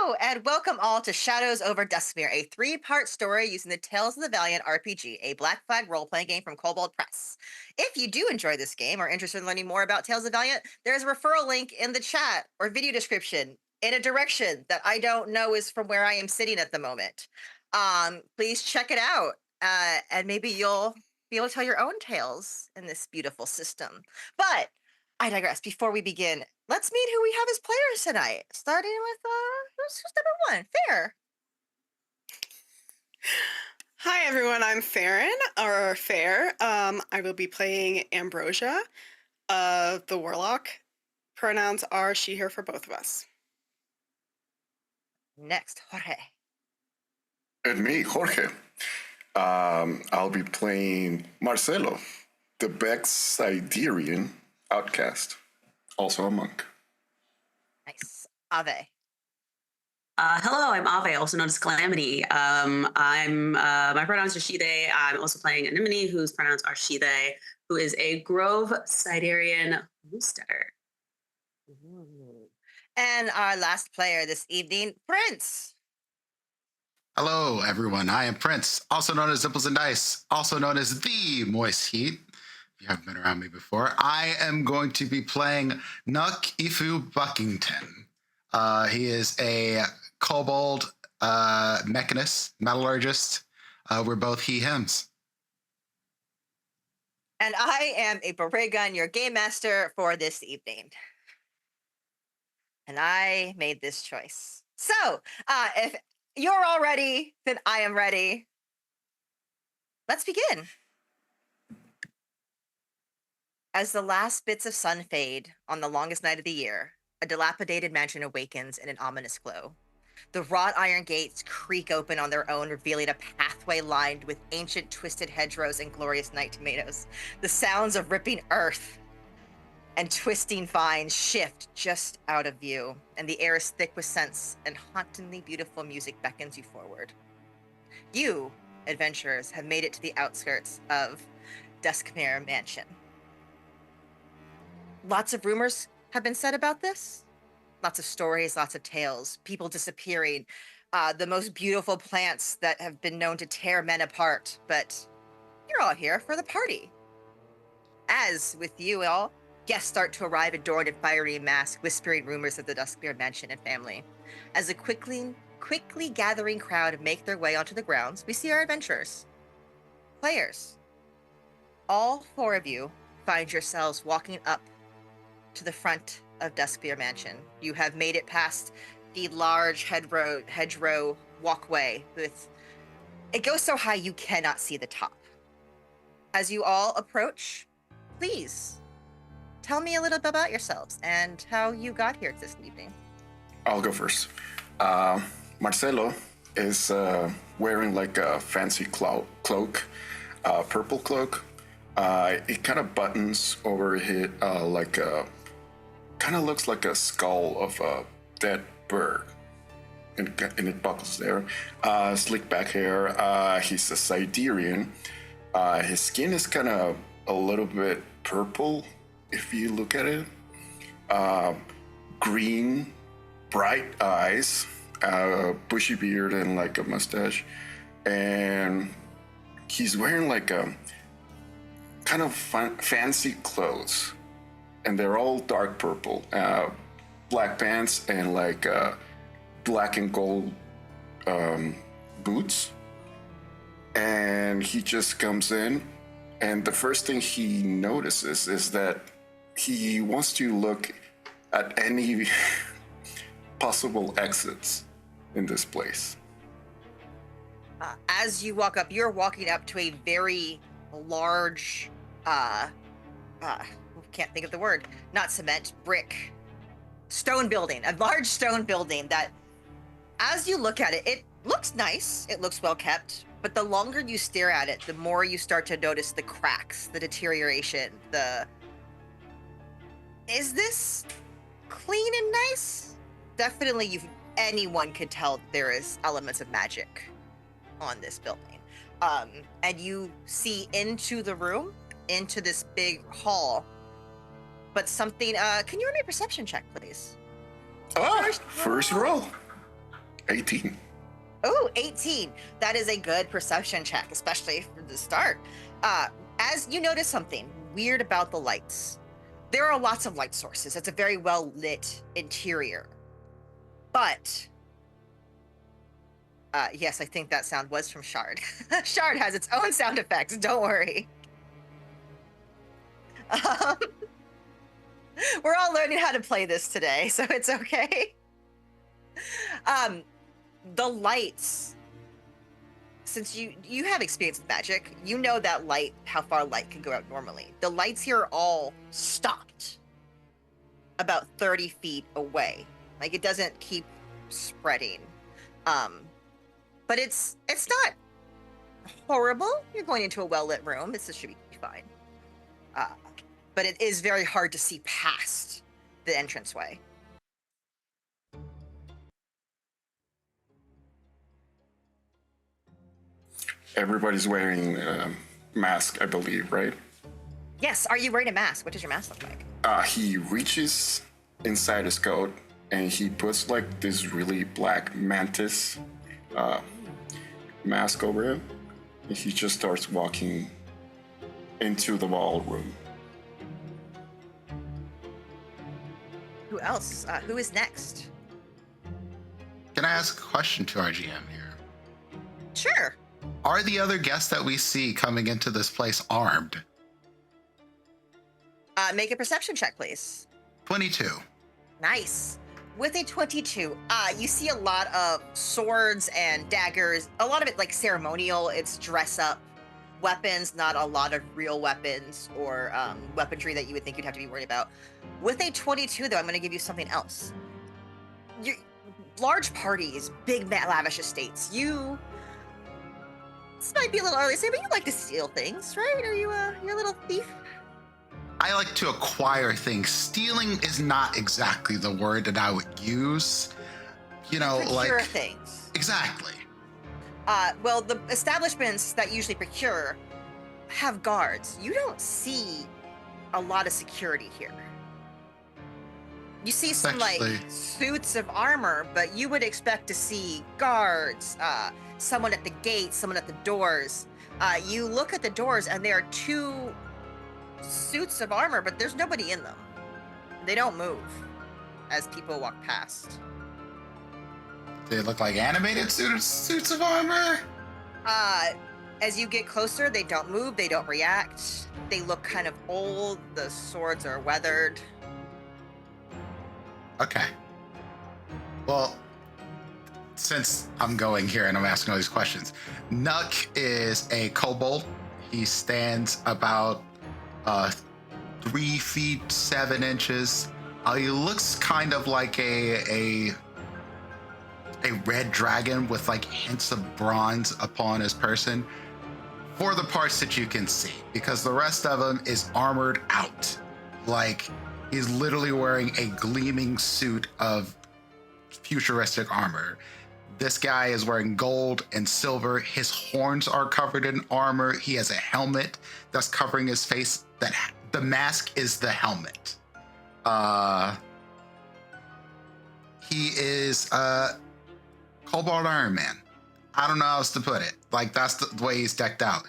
Hello, and welcome all to Shadows Over Duskmere, a three-part story using the Tales of the Valiant RPG, a Black Flag role-playing game from Kobold Press. If you do enjoy this game or are interested in learning more about Tales of the Valiant, there's a referral link in the chat or video description in a direction that I don't know is from where I am sitting at the moment. Please check it out, and maybe you'll be able to tell your own tales in this beautiful system. But I digress. Before we begin, let's meet who we have as players tonight. Starting with who's number one? Fair. Hi everyone, I'm Farron, or Fair. I will be playing Ambrosia, the Warlock. Pronouns are she, her for both of us. Next, Jorge. And me, Jorge. I'll be playing Marcelo, the Bexiderian outcast, also a monk. Nice. Ave. Hello, I'm Ave, also known as Calamity. My pronouns are she/they. I'm also playing Anemone, whose pronouns are she/they, who is a Grove Siderian Woolsteader. And our last player this evening, Prince. Hello, everyone. I am Prince, also known as Dimples and Dice, also known as the Moist Heat. If you haven't been around me before, I am going to be playing Nuck Ifu Buckington. He is a kobold mechanist, metallurgist. We're both he/hims. And I am a Baragon, your game master for this evening. And I made this choice. So, if you're all ready, then I am ready. Let's begin. As the last bits of sun fade on the longest night of the year, a dilapidated mansion awakens in an ominous glow. The wrought iron gates creak open on their own, revealing a pathway lined with ancient twisted hedgerows and glorious night tomatoes. The sounds of ripping earth and twisting vines shift just out of view, and the air is thick with scents, and hauntingly beautiful music beckons you forward. You, adventurers, have made it to the outskirts of Duskmere Mansion. Lots of rumors have been said about this. Lots of stories, lots of tales, people disappearing, the most beautiful plants that have been known to tear men apart, but you're all here for the party. As with you all, guests start to arrive adorned in fiery masks, whispering rumors of the Duskmere Mansion and family. As a quickly gathering crowd make their way onto the grounds, we see our adventurers. Players. All four of you find yourselves walking up to the front of Duskmere Mansion. You have made it past the large hedgerow walkway with... It goes so high you cannot see the top. As you all approach, please tell me a little bit about yourselves and how you got here this evening. I'll go first. Marcelo is wearing like a fancy cloak, purple cloak. It kind of buttons over his, like a, kind of looks like a skull of a dead bird. And it buckles there. Slick back hair. He's a Siderian. His skin is kind of a little bit purple if you look at it. Green, bright eyes, bushy beard, and like a mustache. And he's wearing like a kind of fancy clothes. And they're all dark purple. Black pants and like black and gold boots. And he just comes in, and the first thing he notices is that he wants to look at any possible exits in this place. As you walk up, you're walking up to a very large, can't think of the word, not cement, brick, stone building, a large stone building that, as you look at it, it looks nice, it looks well kept, but the longer you stare at it, the more you start to notice the cracks, the deterioration, Is this clean and nice? Definitely anyone could tell there is elements of magic on this building. And you see into the room, into this big hall, but something, can you run a perception check, please? First roll. 18. Oh, 18. That is a good perception check, especially for the start. As you notice something weird about the lights, there are lots of light sources. It's a very well lit interior. But, yes, I think that sound was from Shard. Shard has its own sound effects, don't worry. We're all learning how to play this today, so it's okay. The lights, since you have experience with magic, you know that light, how far light can go out normally. The lights here are all stopped about 30 feet away. Like, it doesn't keep spreading. But it's not horrible. You're going into a well-lit room. This should be fine. But it is very hard to see past the entranceway. Everybody's wearing a mask, I believe, right? Yes, are you wearing a mask? What does your mask look like? He reaches inside his coat and he puts like this really black mantis mask over him. And he just starts walking into the ballroom. Who else? Who is next? Can I ask a question to our GM here? Sure. Are the other guests that we see coming into this place armed? Make a perception check, please. 22. Nice. With a 22, you see a lot of swords and daggers, a lot of it like ceremonial. It's dress up weapons, not a lot of real weapons or weaponry that you would think you'd have to be worried about. With a 22, though, I'm going to give you something else. Large parties, big lavish estates. This might be a little early to say, but you like to steal things, right? Are you you're a little thief? I like to acquire things. Stealing is not exactly the word that I would use. You know, Procure like things. exactly. Well, the establishments that usually procure have guards. You don't see a lot of security here. You see some like suits of armor, but you would expect to see guards, someone at the gate, someone at the doors. You look at the doors and there are 2 suits of armor, but there's nobody in them. They don't move as people walk past. They look like animated suits of armor. As you get closer, they don't move, they don't react. They look kind of old. The swords are weathered. Okay. Well, since I'm going here and I'm asking all these questions, Nuck is a kobold. He stands about 3 feet 7 inches. He looks kind of like a red dragon with like hints of bronze upon his person, for the parts that you can see, because the rest of him is armored out. Like, he's literally wearing a gleaming suit of futuristic armor. This guy is wearing gold and silver. His horns are covered in armor. He has a helmet that's covering his face. The mask is the helmet. He is Kobold Iron Man. I don't know how else to put it. Like, that's the way he's decked out.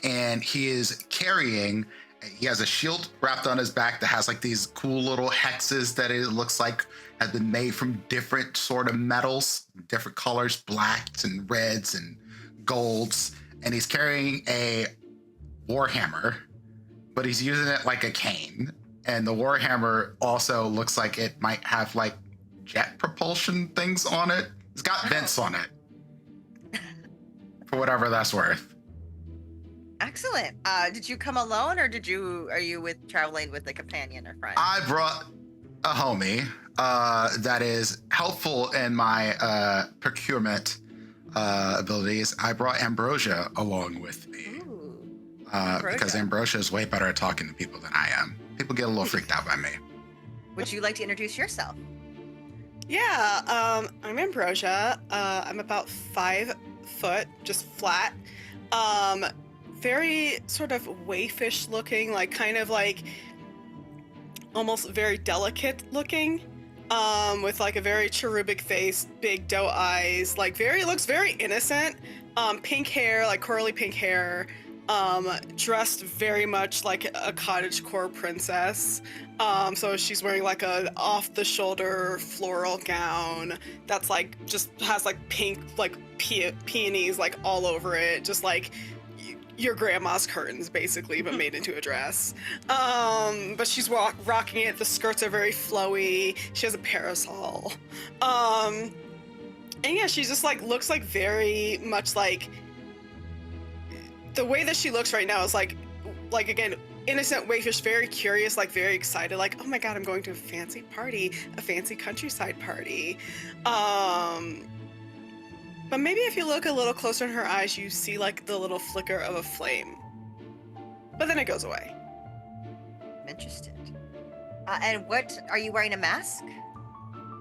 And he is carrying, he has a shield wrapped on his back that has like these cool little hexes that it looks like have been made from different sort of metals, different colors, blacks and reds and golds. And he's carrying a warhammer, but he's using it like a cane. And the warhammer also looks like it might have like jet propulsion things on it. It's got vents on it. For whatever that's worth. Excellent. Did you come alone, or are you traveling with a companion or friend? I brought a homie that is helpful in my procurement abilities. I brought Ambrosia along with me. Ooh, Because Ambrosia is way better at talking to people than I am. People get a little freaked out by me. Would you like to introduce yourself? Yeah, I'm Ambrosia. I'm about 5 foot, just flat. Very sort of waifish looking, like kind of like almost very delicate looking. with like a very cherubic face, big doe eyes, like looks very innocent. Pink hair, like corally pink hair. Dressed very much like a cottagecore princess. So she's wearing like a off-the-shoulder floral gown that's like just has like pink like peonies like all over it, just like your grandma's curtains basically, but made into a dress. But she's rocking it. The skirts are very flowy. She has a parasol. And yeah, she just like looks like very much like the way that she looks right now is like again, innocent, waifish, very curious, like very excited, like, oh my god, I'm going to a fancy party, a fancy countryside party. But maybe if you look a little closer in her eyes, you see like the little flicker of a flame. But then it goes away. I'm interested. And what are you wearing? A mask?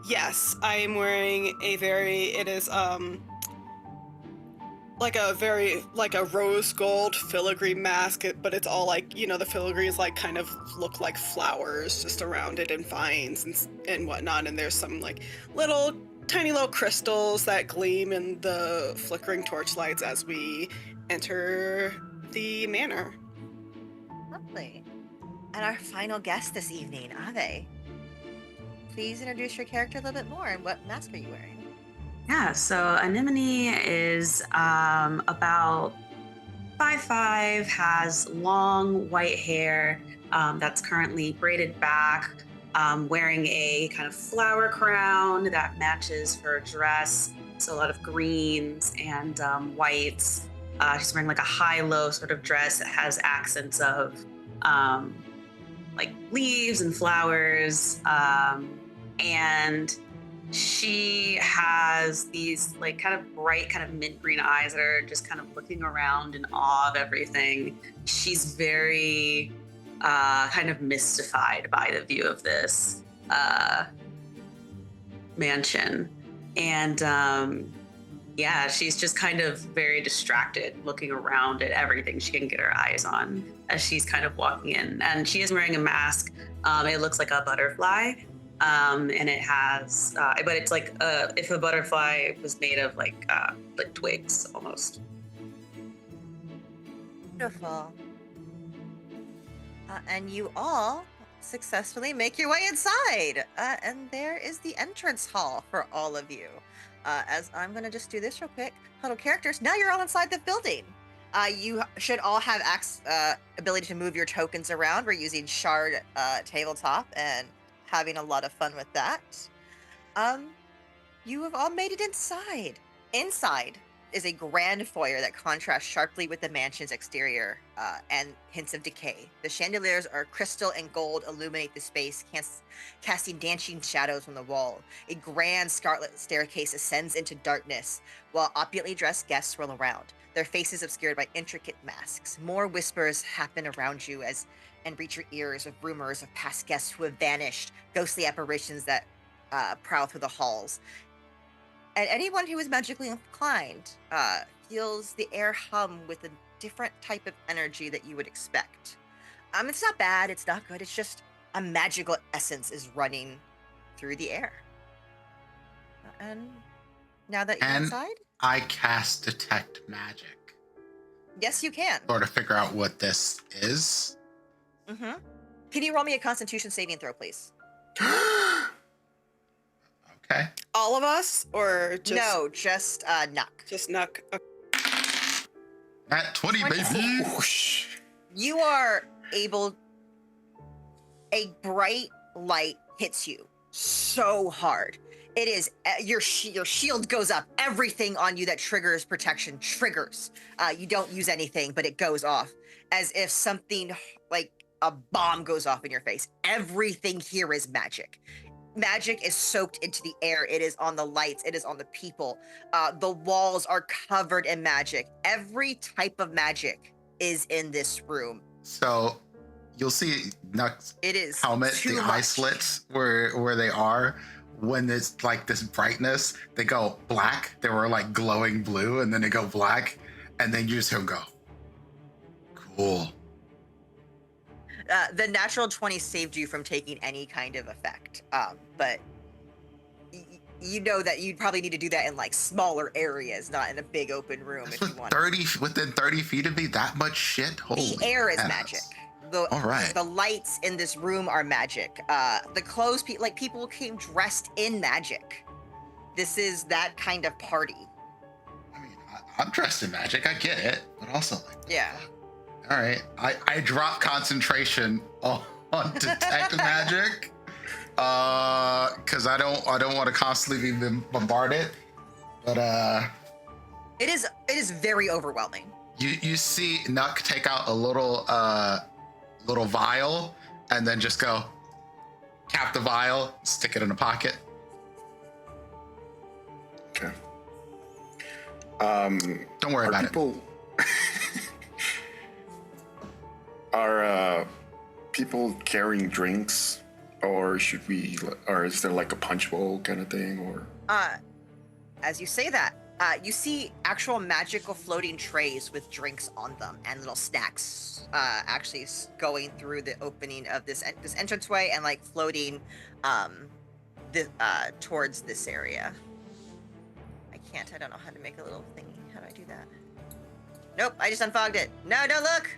Yes, I am wearing it is like a rose gold filigree mask, but it's all like, the filigrees like kind of look like flowers just around it and vines and whatnot, and there's some like tiny little crystals that gleam in the flickering torchlights as we enter the manor. Lovely. And our final guest this evening, Ave. Please introduce your character a little bit more, and what mask are you wearing? Yeah, so Anemone is about 5'5", has long white hair that's currently braided back, wearing a kind of flower crown that matches her dress. So a lot of greens and whites. She's wearing like a high-low sort of dress that has accents of like leaves and flowers. And she has these like kind of bright, kind of mint green eyes that are just kind of looking around in awe of everything. She's very kind of mystified by the view of this mansion. And yeah, she's just kind of very distracted, looking around at everything she can get her eyes on as she's kind of walking in. And she is wearing a mask. It looks like a butterfly. And it has, but it's like if a butterfly was made of like twigs almost. Beautiful. And you all successfully make your way inside. And there is the entrance hall for all of you. As I'm going to just do this real quick. Huddle characters. Now you're all inside the building. You should all have ability to move your tokens around. We're using Shard Tabletop and having a lot of fun with that. You have all made it inside. Inside is a grand foyer that contrasts sharply with the mansion's exterior and hints of decay. The chandeliers are crystal and gold, illuminate the space, casting dancing shadows from the wall. A grand scarlet staircase ascends into darkness, while opulently dressed guests swirl around, their faces obscured by intricate masks. More whispers happen around you and reach your ears of rumors of past guests who have vanished, ghostly apparitions that prowl through the halls. And anyone who is magically inclined feels the air hum with a different type of energy that you would expect. It's not bad, it's not good, it's just a magical essence is running through the air. And now that you're inside? I cast Detect Magic. Yes, you can. Sort of figure out what this is. Mm-hmm. Can you roll me a Constitution saving throw, please? Okay. All of us, or just No, just Nuck. Just Nuck. At 20, baby. You are able. A bright light hits you so hard. It is your shield goes up. Everything on you that triggers protection triggers. You don't use anything, but it goes off as if something like a bomb goes off in your face. Everything here is magic. Magic is soaked into the air. It is on the lights. It is on the people. The walls are covered in magic. Every type of magic is in this room. So you'll see Nuck's helmet, the eye slits where they are. When it's like this brightness, they go black. They were like glowing blue, and then they go black, and then you just hear them go. Cool. The natural 20 saved you from taking any kind of effect, but you know that you'd probably need to do that in like smaller areas, not in a big open room if you want. Within 30 feet of me, that much shit? Holy The air is hell. magic. All right. The lights in this room are magic. The clothes, people came dressed in magic. This is that kind of party. I mean, I'm dressed in magic. I get it, but also like, Yeah. all right. I drop concentration on detect magic, because I don't want to constantly be bombarded. But it is very overwhelming. you see Nuck take out a little vial and then just go cap the vial, stick it in a pocket. Okay. Don't worry about it. Are people carrying drinks, or is there like a punch bowl kind of thing, or? As you say that, you see actual magical floating trays with drinks on them and little snacks, actually going through the opening of this entranceway and like floating, towards this area. I don't know how to make a little thingy. How do I do that? Nope, I just unfogged it. No, don't look.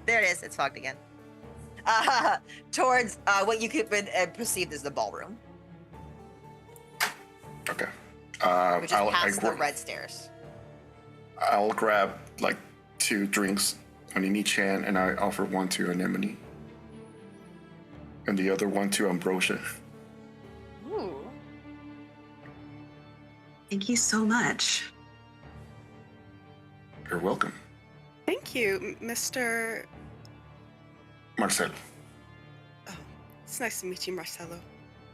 There it is. It's fogged again. Towards what you could perceive as the ballroom. Okay. Which is past the red stairs. I'll grab like 2 drinks, one in each hand, and I offer one to Anemone. And the other one to Ambrosia. Ooh. Thank you so much. You're welcome. Thank you, Mr. Marcelo. Oh, it's nice to meet you, Marcelo.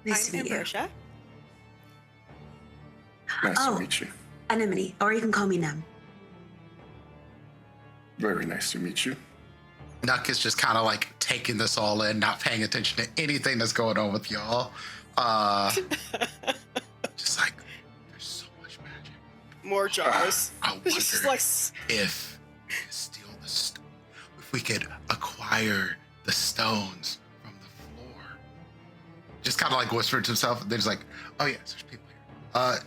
Nice to I'm meet you. Ambrosia. Nice Oh. to meet you. Anemone, or you can call me Nem. Very nice to meet you. Nuck is just kind of like taking this all in, not paying attention to anything that's going on with y'all. Just like, there's so much magic. More jars. I wonder It's just like if we could steal if we could acquire the stones from the floor. Just kind of like whispered to himself. There's like, oh yes, there's people here.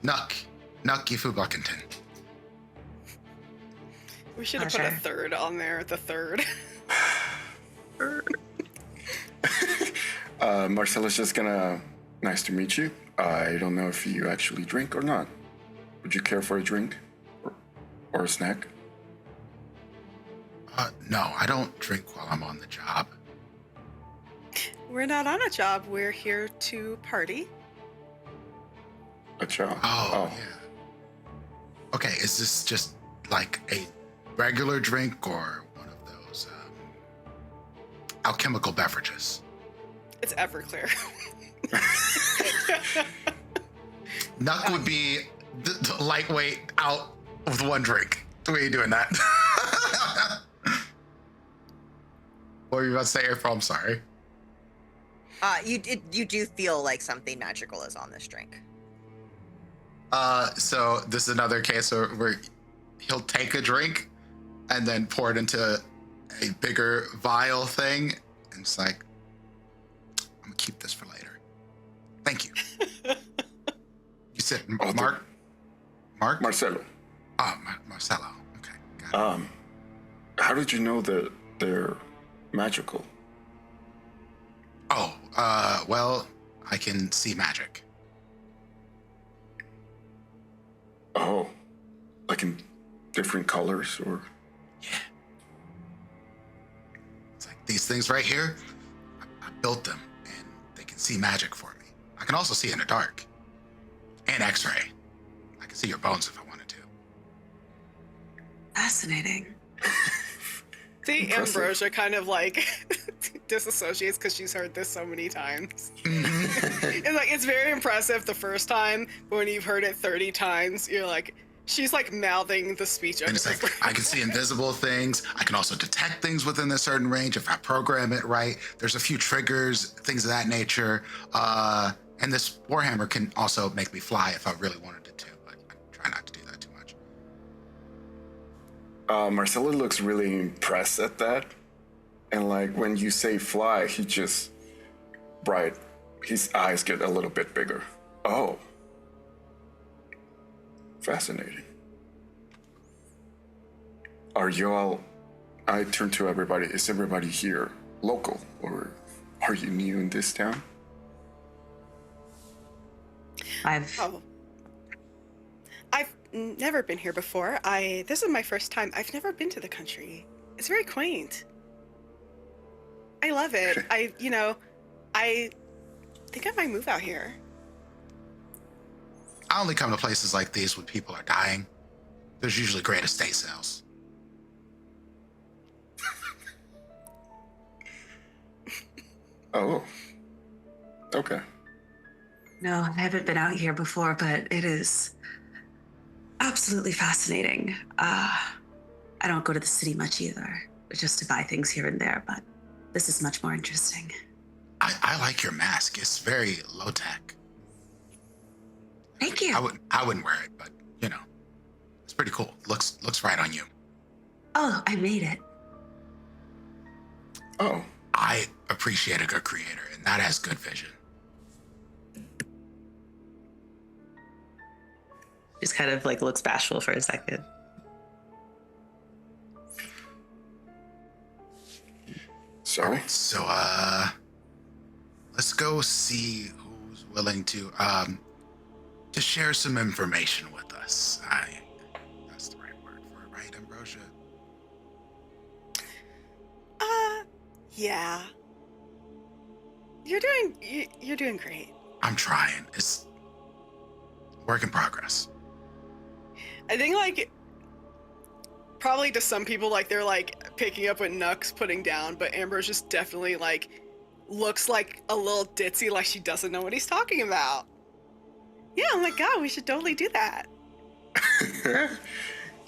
Nuck Gifu Buckington. we should have Oh, put a sure. third on there. The third. Marcelo's just gonna, nice to meet you. I don't know if you actually drink or not. Would you care for a drink? Or a snack? No, I don't drink while I'm on the job. We're not on a job. We're here to party. A job? Oh, yeah. Okay, is this just like a regular drink or one of those alchemical beverages? It's Everclear. Nuck would be the lightweight out with one drink. The way you doing that? What were you about to say, April? I'm sorry. You do feel like something magical is on this drink. So this is another case where he'll take a drink and then pour it into a bigger vial thing, and it's like, I'm gonna keep this for later. Thank you. You said Mark? Marcelo. Oh, Marcelo. Okay, got it. How did you know that they're magical? Oh, well, I can see magic. Oh, like in different colors, or? Yeah. It's like these things right here, I built them, and they can see magic for me. I can also see in the dark. And X-ray. I can see your bones if I wanted to. Fascinating. See, Impressive. Ambrosia kind of like disassociates because she's heard this so many times. It's like, it's very impressive the first time, but when you've heard it 30 times, you're like, she's like mouthing the speech. And it's like, I can see invisible things. I can also detect things within a certain range if I program it right. There's a few triggers, things of that nature. And this Warhammer can also make me fly if I really wanted it to, but I try not to do that too much. Marcelo looks really impressed at that. And like when you say fly, his eyes get a little bit bigger. Oh. Fascinating. Are you all... I turn to everybody. Is everybody here local, or are you new in this town? Oh. I've never been here before. This is my first time. I've never been to the country. It's very quaint. I love it. I think I might move out here. I only come to places like these when people are dying. There's usually great estate sales. Oh. Okay. No, I haven't been out here before, but it is absolutely fascinating. I don't go to the city much either, just to buy things here and there, but this is much more interesting. I like your mask. It's very low tech. Thank you. I wouldn't wear it, but you know, it's pretty cool. Looks right on you. Oh, I made it. Oh. I appreciate a good creator, and that has good vision. Just kind of like looks bashful for a second. So? So, let's go see who's willing to share some information with us. That's the right word for it, right, Ambrosia? Yeah. You're doing great. I'm trying. It's work in progress. I think like probably to some people like they're like picking up what Nuck's putting down, but Ambrose just definitely like looks like a little ditzy, like she doesn't know what he's talking about. Yeah, oh my god, we should totally do that.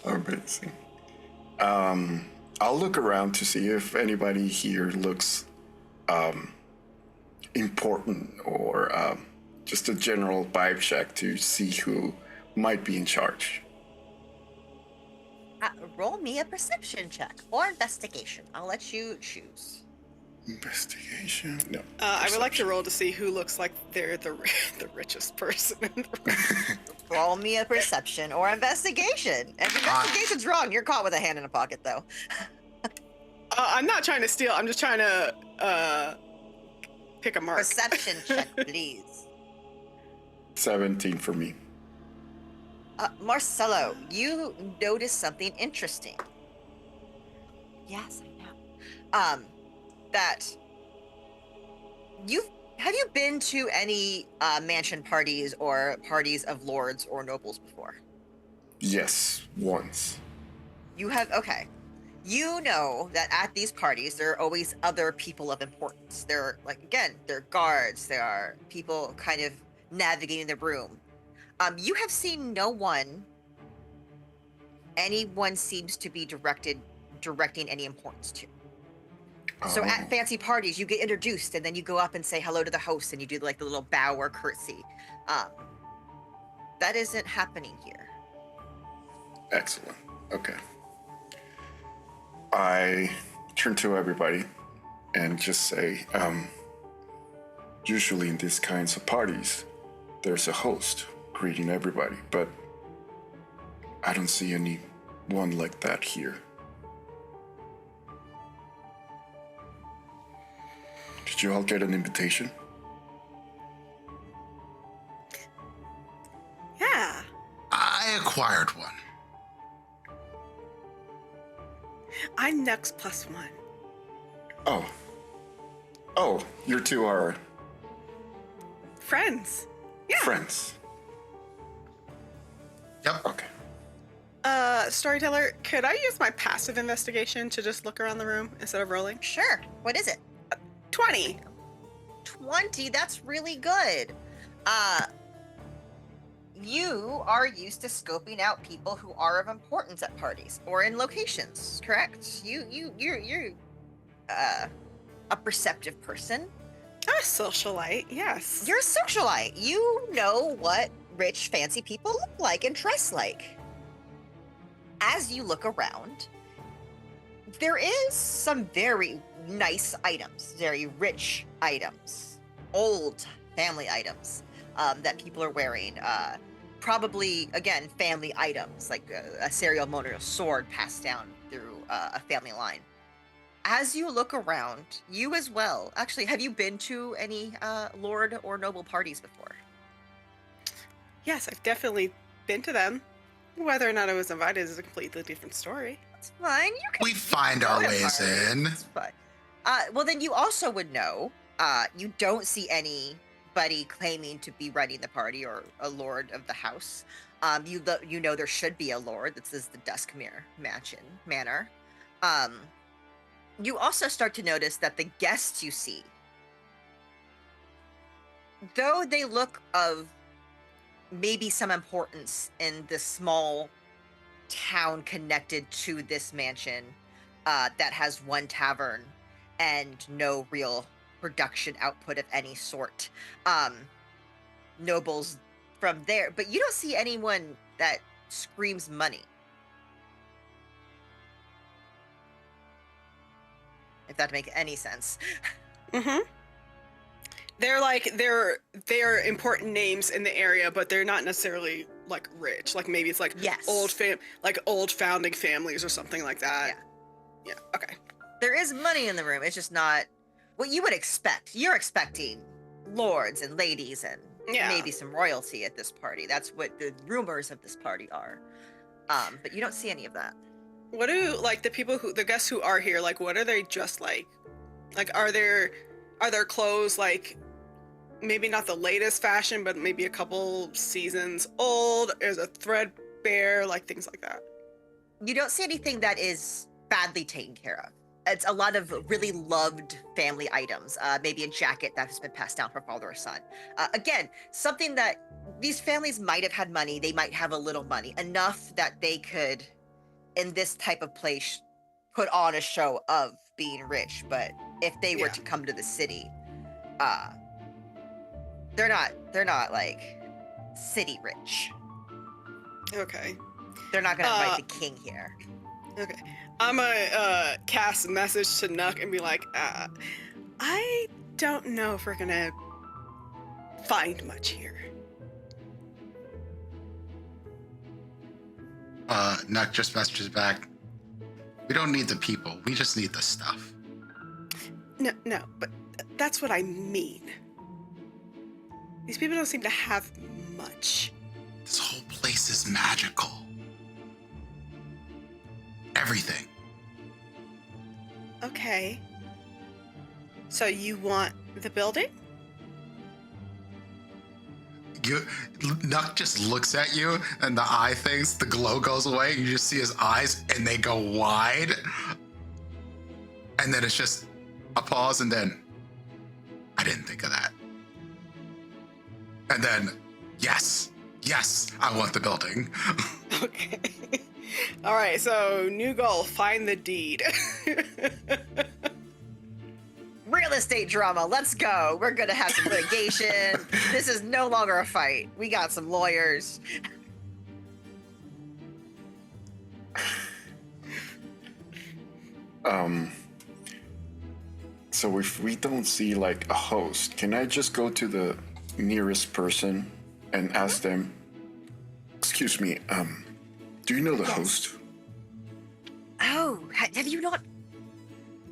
Amazing. I'll look around to see if anybody here looks important, or just a general vibe check to see who might be in charge. Roll me a perception check or investigation. I'll let you choose. Investigation? No. I would like to roll to see who looks like they're the richest person in the room. Roll me a perception or investigation. If investigation's wrong, you're caught with a hand in a pocket, though. I'm not trying to steal. I'm just trying to pick a mark. Perception check, please. 17 for me. Marcelo, you notice something interesting. Yes, I know. That have you been to any mansion parties or parties of lords or nobles before? Yes, once. You have, okay. You know that at these parties, there are always other people of importance. There are, like, again, there are guards, there are people kind of navigating the room. You have seen anyone seems to be directing any importance to. So at fancy parties, you get introduced, and then you go up and say hello to the host, and you do like the little bow or curtsy. That isn't happening here. Excellent. Okay. I turn to everybody and just say, usually in these kinds of parties, there's a host greeting everybody, but I don't see anyone like that here. Did you all get an invitation? Yeah. I acquired one. I'm Nux +1. Oh, you two are Friends. Yeah. friends. Yep. Okay. Storyteller, could I use my passive investigation to just look around the room instead of rolling? Sure. What is it? 20. 20. That's really good. You are used to scoping out people who are of importance at parties or in locations, correct? You're a perceptive person. I'm a socialite, yes. You're a socialite. You know what rich, fancy people look like and dress like. As you look around, there is some very nice items, very rich items, old family items. that people are wearing. Probably, again, family items, like a ceremonial sword passed down through a family line. As you look around, you as well. Actually, have you been to any lord or noble parties before? Yes, I've definitely been to them. Whether or not I was invited is a completely different story. That's fine. You can We find go our to ways parties. in. It's fine. Well, then you also would know. You don't see anybody claiming to be running the party or a lord of the house. You know there should be a lord. This is the Duskmere manor. You also start to notice that the guests you see, though they look of maybe some importance in this small town connected to this mansion, that has one tavern and no real production output of any sort. Nobles from there, but you don't see anyone that screams money. If that makes any sense. Mm-hmm. They're important names in the area, but they're not necessarily like rich. Like maybe it's like Yes. old founding families or something like that. Yeah. Yeah. Okay. There is money in the room. It's just not what you would expect. You're expecting lords and ladies and Yeah. maybe some royalty at this party. That's what the rumors of this party are. But you don't see any of that. What do like the guests who are here, like what are they dressed like? Like are their clothes like maybe not the latest fashion, but maybe a couple seasons old? Is a threadbare, like things like that? You don't see anything that is badly taken care of. It's a lot of really loved family items. Maybe a jacket that has been passed down from father or son. Again, something that these families might have had money. They might have a little money, enough that they could, in this type of place, put on a show of being rich. But if they were Yeah. to come to the city, they're not like city rich. Okay. They're not gonna invite the king here. Okay. I'm gonna cast a message to Nuck and be like, I don't know if we're gonna find much here. Nuck just messages back. We don't need the people. We just need the stuff. No, but that's what I mean. These people don't seem to have much. This whole place is magical. Everything. Okay. So you want the building? Nuck just looks at you, and the eye things, the glow goes away. You just see his eyes, and they go wide. And then it's just a pause, and then I didn't think of that. And then, yes, I want the building. Okay. All right, so new goal, find the deed. Real estate drama, let's go. We're gonna have some litigation. This is no longer a fight. We got some lawyers. So if we don't see like a host, can I just go to the nearest person and ask them, excuse me, do you know the host? Oh, have you not?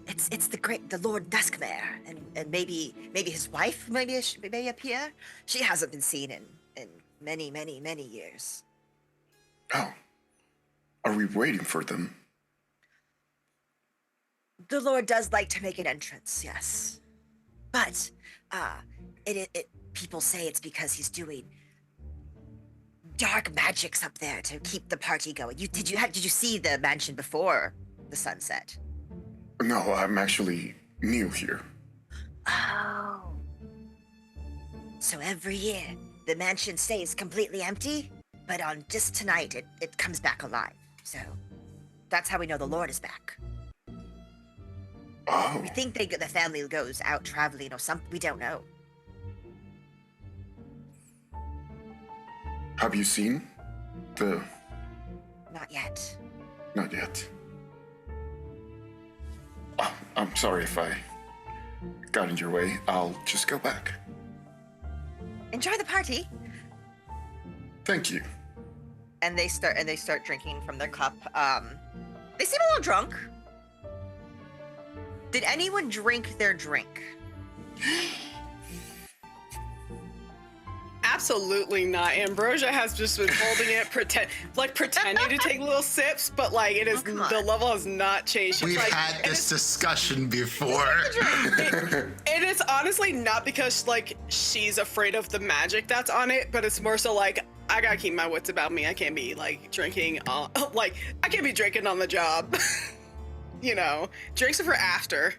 It's the Lord Duskmere, and maybe his wife, maybe appear. She hasn't been seen in many years. Oh, are we waiting for them? The Lord does like to make an entrance, yes, but people say it's because he's doing dark magics up there to keep the party going. Did you see the mansion before the sunset? No, I'm actually new here. Oh. So every year, the mansion stays completely empty, but on just tonight, it comes back alive. So that's how we know the Lord is back. Oh, We think the family goes out traveling or something. We don't know. have you seen the... Not yet. Not yet. Oh, I'm sorry if I got in your way. I'll just go back. enjoy the party. Thank you. And they start drinking from their cup. They seem a little drunk. Did anyone drink their drink? Absolutely not. Ambrosia has just been holding it, pretending to take little sips, but like it is the level has not changed. She's We've like, had this discussion before. it is honestly not because like she's afraid of the magic that's on it, but it's more so like I gotta keep my wits about me. I can't be like drinking, like I can't be drinking on the job. You know, drinks are for after.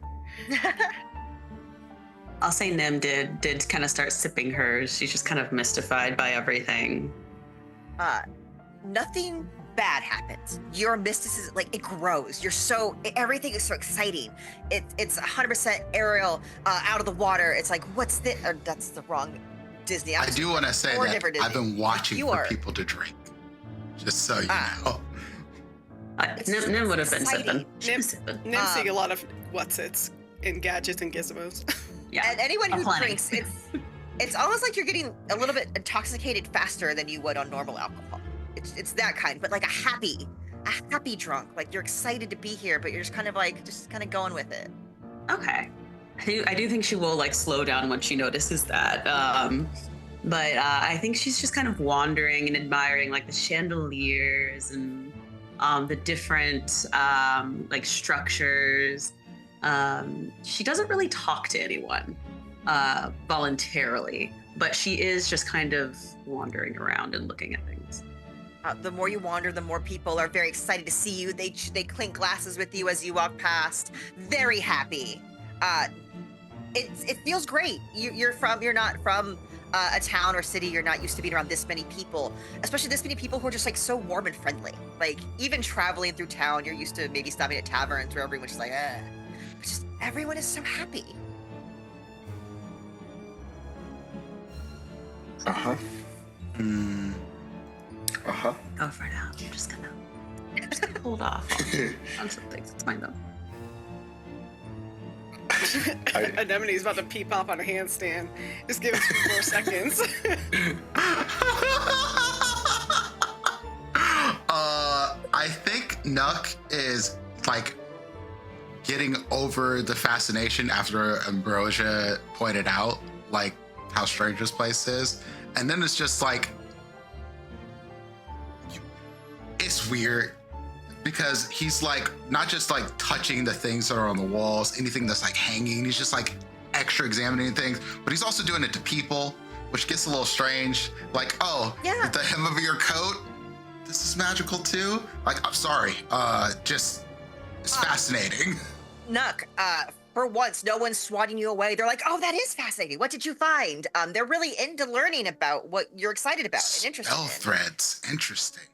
I'll say Nim did kind of start sipping hers. She's just kind of mystified by everything. Nothing bad happens. Your mysticism, like, it grows. Everything is so exciting. It's 100% Ariel out of the water. It's like, what's this? Or that's the wrong Disney. I do want to say that I've been watching for people to drink, just so you know. Nim would have been exciting. sipping. Nim's seeing a lot of what's-its and gadgets and gizmos. Yeah, and anyone who plenty. drinks, it's almost like you're getting a little bit intoxicated faster than you would on normal alcohol. It's that kind, but like a happy drunk. Like you're excited to be here, but you're just kind of going with it. Okay. I do think she will like slow down when she notices that. But I think she's just kind of wandering and admiring like the chandeliers and the different like structures. She doesn't really talk to anyone voluntarily, but she is just kind of wandering around and looking at things. The more you wander, the more people are very excited to see you. They clink glasses with you as you walk past. Very happy. It feels great. You're not from a town or city. You're not used to being around this many people, especially this many people who are just like so warm and friendly. Like even traveling through town, you're used to maybe stopping at taverns where everyone's just like, just everyone is so happy. Uh-huh. Uh-huh. Go for it now. I'm just gonna hold off on some things. It's fine though. Anemone's about to pop on a handstand. Just give it 2 more seconds. I think Nuck is like getting over the fascination after Ambrosia pointed out like how strange this place is, and then it's just like it's weird because he's like not just like touching the things that are on the walls, anything that's like hanging. He's just like extra examining things, but he's also doing it to people, which gets a little strange. Like, oh, yeah, the hem of your coat, this is magical too. Like, I'm sorry, just it's fascinating. Nuck, for once, no one's swatting you away. They're like, oh, that is fascinating. What did you find? They're really into learning about what you're excited about and interested in. Spell threads, interesting.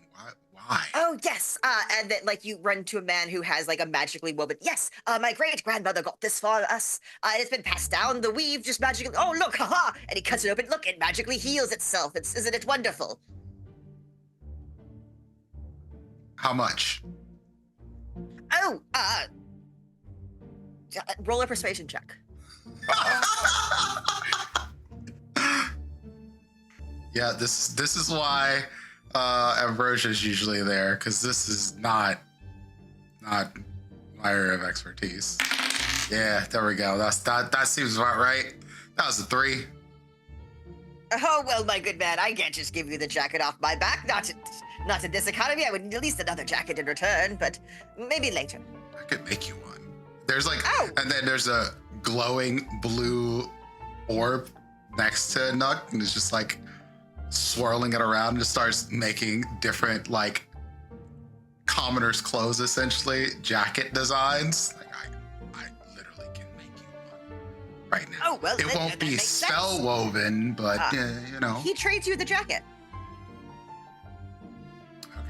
Why? Oh, yes. And then, like, you run to a man who has, like, a magically woven... Yes, my great-grandmother got this for us. It's been passed down. The weave just magically... Oh, look, haha! And he cuts it open. Look, it magically heals itself. Isn't it wonderful? How much? Oh, roll a persuasion check. Yeah, this is why Ambrosia's usually there, because this is not my area of expertise. Yeah, there we go. That seems about right. That was a 3. Oh, well, my good man, I can't just give you the jacket off my back. Not in this economy. I would need at least another jacket in return, but maybe later. I could make you one. There's like, oh. And then there's a glowing blue orb next to Nuck, and it's just like swirling it around and just starts making different like commoner's clothes, essentially jacket designs. Like I literally can make you one right now. Oh, well, it won't be spell woven, but you know. He trades you the jacket.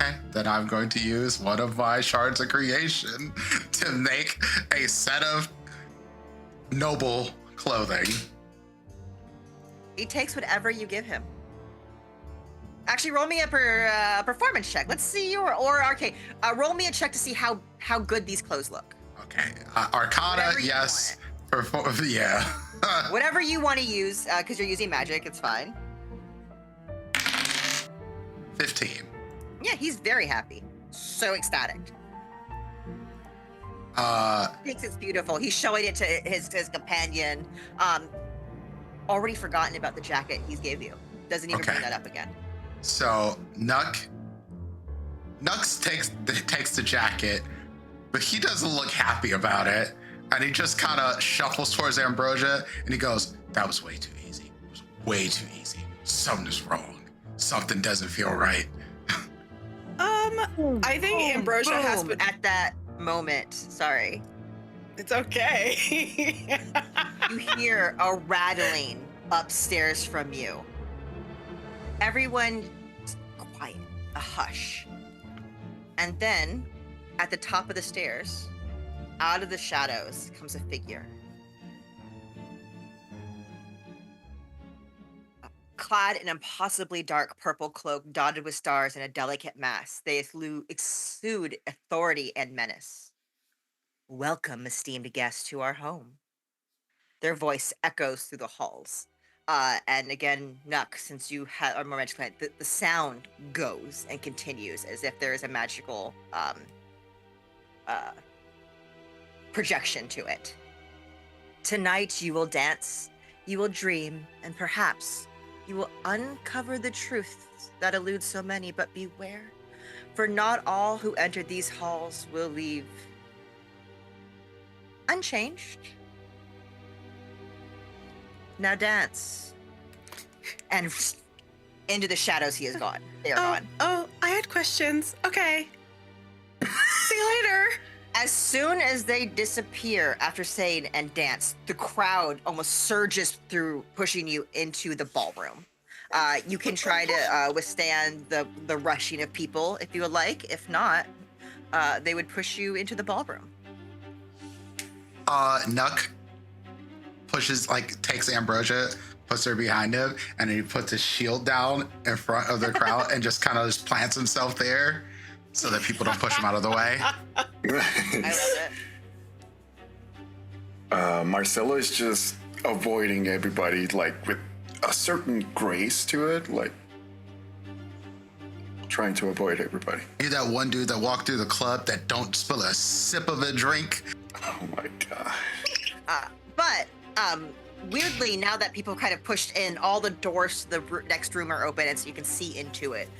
Okay, then I'm going to use one of my shards of creation to make a set of noble clothing. He takes whatever you give him. Actually, roll me a performance check. Let's see roll me a check to see how good these clothes look. Okay, Arcana, yes. Yeah. Whatever you want to use, because you're using magic, it's fine. 15. Yeah, he's very happy. So ecstatic. Thinks it's beautiful. He's showing it to his companion. Already forgotten about the jacket he's gave you. Doesn't even bring that up again. So Nux takes the jacket, but he doesn't look happy about it. And he just kind of shuffles towards Ambrosia and he goes, "That was way too easy. It was way too easy. Something is wrong. Something doesn't feel right." I think Ambrosia has been... At that moment, sorry. It's okay. You hear a rattling upstairs from you. Everyone quiet, a hush. And then, at the top of the stairs, out of the shadows comes a figure. Clad in impossibly dark purple cloak dotted with stars and a delicate mask, they exude authority and menace. "Welcome, esteemed guests, to our home." Their voice echoes through the halls. And again, Nux, since you had a more magical planet, the sound goes and continues as if there is a magical projection to it. "Tonight you will dance, you will dream, and perhaps you will uncover the truths that elude so many, but beware, for not all who enter these halls will leave unchanged. Now dance." And into the shadows he is gone. They are gone. Oh, I had questions. Okay. See you later. As soon as they disappear after saying "and dance," the crowd almost surges through, pushing you into the ballroom. You can try to withstand the rushing of people if you would like. If not, they would push you into the ballroom. Nuck takes Ambrosia, puts her behind him, and then he puts his shield down in front of the crowd and just kind of just plants himself there so that people don't push him out of the way. I love it. Marcelo is just avoiding everybody, like with a certain grace to it, like trying to avoid everybody. You're that one dude that walked through the club that don't spill a sip of a drink. Oh my god. But weirdly, now that people kind of pushed in, all the doors to the next room are open, and so you can see into it.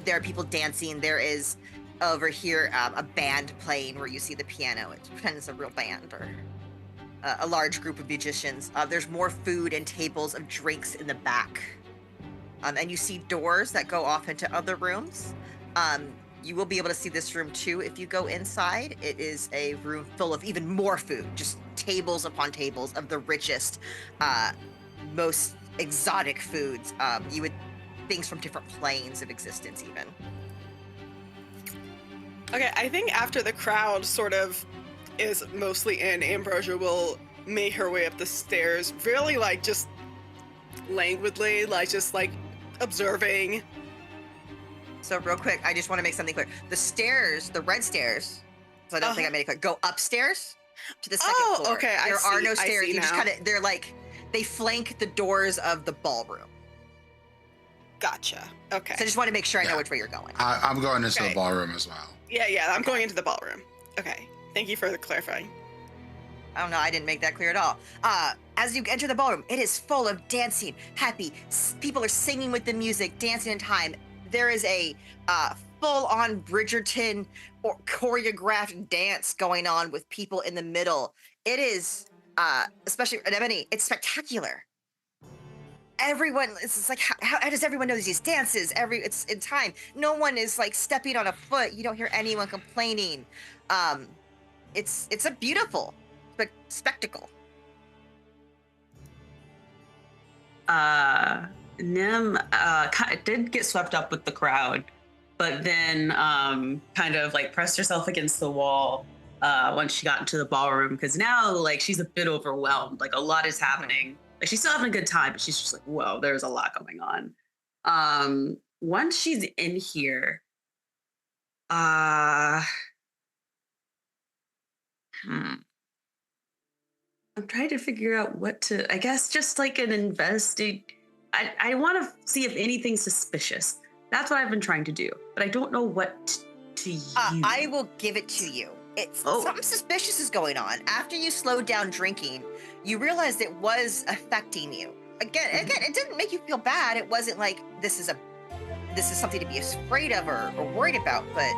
There are people dancing. There is over here a band playing where you see the piano. It pretends it's a real band or a large group of musicians. There's more food and tables of drinks in the back. And you see doors that go off into other rooms. You will be able to see this room too if you go inside. It is a room full of even more food, just tables upon tables of the richest, most exotic foods. You would things from different planes of existence even. Okay, I think after the crowd sort of is mostly in, Ambrosia will make her way up the stairs, really like just languidly, like just like observing. So real quick, I just want to make something clear. The stairs, the red stairs, so I don't think I made it clear, go upstairs to the second floor. Okay, There are no I stairs. see You just now. kind of, they're like, they flank the doors of the ballroom. Gotcha. Okay. So I just want to make sure I know which way you're going. I'm going into the Okay. ballroom as well. Yeah, I'm going into the ballroom. Okay. Thank you for the clarifying. I don't know, I didn't make that clear at all. As you enter the ballroom, it is full of dancing, happy. People are singing with the music, dancing in time. There is a full-on Bridgerton or choreographed dance going on with people in the middle. It is, especially Anemone, it's spectacular. Everyone, it's just like, how does everyone know these dances? It's in time. No one is like stepping on a foot. You don't hear anyone complaining. It's a beautiful spectacle. Nim did get swept up with the crowd, but then kind of like pressed herself against the wall once she got into the ballroom, because now like she's a bit overwhelmed. Like a lot is happening. Like she's still having a good time, but she's just like, whoa, there's a lot going on. Once she's in here, I'm trying to figure out what to, I guess just like an investing. I want to see if anything's suspicious. That's what I've been trying to do, but I don't know what to use. I will give it to you. It's something suspicious is going on. After you slowed down drinking, you realized it was affecting you. Again, it didn't make you feel bad. It wasn't like this is something to be afraid of or worried about. But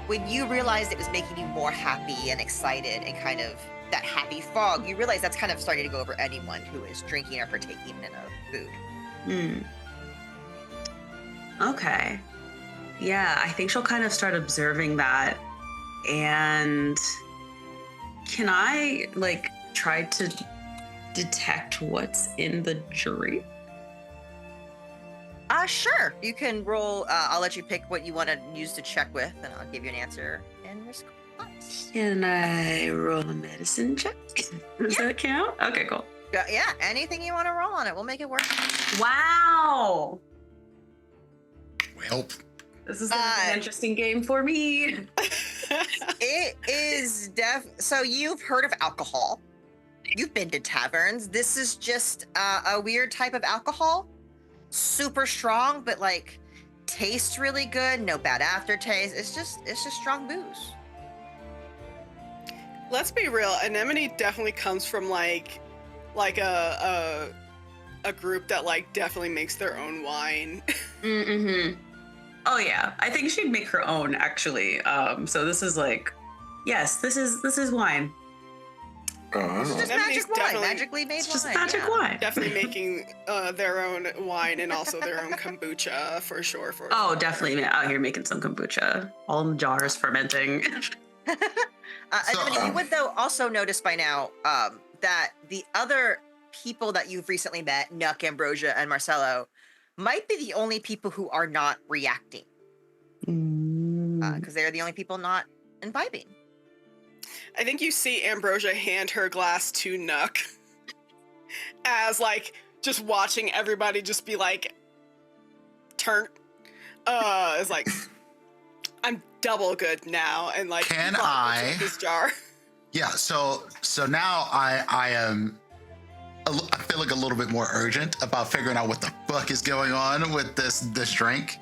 when you realized it was making you more happy and excited and kind of that happy fog, you realize that's kind of starting to go over anyone who is drinking or partaking in a food. Okay. Yeah, I think she'll kind of start observing that. And can I try to detect what's in the drink? Sure. You can roll. I'll let you pick what you want to use to check with, and I'll give you an answer in response. Can I roll a medicine check? Does that count? Okay, cool. Yeah, anything you want to roll on it, we'll make it work. Wow. Well, This is gonna be an interesting game for me. It is so you've heard of alcohol. You've been to taverns. This is just a weird type of alcohol. Super strong, but tastes really good. No bad aftertaste. It's just strong booze. Let's be real. Anemone definitely comes from a group that definitely makes their own wine. Mm-hmm. Oh yeah, I think she'd make her own actually. So this is yes, this is wine. It's just magic wine, definitely- magically made It's just wine. magic wine. Definitely making their own wine and also their own kombucha for sure. Oh, definitely out here making some kombucha. All in the jars fermenting. Anemone, you would though also notice by now that the other people that you've recently met, Nuck, Ambrosia, and Marcello, might be the only people who are not reacting. Because they're the only people not imbibing. I think you see Ambrosia hand her glass to Nuck as just watching everybody just be turn. It's I'm double good now, and Can I- this jar? yeah. So now I am. I feel a little bit more urgent about figuring out what the fuck is going on with this drink.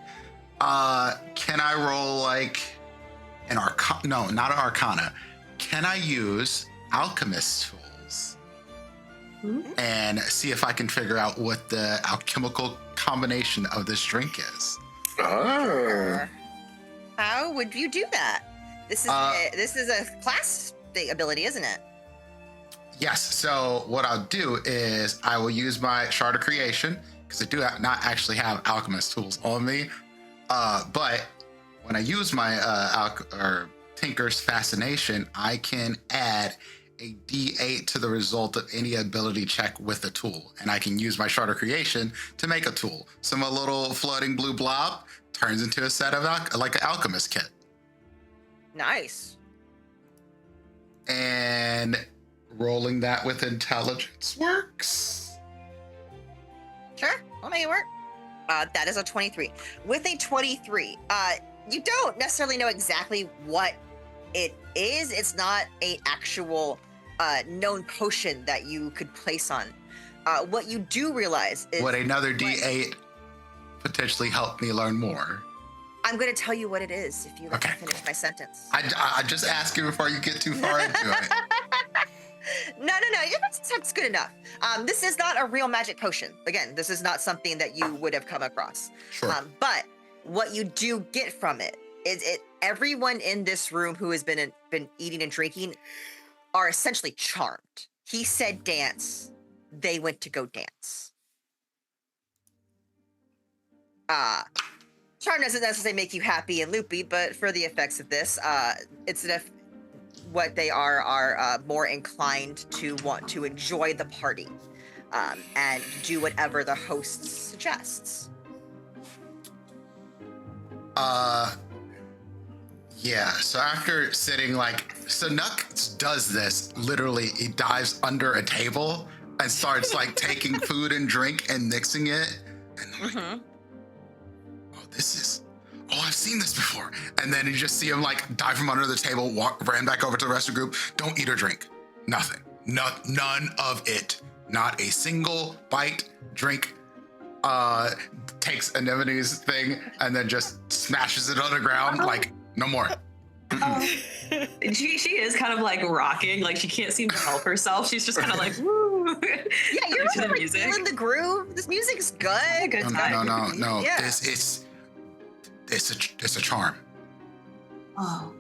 Can I roll an arcana? No, not an arcana. Can I use alchemist tools and see if I can figure out what the alchemical combination of this drink is? Oh. How would you do that? This is a class ability, isn't it? Yes. So what I'll do is I will use my Shard of Creation because I do not actually have alchemist tools on me. But when I use my Tinker's Fascination, I can add a D8 to the result of any ability check with a tool, and I can use my Shard of Creation to make a tool. So my little floating blue blob turns into a set of an alchemist kit. Nice. And rolling that with intelligence works. Sure, we'll make it work. That is a 23. With a 23, you don't necessarily know exactly what it is. It's not an actual known potion that you could place on. What you do realize is... Would another D8 potentially help me learn more? I'm going to tell you what it is if you let me finish my sentence. I just ask you before you get too far into it. No, that's good enough. This is not a real magic potion. Again, this is not something that you would have come across. Sure. But what you do get from it is everyone in this room who has been eating and drinking are essentially charmed. He said dance. They went to go dance. Charm doesn't necessarily make you happy and loopy, but for the effects of this, it's what they are more inclined to want to enjoy the party and do whatever the host suggests. Yeah, so after sitting so Nuck does this, literally, he dives under a table and starts taking food and drink and mixing it. And I've seen this before. And then you just see him dive from under the table, ran back over to the rest of the group. Don't eat or drink. Nothing. None of it. Not a single bite, drink, takes Anemone's thing and then just smashes it on the ground. Like, no more. She is kind of like rocking, like she can't seem to help herself. She's just kind of like, woo. Yeah, you're to the like music. feeling the groove. This music's good. Good No, time. no. Yeah. It's a charm. Oh.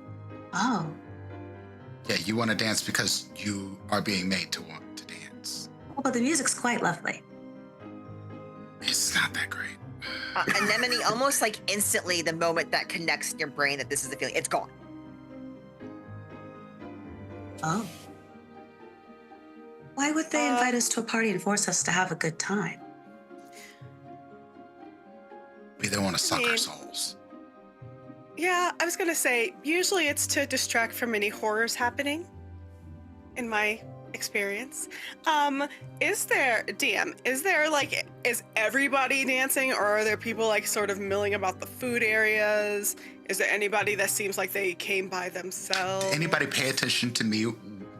Yeah, you want to dance because you are being made to want to dance. Well, but the music's quite lovely. It's not that great. Anemone, almost like instantly, the moment that connects in your brain that this is the feeling, it's gone. Oh. Why would they invite us to a party and force us to have a good time? Maybe they want to suck our souls. Yeah, I was gonna say, usually it's to distract from any horrors happening, in my experience. Is there, DM, is everybody dancing, or are there people like sort of milling about the food areas? Is there anybody that seems like they came by themselves? Did anybody pay attention to me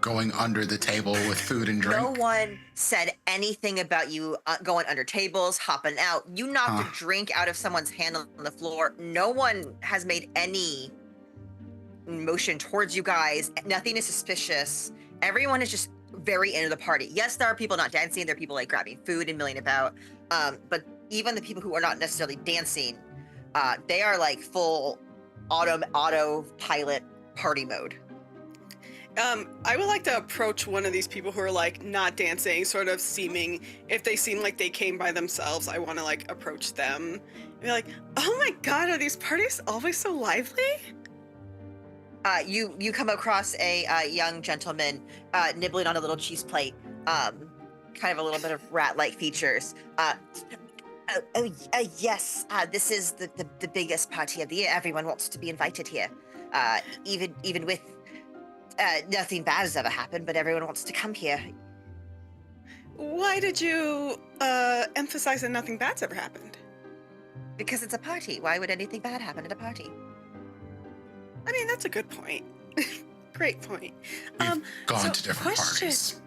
going under the table with food and drink? No one said anything about you going under tables, hopping out. You knocked a drink out of someone's hand on the floor. No one has made any motion towards you guys. Nothing is suspicious. Everyone is just very into the party. Yes, there are people not dancing. There are people like grabbing food and milling about. But even the people who are not necessarily dancing, they are like full autopilot party mode. I would like to approach one of these people who are like not dancing, sort of if they seem like they came by themselves, I want to like approach them and be like, oh my God, are these parties always so lively? You come across a young gentleman nibbling on a little cheese plate, kind of a little bit of rat-like features. Yes, this is the biggest party of the year. Everyone wants to be invited here, even with nothing bad has ever happened, but everyone wants to come here. Why did you emphasize that nothing bad's ever happened? Because it's a party. Why would anything bad happen at a party? I mean, that's a good point. Great point. We've gone to different parties.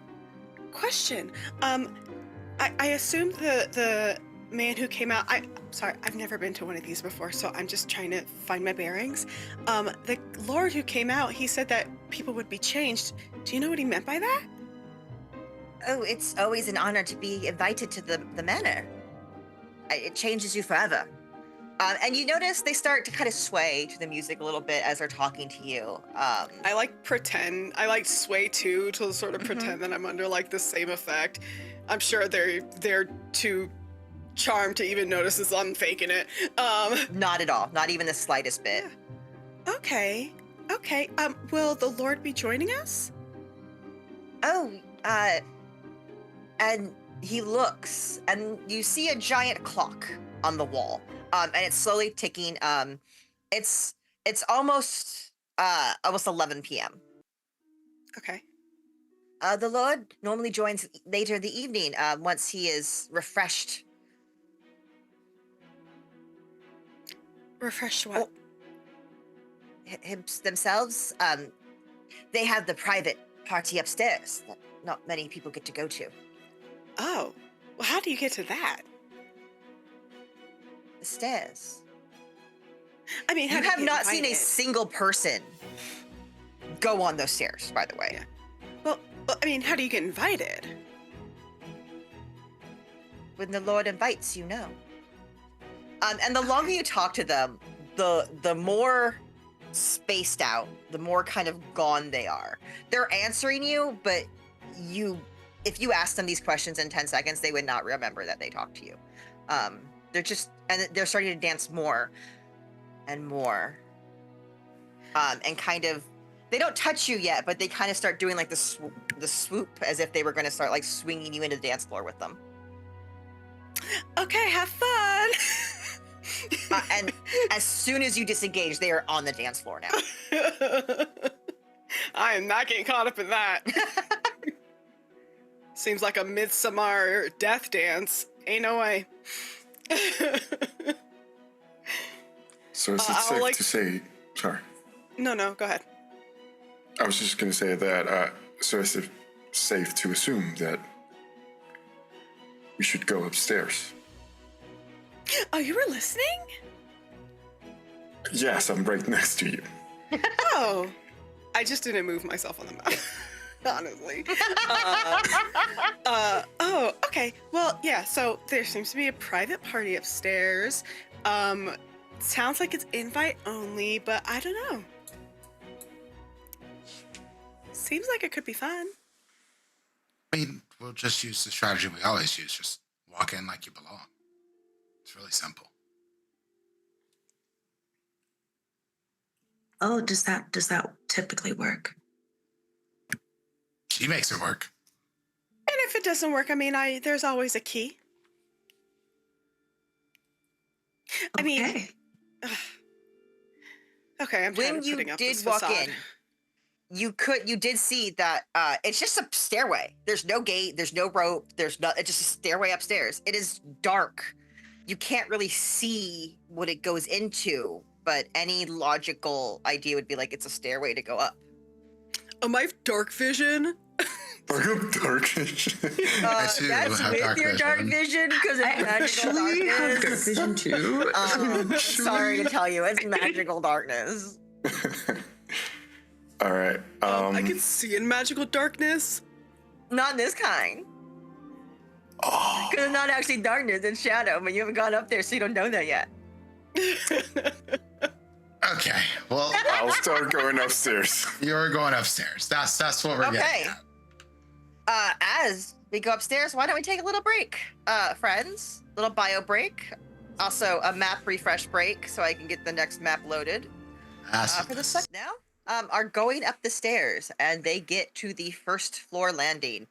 Question. I assume the man who came out, sorry, I've never been to one of these before, so I'm just trying to find my bearings. The Lord who came out, he said that people would be changed. Do you know what he meant by that? Oh, it's always an honor to be invited to the manor. It changes you forever. And you notice they start to kind of sway to the music a little bit as they're talking to you. I like sway too, to sort of pretend that I'm under like the same effect. I'm sure they're too charmed to even notice as I'm faking it. Not at all. Not even the slightest bit. Yeah. Okay. Will the Lord be joining us? Oh, and he looks, and you see a giant clock on the wall, and it's slowly ticking. It's almost 11 p.m. Okay. The Lord normally joins later in the evening, once he is refreshed. Refreshed what? Themselves. They have the private party upstairs that not many people get to go to. Oh, well, how do you get to that? The stairs. I mean, how You do have get not seen a invited? single person go on those stairs, by the way. Yeah. Well, I mean, how do you get invited? When the Lord invites, you know. And the longer you talk to them, the more spaced out, the more kind of gone they are. They're answering you, but if you ask them these questions in 10 seconds, they would not remember that they talked to you. They're starting to dance more and more. And kind of, they don't touch you yet, but they kind of start doing like the swoop as if they were going to start like swinging you into the dance floor with them. Okay, have fun. And as soon as you disengage, they are on the dance floor now. I am not getting caught up in that. Seems like a midsummer death dance. Ain't no way. So is it safe to say? Sorry. No, go ahead. I was just going to say that. So is it safe to assume that we should go upstairs? Oh, you were listening? Yes, I'm right next to you. Oh, I just didn't move myself on the map, honestly. Oh, okay. Well, yeah, so there seems to be a private party upstairs. Sounds like it's invite only, but I don't know. Seems like it could be fun. I mean, we'll just use the strategy we always use. Just walk in like you belong. It's really simple. Oh, does that typically work? She makes it work. And if it doesn't work, I mean, there's always a key. I mean, Okay. okay, I'm tired When of you putting up did this walk facade. in, you did see that it's just a stairway. There's no gate, there's no rope, it's just a stairway upstairs. It is dark. You can't really see what it goes into, but any logical idea would be like it's a stairway to go up. Oh, my dark vision. Are you dark? I too That's have with dark your dark vision. vision because it's I magical actually have dark darkness. vision too. Sorry to tell you, it's magical darkness. All right. I can see in magical darkness. Not this kind. Oh, Because it's not actually darkness, it's shadow, but you haven't gone up there, so you don't know that yet. Okay. Well, I'll start going upstairs. you're going upstairs. That's what we're Okay. getting at. As we go upstairs, why don't we take a little break, friends? Little bio break. Also, a map refresh break, so I can get the next map loaded. For the second now, are going up the stairs, and they get to the first floor landing.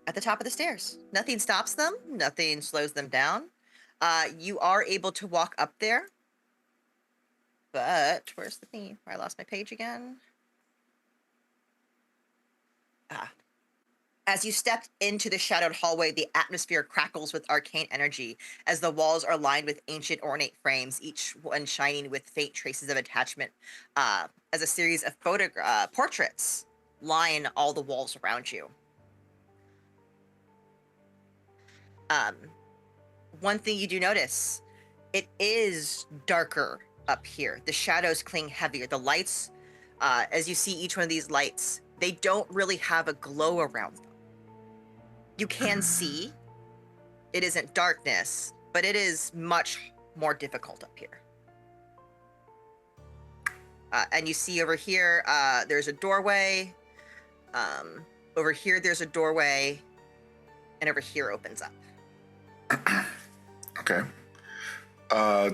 At the top of the stairs. Nothing stops them. Nothing slows them down. You are able to walk up there. But where's the theme? I lost my page again. As you step into the shadowed hallway, the atmosphere crackles with arcane energy as the walls are lined with ancient ornate frames, each one shining with faint traces of attachment, as a series of portraits line all the walls around you. One thing you do notice, it is darker up here. The shadows cling heavier. The lights, as you see each one of these lights, they don't really have a glow around them. You can see it isn't darkness, but it is much more difficult up here. And you see over here, there's a doorway. Over here, there's a doorway. And over here opens up. Okay.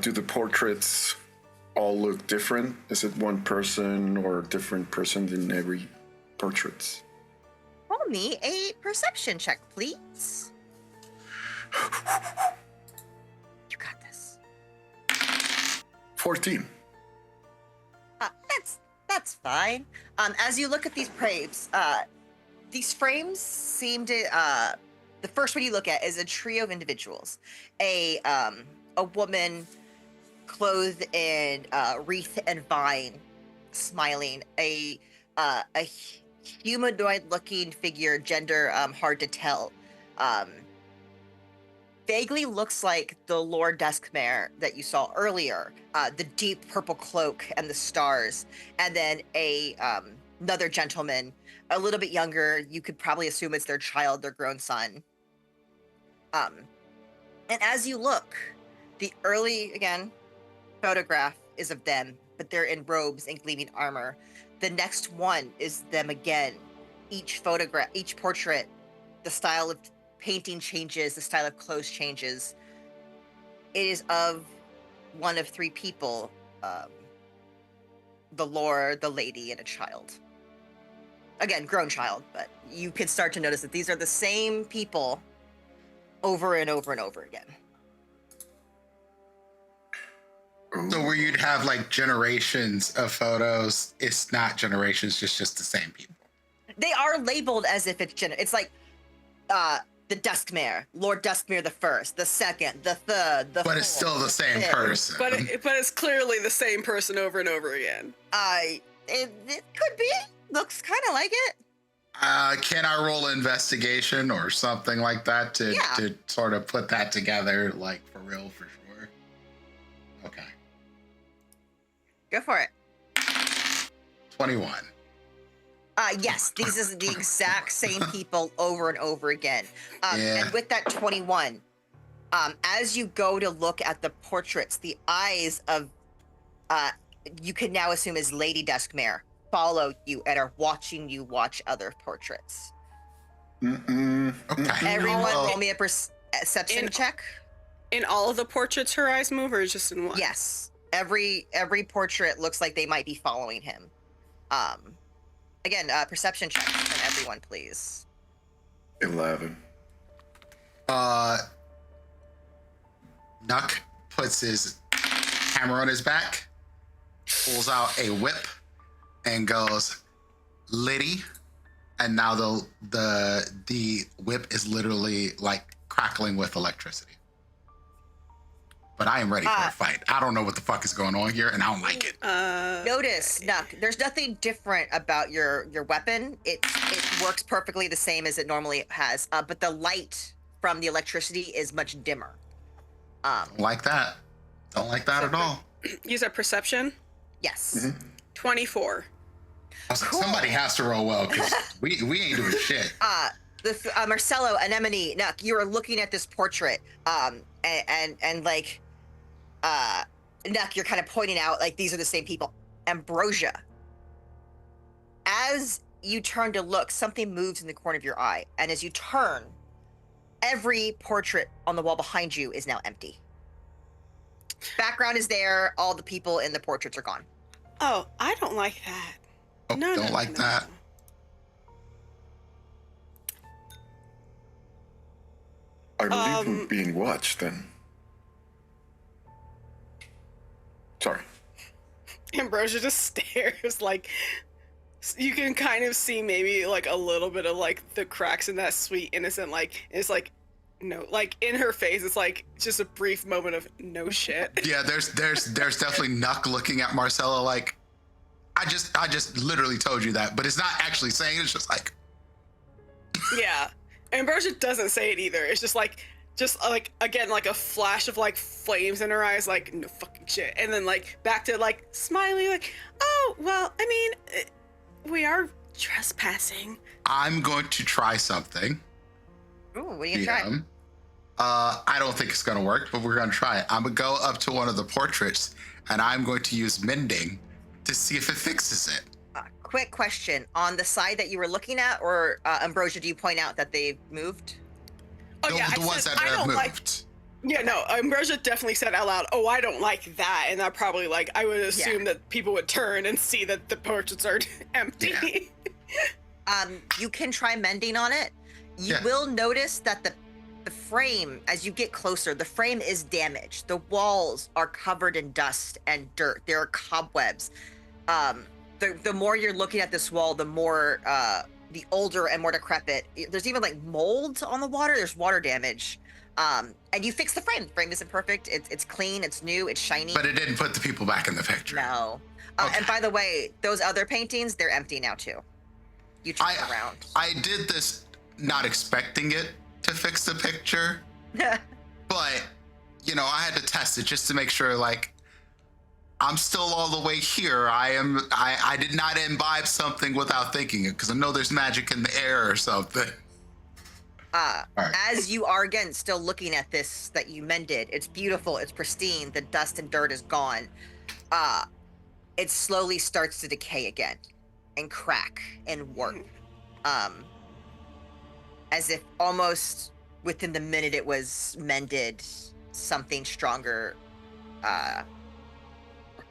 Do the portraits all look different? Is it one person or a different person in every portraits? Roll me a perception check, please. You got this. 14. That's fine. As you look at these frames seem to the first one you look at is a trio of individuals. A woman clothed in wreath and vine, smiling. A humanoid-looking figure, gender hard to tell. Vaguely looks like the Lord Duskmere that you saw earlier. The deep purple cloak and the stars, and then another gentleman, a little bit younger. You could probably assume it's their child, their grown son. And as you look, the early, again, photograph is of them, but they're in robes and gleaming armor. The next one is them again. Each portrait, the style of painting changes, the style of clothes changes. It is of one of three people, the lord, the lady, and a child. Again, grown child, but you can start to notice that these are the same people over and over and over again. So where you'd have like generations of photos, it's not generations, just the same people. They are labeled as if it's like the Duskmere, Lord Duskmere the first, the second, the third, the But it's fourth, still the same fifth. person. But it's clearly the same person over and over again. It could be. Looks kind of like it. Can I roll investigation or something like that to sort of put that together, like for real, for sure? Okay. Go for it. 21. Yes, these is the exact same people over and over again. And with that 21, as you go to look at the portraits, the eyes of, you can now assume is Lady Duskmere, follow you and are watching you watch other portraits. Okay. Everyone roll me a perception check. In all of the portraits, her eyes move, or just in one? Yes. Every portrait looks like they might be following him. Again, perception check from everyone, please. 11. Nuck puts his hammer on his back, pulls out a whip, and goes, "Liddy," and now the whip is literally like crackling with electricity. But I am ready for a fight. I don't know what the fuck is going on here, and I don't like it. Notice, Nuck, there's nothing different about your weapon. It works perfectly the same as it normally has, but the light from the electricity is much dimmer. Don't like that. Don't like that at all. Use a perception? Yes. 24. I was like, somebody has to roll well, because we ain't doing shit. Marcelo, Anemone, Nuck, you are looking at this portrait, and like, Nuck, you're kind of pointing out, like, these are the same people. Ambrosia, as you turn to look, something moves in the corner of your eye, and as you turn, every portrait on the wall behind you is now empty. Background is there, all the people in the portraits are gone. Oh, I don't like that. Oh, don't like that. I believe we're being watched then. Sorry. Ambrosia just stares, like, you can kind of see maybe like a little bit of like the cracks in that sweet innocent, like, it's like, no, like in her face, it's like just a brief moment of no shit. Yeah, there's definitely Nuck looking at Marcella like, I just literally told you that, but it's not actually saying it, it's just like. Yeah. Ambrosia doesn't say it either. It's just like again, like a flash of like flames in her eyes, like no fucking shit, and then like back to like smiley, like, oh well, I mean, we are trespassing. I'm going to try something. Ooh, what are you gonna try? I don't think it's gonna work, but we're gonna try it. I'm gonna go up to one of the portraits, and I'm going to use mending to see if it fixes it. Quick question. On the side that you were looking at, or Ambrosia, do you point out that they've moved? Oh, yeah, the ones that have moved. Yeah, no, Ambrosia definitely said out loud, oh, I don't like that. And that probably, like, I would assume that people would turn and see that the portraits are empty. Yeah. You can try mending on it. You will notice that the frame, as you get closer, the frame is damaged. The walls are covered in dust and dirt. There are cobwebs. The more you're looking at this wall, the more the older and more decrepit. There's even like mold on the water. There's water damage. And you fix the frame. The frame isn't perfect. It's clean. It's new. It's shiny. But it didn't put the people back in the picture. No. Okay. And by the way, those other paintings, they're empty now too. You turn around. I did this not expecting it to fix the picture, but you know, I had to test it just to make sure, like, I'm still all the way here. I did not imbibe something without thinking it, because I know there's magic in the air or something. Right. As you are, again, still looking at this that you mended, it's beautiful, it's pristine, the dust and dirt is gone. It slowly starts to decay again and crack and warp. As if almost within the minute it was mended, something stronger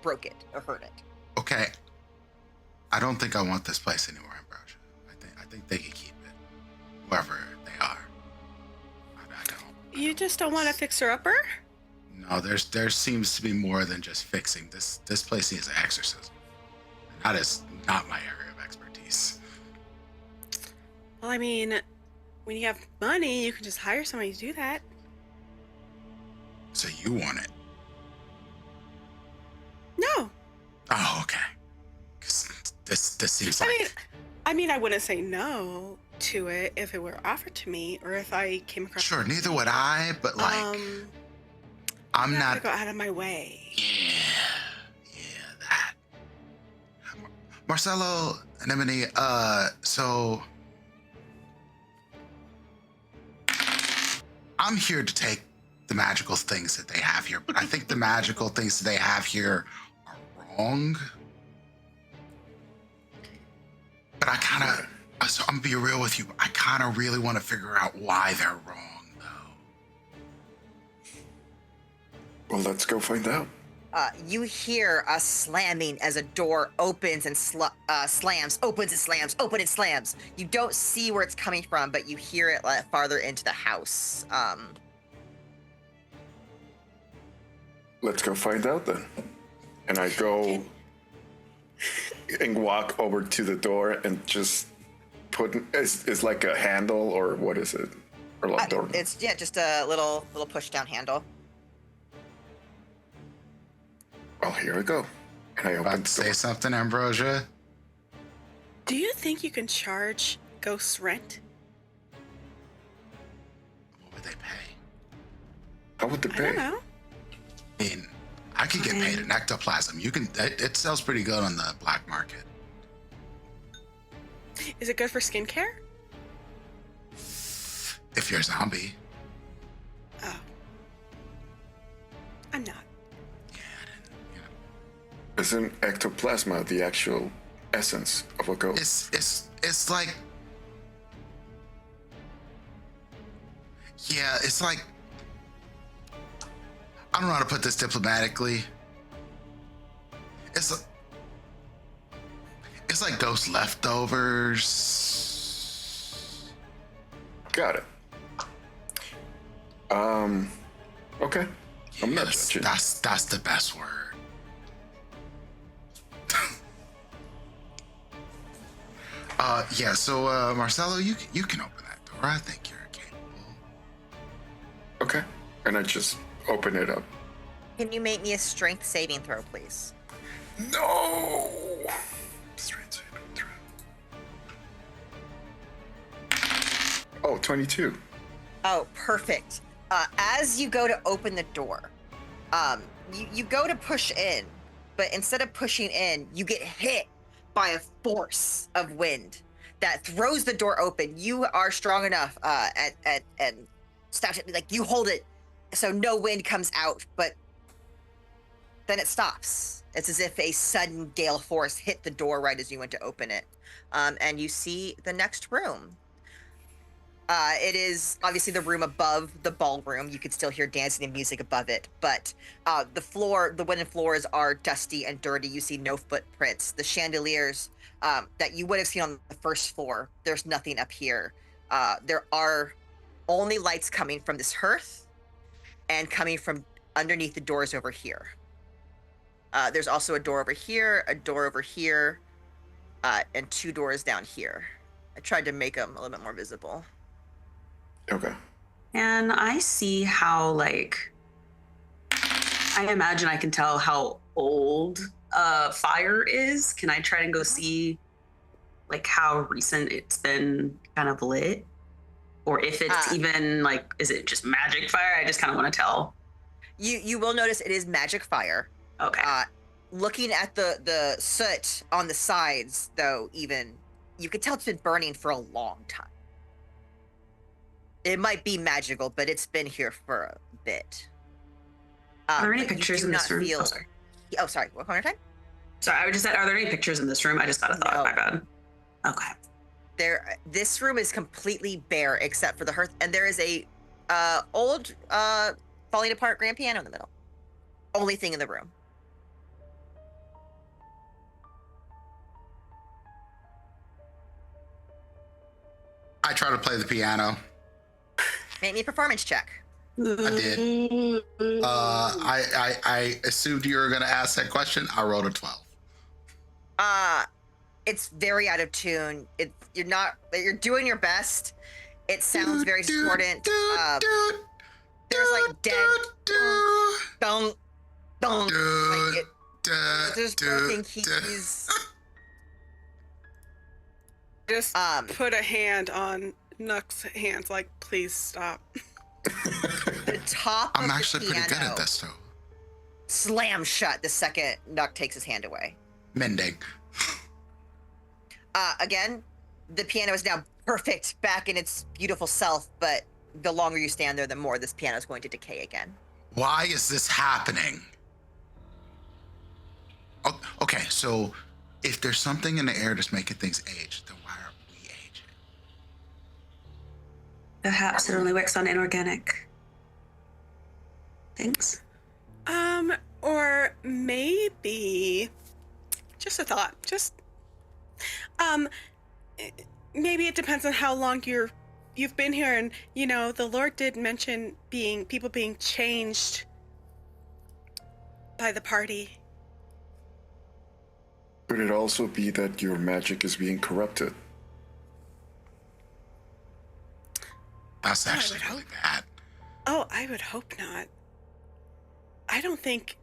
broke it or hurt it. Okay. I don't think I want this place anymore, Ambrosia. I think they can keep it. Whoever they are. I don't. You just don't want a fixer-upper? No, there seems to be more than just fixing. This place needs an exorcism. And that is not my area of expertise. Well, I mean, when you have money, you can just hire somebody to do that. So you want it? No. Oh, okay. 'Cause this seems like. I mean, I mean, I wouldn't say no to it if it were offered to me, or if I came across. Sure, neither would I, but like, I'm not not. gonna go out of my way. Yeah, that. Marcelo, Anemone, so I'm here to take the magical things that they have here, but I think the magical things that they have here are wrong. But I kind of, so I'm gonna be real with you, I kind of really want to figure out why they're wrong, though. Well, let's go find out. You hear a slamming as a door opens and slams, opens and slams, opens and slams. You don't see where it's coming from, but you hear it farther into the house. Let's go find out then. And I go and walk over to the door and just put it's like a handle, or what is it? Or lock door? It's just a little push down handle. Oh, here I go. And I open About the to say door. something, Ambrosia? Do you think you can charge ghosts rent? What would they pay? How would they I don't pay? know. I mean, I could get paid in ectoplasm. You can. It sells pretty good on the black market. Is it good for skincare? If you're a zombie. Oh. I'm not. Isn't ectoplasma the actual essence of a ghost? It's like, yeah, it's like, I don't know how to put this diplomatically. It's like ghost leftovers. Got it. Okay. I'm not Yes, judging. that's the best word. Yeah, so Marcelo, you can open that door. I think you're capable. Okay. And I just open it up. Can you make me a strength saving throw, please? No! Straight saving throw. Oh, 22. Oh, perfect. As you go to open the door, you go to push in, but instead of pushing in, you get hit by a force of wind that throws the door open. You are strong enough, and stop it, like you hold it, so no wind comes out, but then it stops. It's as if a sudden gale force hit the door right as you went to open it, and you see the next room. It is obviously the room above the ballroom. You could still hear dancing and music above it, but the wooden floors are dusty and dirty. You see no footprints. The chandeliers that you would have seen on the first floor, there's nothing up here. There are only lights coming from this hearth and coming from underneath the doors over here. There's also a door over here, and two doors down here. I tried to make them a little bit more visible. Okay. And I see how, like, I imagine I can tell how old fire is. Can I try and go see, like, how recent it's been kind of lit? Or if it's even, like, is it just magic fire? I just kind of want to tell. You will notice it is magic fire. Okay. Looking at the soot on the sides, though, even, you could tell it's been burning for a long time. It might be magical, but it's been here for a bit. Are there any but you pictures do in this not room? feel- Oh, sorry. Oh, sorry. One more time? Sorry, I just said, are there any pictures in this room? I just got a thought. No. My bad. Okay. This room is completely bare except for the hearth, and there is a old falling apart grand piano in the middle. Only thing in the room. I try to play the piano. Make me a performance check. I did. I assumed you were going to ask that question. I rolled a 12. It's very out of tune. You're doing your best. It sounds very discordant. There's like dead dong dong. Like there's nothing he's Just Um, put a hand on Nook's hands, like, please stop. the top I'm of actually the pretty good at piano this, though. slams shut the second Nuck takes his hand away. Mending. Again, the piano is now perfect, back in its beautiful self, but the longer you stand there, the more this piano is going to decay again. Why is this happening? Oh, okay, so if there's something in the air that's making things age, then why are we aging? Perhaps it only works on inorganic things. Or maybe, just a thought, maybe it depends on how long you've been here, and, you know, the Lord did mention people being changed by the party. Could it also be that your magic is being corrupted? That's I would actually really hope. bad. Oh, I would hope not. I don't think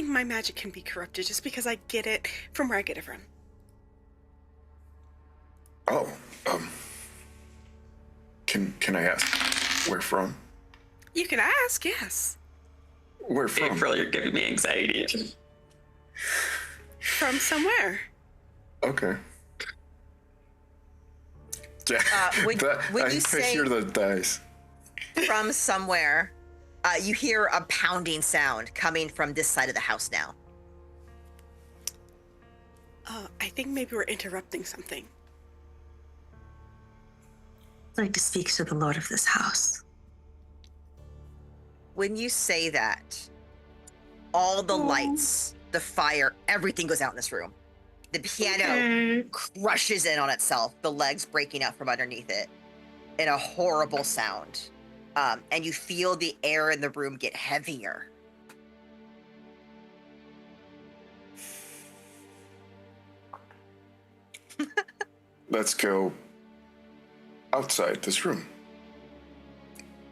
my magic can be corrupted just because I get it from where I get it from. Oh, can I ask where from? You can ask, yes. Where from? April, you're giving me anxiety. From somewhere. Okay. Yeah, when I you say- hear the dice. From somewhere, you hear a pounding sound coming from this side of the house now. I think maybe we're interrupting something. I'd like to speak to the lord of this house. When you say that, all the lights, the fire, everything goes out in this room. The piano crushes in on itself, the legs breaking up from underneath it in a horrible sound. And you feel the air in the room get heavier. Let's go outside this room.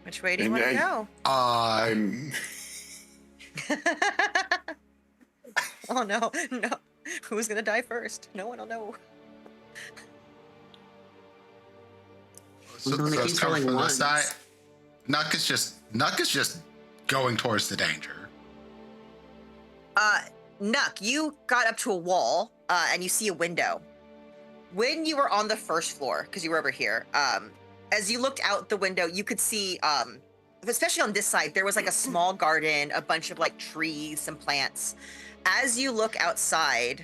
Which way do you And want to I- go? I'm. Oh no. Who's gonna die first? No one will know. So, only so it's keeps coming rolling from this ones. side. Nuck is just going towards the danger. Nuck, you got up to a wall, and you see a window. When you were on the first floor, because you were over here, as you looked out the window, you could see, especially on this side, there was like a small garden, a bunch of like trees, some plants. As you look outside,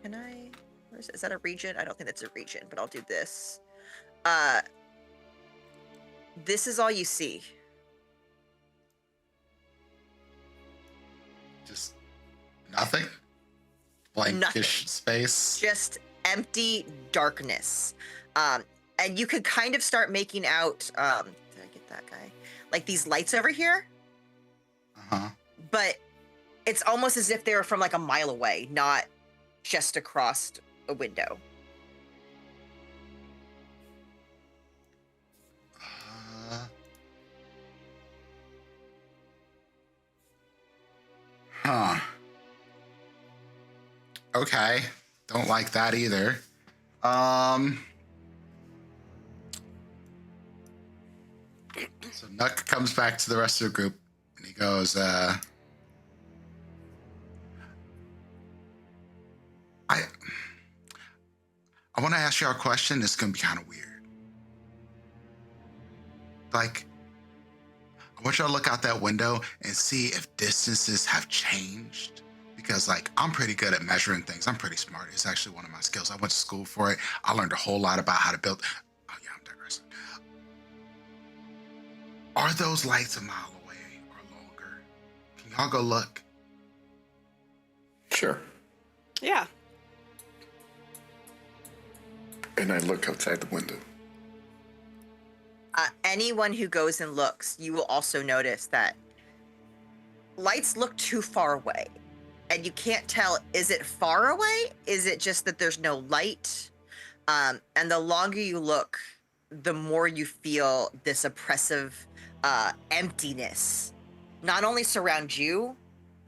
is that a region? I don't think that's a region, but I'll do this. This is all you see. Just nothing. Blankish Nothing. space. Just empty darkness. And you could kind of start making out, did I get that guy? Like these lights over here, Uh-huh. but it's almost as if they were from like a mile away, not just across a window. Huh. Okay. Don't like that either. So Nuck comes back to the rest of the group and he goes, I want to ask y'all a question. It's going to be kind of weird. Like, I want y'all to look out that window and see if distances have changed. Because, like, I'm pretty good at measuring things. I'm pretty smart. It's actually one of my skills. I went to school for it. I learned a whole lot about how to build. Oh, yeah, I'm digressing. Are those lights a mile away or longer? Can y'all go look? Sure. Yeah. And I look outside the window. Anyone who goes and looks, you will also notice that lights look too far away. And you can't tell, is it far away? Is it just that there's no light? And the longer you look, the more you feel this oppressive emptiness not only surround you,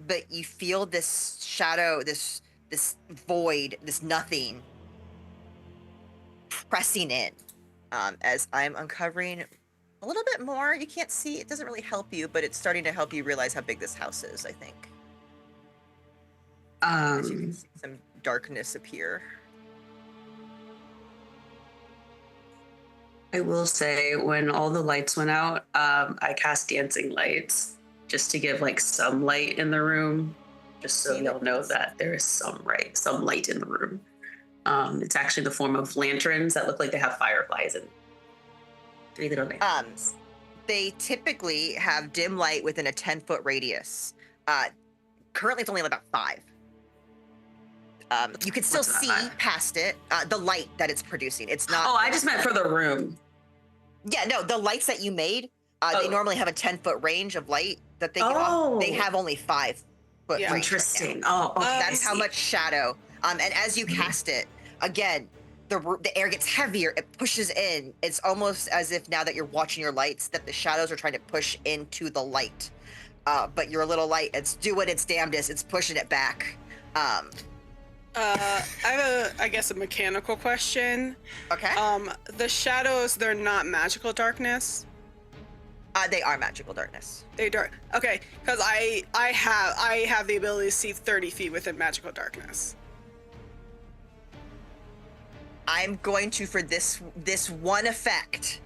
but you feel this shadow, this this void, this nothing pressing in. As I'm uncovering a little bit more, you can't see, it doesn't really help you, but it's starting to help you realize how big this house is, I think. As you can see some darkness appear. I will say, when all the lights went out, I cast dancing lights just to give like some light in the room, just so y'all know that there is some light in the room. It's actually the form of lanterns that look like they have fireflies and 3 little lanterns. They typically have dim light within a 10-foot radius. Currently, it's only about 5. You can still What's that, see 5? past it, the light that it's producing. It's not. Oh, I just meant for the room. Yeah, no, the lights that you made, they normally have a 10-foot range of light that they give off. They have only 5-foot range. Interesting. Right now. Oh, okay. That's how much shadow. And as you cast it, again, the air gets heavier. It pushes in. It's almost as if now that you're watching your lights, that the shadows are trying to push into the light. But your little light, it's doing its damnedest. It's pushing it back. I have I guess a mechanical question. Okay. The shadows, they're not magical darkness. They are magical darkness. They dark. Okay, because I have the ability to see 30 feet within magical darkness. I'm going to, for this one effect,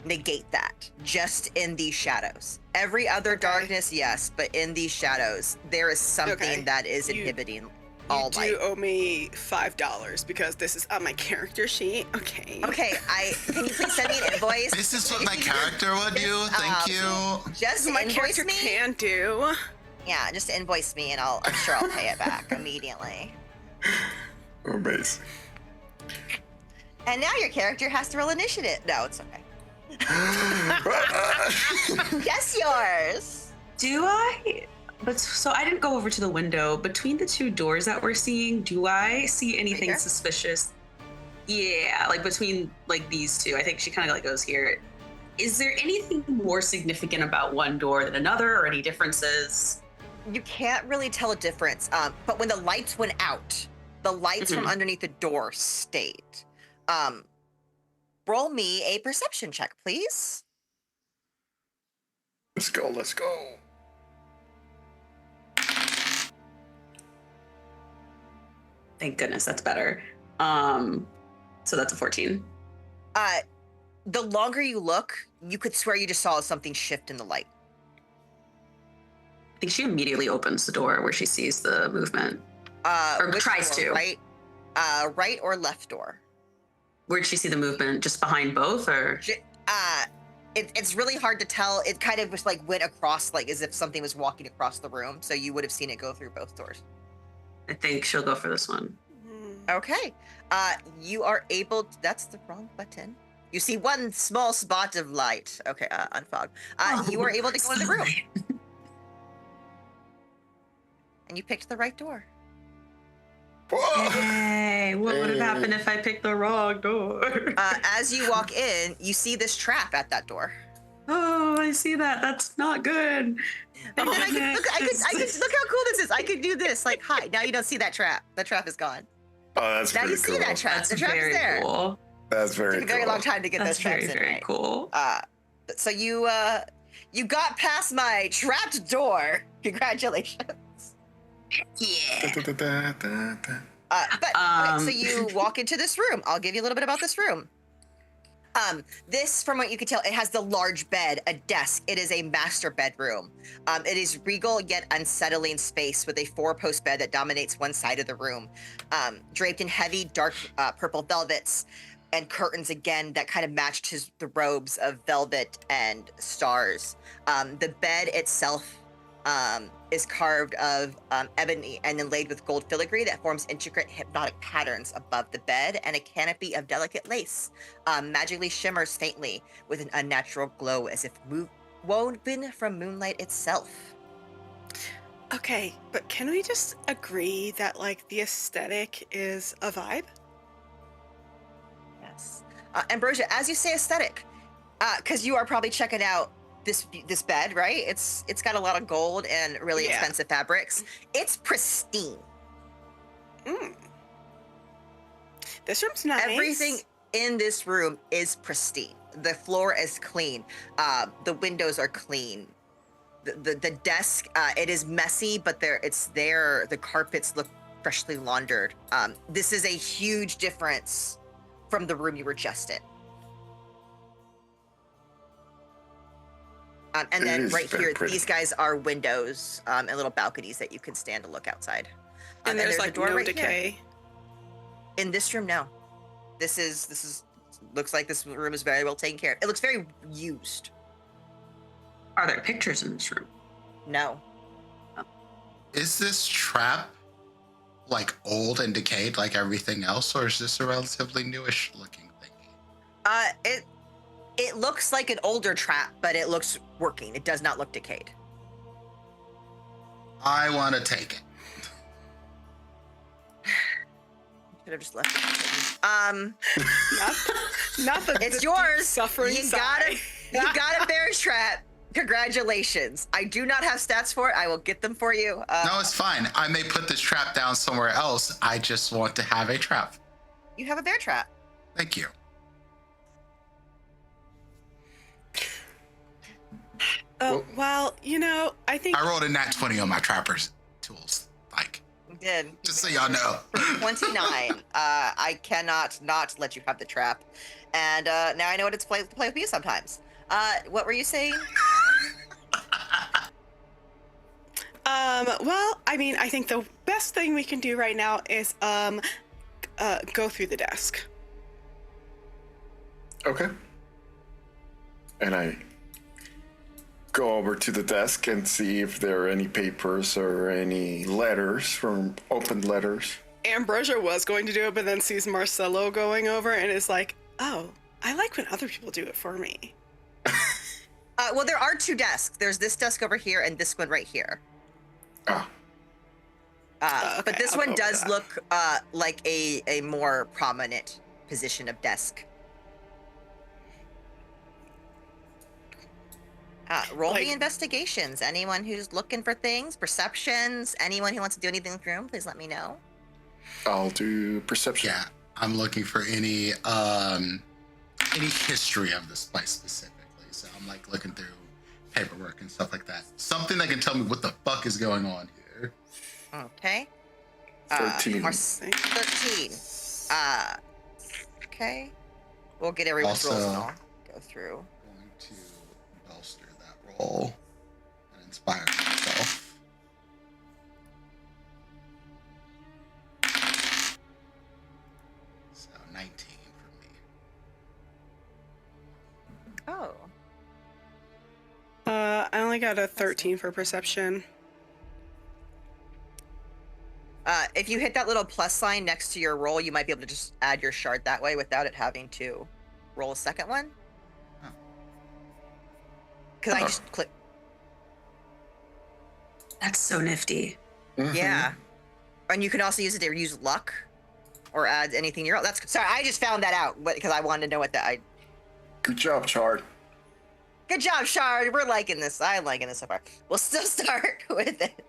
negate that just in these shadows. Every other darkness, yes, but in these shadows, there is something that is inhibiting all light. You do owe me $5 because this is on my character sheet. Okay. Okay, can you please send me an invoice? This is what my character would do. Thank you. Just my invoice character me. can do. Yeah, just invoice me, and I'm sure I'll pay it back immediately. Amazing. And now your character has to roll initiative. No, it's okay. Yes, yours. Do I? But so I didn't go over to the window. Between the 2 doors that we're seeing, do I see anything here? suspicious? Yeah, like between like these 2. I think she kind of like goes here. Is there anything more significant about one door than another, or any differences? You can't really tell a difference. But when the lights went out, the lights from underneath the door stayed. Roll me a perception check, please. Let's go. Let's go. Thank goodness, that's better. So that's a 14. The longer you look, you could swear you just saw something shift in the light. I think she immediately opens the door where she sees the movement. Or Which tries door, to. Right or left door? Where'd she see the movement? Just behind both, or? It's really hard to tell. It kind of just like went across, like as if something was walking across the room. So you would have seen it go through both doors. I think she'll go for this one. Okay. You are able to, that's the wrong button. You see one small spot of light. Okay, unfog. You are able to go in the room. And you picked the right door. Hey, what would have happened if I picked the wrong door? As you walk in, you see this trap at that door. Oh, I see that. That's not good. And then I could look how cool this is. I could do this. Like, hi. Now you don't see that trap. That trap is gone. Oh, that's Now pretty you cool. see that trap. That's The trap very is there. cool. That's very Took a very cool. long time to get That's those traps very, in. very Right? cool. So you got past my trapped door. Congratulations. Yeah. Okay, so you walk into this room. I'll give you a little bit about this room. This, from what you can tell, it has the large bed, a desk. It is a master bedroom. It is regal yet unsettling space with a 4-post bed that dominates one side of the room, draped in heavy, dark purple velvets and curtains again that kind of matched the robes of velvet and stars. The bed itself is carved of ebony and inlaid with gold filigree that forms intricate hypnotic patterns above the bed, and a canopy of delicate lace magically shimmers faintly with an unnatural glow as if woven from moonlight itself. Okay, but can we just agree that like the aesthetic is a vibe? Yes. Ambrosia, as you say aesthetic, because you are probably checking out this bed, right? It's got a lot of gold and really expensive fabrics. It's pristine. Mm. This room's nice. Everything in this room is pristine. The floor is clean. The windows are clean. The desk, it is messy, but it's there. The carpets look freshly laundered. This is a huge difference from the room you were just in. And It then is right very here, pretty. these guys are windows and little balconies that you can stand to look outside. And there's a like door no right here. decay. In this room, no. This is looks like this room is very well taken care of. It looks very used. Are there pictures in this room? No. Is this trap like old and decayed like everything else, or is this a relatively newish looking thing? It looks like an older trap, but it looks working. It does not look decayed. I want to take it. Should have just left it. Not the It's the yours. suffering You sigh. got a bear trap. Congratulations. I do not have stats for it. I will get them for you. No, it's fine. I may put this trap down somewhere else. I just want to have a trap. You have a bear trap. Thank you. Well, you know, I think I rolled a nat 20 on my trapper's tools. Like, You did. just so y'all know. 29. I cannot not let you have the trap. And now I know what it's to play with you sometimes. What were you saying? well, I mean, I think the best thing we can do right now is go through the desk. Okay. And I go over to the desk and see if there are any papers or any letters from opened letters. Ambrosia was going to do it, but then sees Marcelo going over and is like, "Oh, I like when other people do it for me." Well, there are two desks. There's this desk over here and this one right here. Ah, But Okay, this I'll one go does with that. look like a more prominent position of desk. Roll Like- the investigations. Anyone who's looking for things, perceptions, anyone who wants to do anything in the room, please let me know. I'll do perception. Yeah, I'm looking for any history of this place specifically. So I'm like looking through paperwork and stuff like that. Something that can tell me what the fuck is going on here. Okay. 13. 13. Okay. We'll get everyone's rolls and Also- I'll go through. Going to bolster that roll and inspire myself. So 19 for me. Oh. I only got a 13 for perception. If you hit that little plus sign next to your roll, you might be able to just add your shard that way without it having to roll a second one. Oh. Because I Oh. just click. That's so nifty. Mhm. Yeah. And you can also use it to use luck or add anything you're. That's sorry. I just found that out because I wanted to know what that. Good job, Chard. Good job, Shard. We're liking this. I'm liking this so far. We'll still start with it.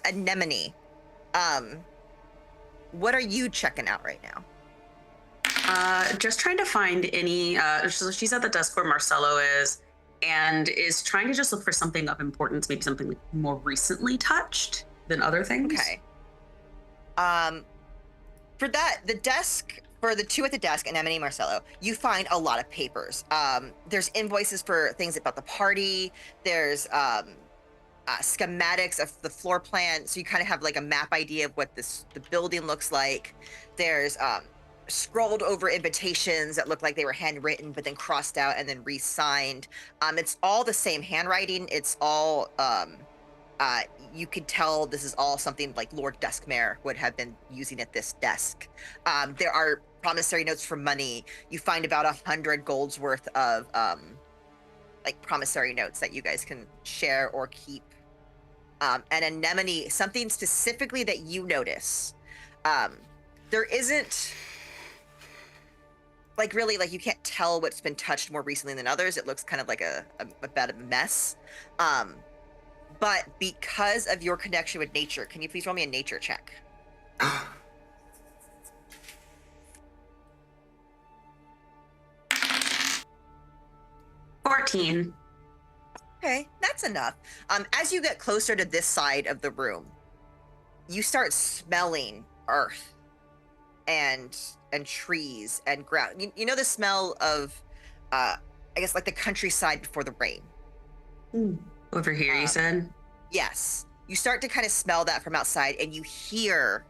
Anemone. What are you checking out right now? Just trying to find any. So she's at the desk where Marcelo is, and is trying to just look for something of importance, maybe something more recently touched than other things. Okay. For that, the desk for the two at the desk, Anemone and Marcelo, you find a lot of papers. There's invoices for things about the party. There's schematics of the floor plan, so you kind of have like a map idea of what the building looks like. There's scrolled over invitations that look like they were handwritten but then crossed out and then re-signed. It's all the same handwriting. It's all you could tell this is all something like Lord Duskmere would have been using at this desk. There are promissory notes for money. You find about 100 golds worth of like promissory notes that you guys can share or keep. And Anemone, something specifically that you notice, there isn't like really like you can't tell what's been touched more recently than others. It looks kind of like a bit of a mess. But because of your connection with nature, can you please roll me a nature check? 14. Okay, that's enough. As you get closer to this side of the room, you start smelling earth and trees and ground. You know the smell of, I guess, like the countryside before the rain. Over here, you said? Yes, you start to kind of smell that from outside, and you hear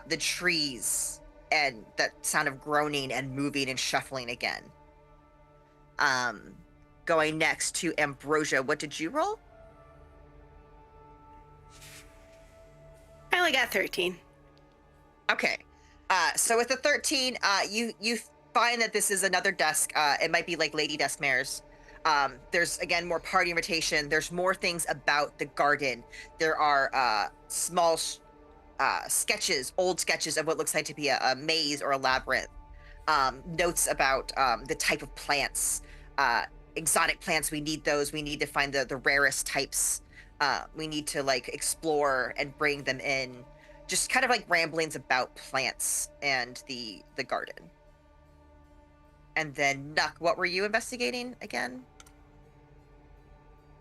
the trees and that sound of groaning and moving and shuffling again. Going next to Ambrosia, what did you roll? I only got 13. Okay. So with the 13, you find that this is another desk. It might be like Lady Duskmere's. There's, again, more party invitation. There's more things about the garden. There are small sketches, old sketches of what looks like to be a maze or a labyrinth. Notes about the type of plants. Exotic plants, we need those. We need to find the rarest types. We need to like explore and bring them in. Just kind of like ramblings about plants and the garden. And then Nuck, what were you investigating again?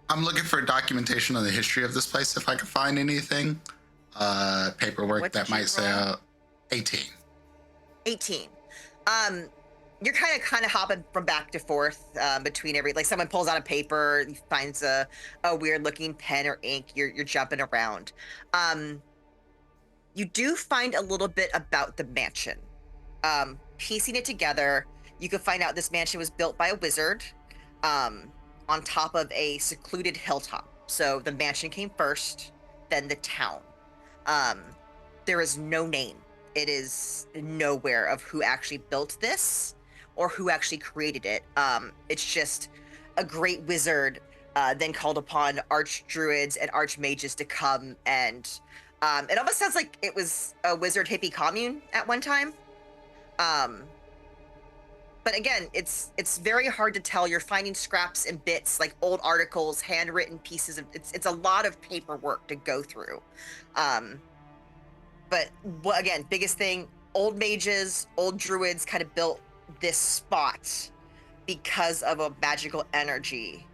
I'm looking for documentation on the history of this place if I can find anything. Paperwork What that did you might say roll? 18. 18. You're kind of hopping from back to forth between like someone pulls out a paper, finds a weird looking pen or ink. You're jumping around. You do find a little bit about the mansion. Piecing it together, you can find out this mansion was built by a wizard on top of a secluded hilltop. So the mansion came first, then the town. There is no name. It is nowhere of who actually built this or who actually created it. It's just a great wizard then called upon archdruids and archmages to come, and it almost sounds like it was a wizard hippie commune at one time. But again, it's very hard to tell. You're finding scraps and bits, like old articles, handwritten pieces of. It's a lot of paperwork to go through. But again, biggest thing: old mages, old druids kind of built this spot because of a magical energy.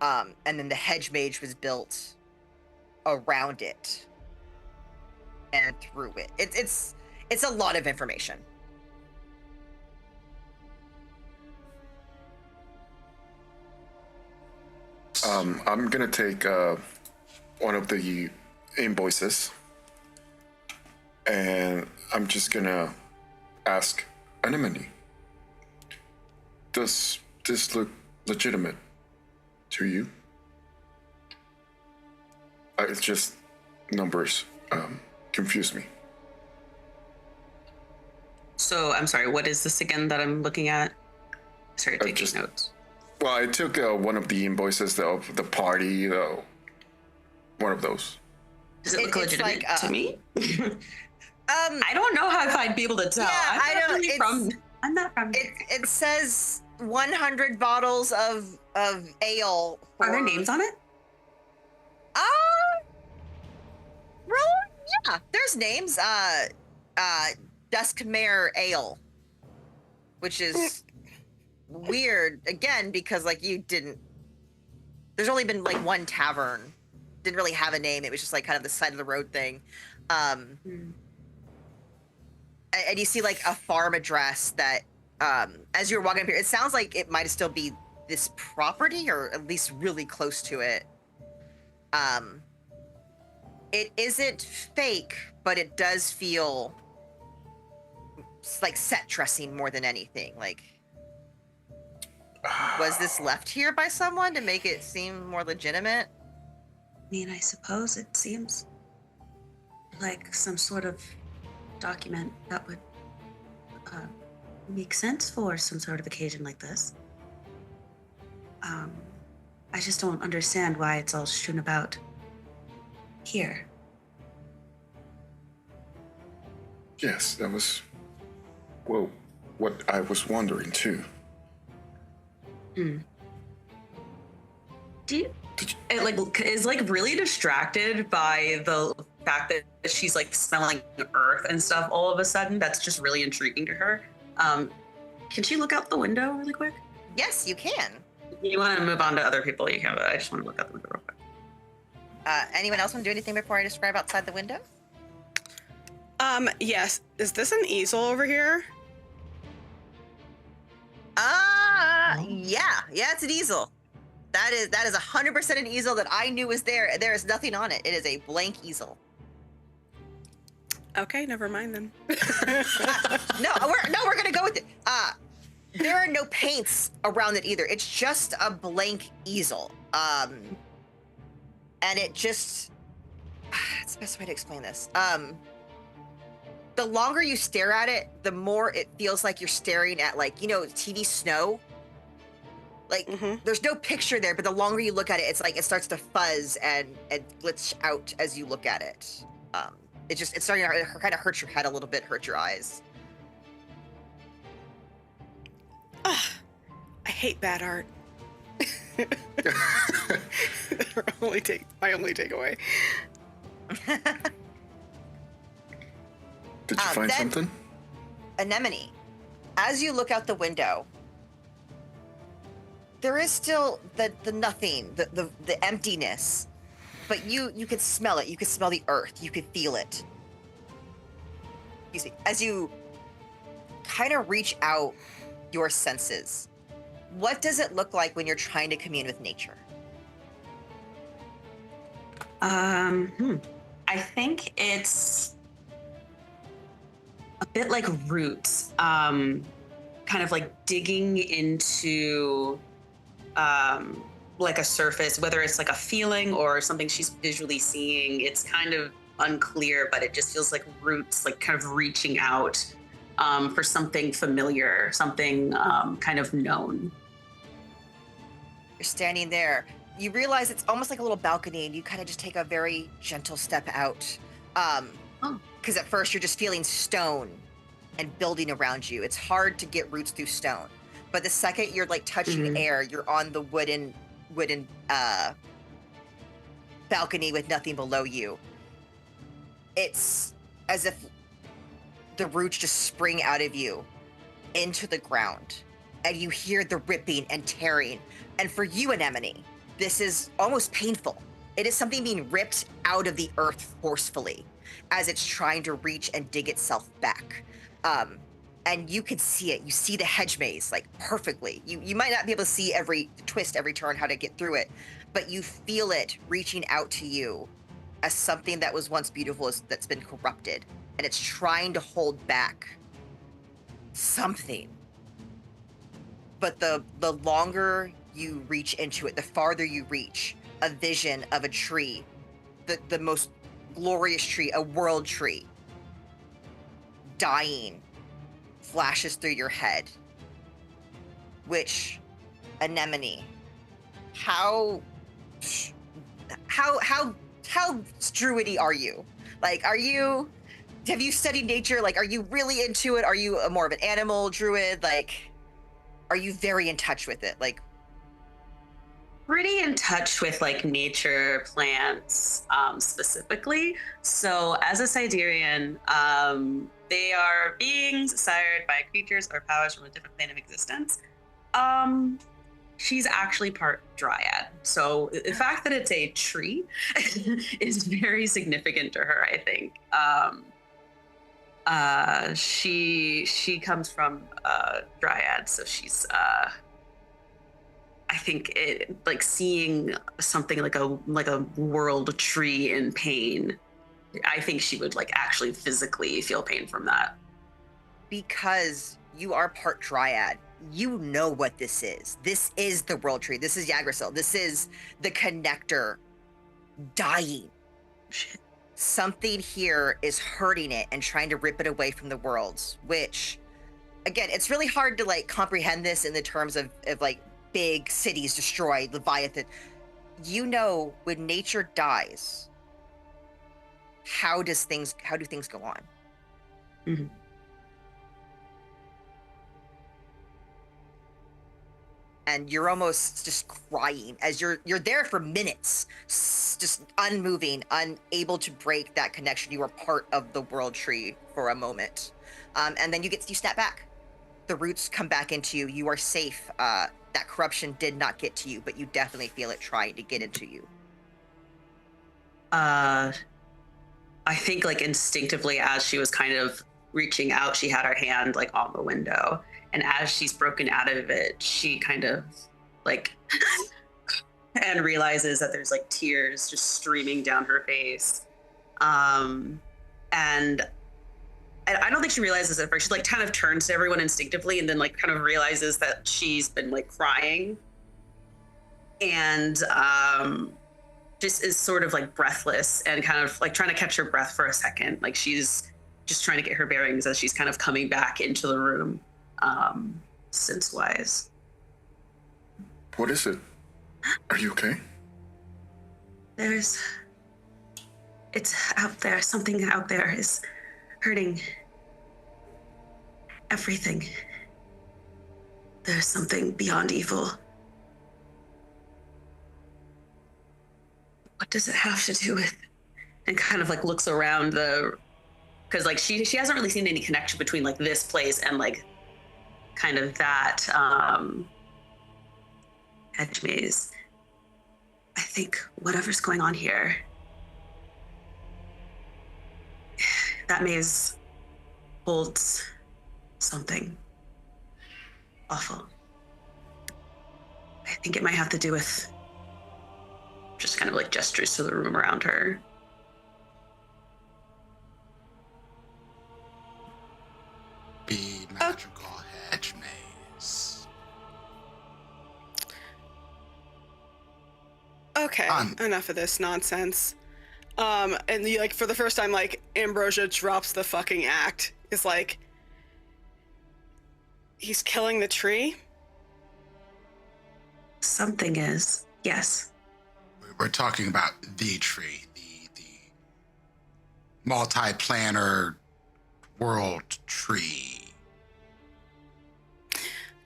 And then the hedge mage was built around it and through it. It's a lot of information. I'm gonna take one of the invoices, and I'm just gonna ask Anemone, does this look legitimate to you? It's just numbers confuse me. So, I'm sorry, what is this again that I'm looking at? I started taking notes. Well, I took one of the invoices of the party, one of those. Does it look It's legitimate like, to me? I don't know how if I'd be able to tell. Yeah, I'm not from here. It says 100 bottles of ale. Are there names on it? Yeah, there's names. Duskmere Ale, which is weird again because like there's only been like one tavern, didn't really have a name. It was just like kind of the side of the road thing. And you see like a farm address that as you're walking up here, it sounds like it might still be this property or at least really close to it. It isn't fake, but it does feel like set dressing more than anything. Like, was this left here by someone to make it seem more legitimate? I mean, I suppose it seems like some sort of document that would make sense for some sort of occasion like this. I just don't understand why it's all strewn about here. Yes, that was, well, what I was wondering too. Do you, it like is like really distracted by the fact that she's like smelling earth and stuff all of a sudden, that's just really intriguing to her. Can she look out the window really quick? Yes, you can. You want to move on to other people, you can, but I just want to look out the window real quick. Anyone else want to do anything before I describe outside the window? Yes. Is this an easel over here? Yeah, it's an easel. That is 100% an easel that I knew was there. There is nothing on it. It is a blank easel. Okay, never mind then. No, we're gonna go with it. There are no paints around it either. It's just a blank easel. And it just, it's the best way to explain this. The longer you stare at it, the more it feels like you're staring at, like, TV snow. Like, there's no picture there, but the longer you look at it, it's like it starts to fuzz and glitch out as you look at it. It's starting to kind of hurt your head a little bit, hurt your eyes. I hate bad art. My only takeaway. Did you find then, something? Anemone, as you look out the window, there is still the nothing, the emptiness, but you could smell it. You could smell the earth. You could feel it. You see, as you kind of reach out your senses, what does it look like when you're trying to commune with nature? I think it's a bit like roots, kind of like digging into like a surface, whether it's like a feeling or something she's visually seeing. It's kind of unclear, but it just feels like roots, like kind of reaching out for something familiar, something kind of known. You're standing there. You realize it's almost like a little balcony, and you kind of just take a very gentle step out. Because at first you're just feeling stone and building around you. It's hard to get roots through stone. But the second you're like touching air, you're on the wooden balcony with nothing below you. It's as if the roots just spring out of you into the ground, and you hear the ripping and tearing. And for you, Anemone, this is almost painful. It is something being ripped out of the earth forcefully as it's trying to reach and dig itself back. And you can see it. You see the hedge maze like perfectly. You might not be able to see every twist, every turn, how to get through it, but you feel it reaching out to you as something that was once beautiful that's been corrupted, and it's trying to hold back something. But the longer you reach into it, the farther you reach, a vision of a tree, the most glorious tree, a world tree, dying, flashes through your head. Which, Anemone, how druidy are you? Like, have you studied nature? Like, are you really into it? Are you more of an animal druid? Like, are you very in touch with it? Like, pretty in touch with like nature, plants, specifically. So as a Siderian, they are beings sired by creatures or powers from a different plane of existence. She's actually part dryad. So the fact that it's a tree is very significant to her, I think. She comes from dryad, so she's I think it, like seeing something like a world tree in pain, I think she would like actually physically feel pain from that. Because you are part dryad, you know what this is. This is the world tree. This is Yggdrasil. This is the connector dying. Shit. Something here is hurting it and trying to rip it away from the worlds, which, again, it's really hard to like comprehend this in the terms of like big cities destroyed, Leviathan. You know, when nature dies, how do things go on? Mm-hmm. and you're almost just crying as you're there for minutes, just unmoving, unable to break that connection. You are part of the world tree for a moment, and then you snap back. The roots come back into you. You are safe. That corruption did not get to you, but you definitely feel it trying to get into you. I think like instinctively, as she was kind of reaching out, she had her hand like on the window, and as she's broken out of it, she kind of like and realizes that there's like tears just streaming down her face. And I don't think she realizes it at first. She like kind of turns to everyone instinctively and then like kind of realizes that she's been like crying, and just is sort of like breathless and kind of like trying to catch her breath for a second. Like she's just trying to get her bearings as she's kind of coming back into the room, sense-wise. What is it? Are you okay? It's out there. Something out there is hurting everything. There's something beyond evil. What does it have to do with? And kind of like looks around because like she hasn't really seen any connection between like this place and like kind of that hedge maze. I think whatever's going on here, that maze holds something awful. I think it might have to do with just kind of like gestures to the room around her. Be magical hedge maze. Okay, enough of this nonsense. And like for the first time, like Ambrosia drops the fucking act. Is like, he's killing the tree. Something is, yes. We're talking about the tree, the multi-planar world tree.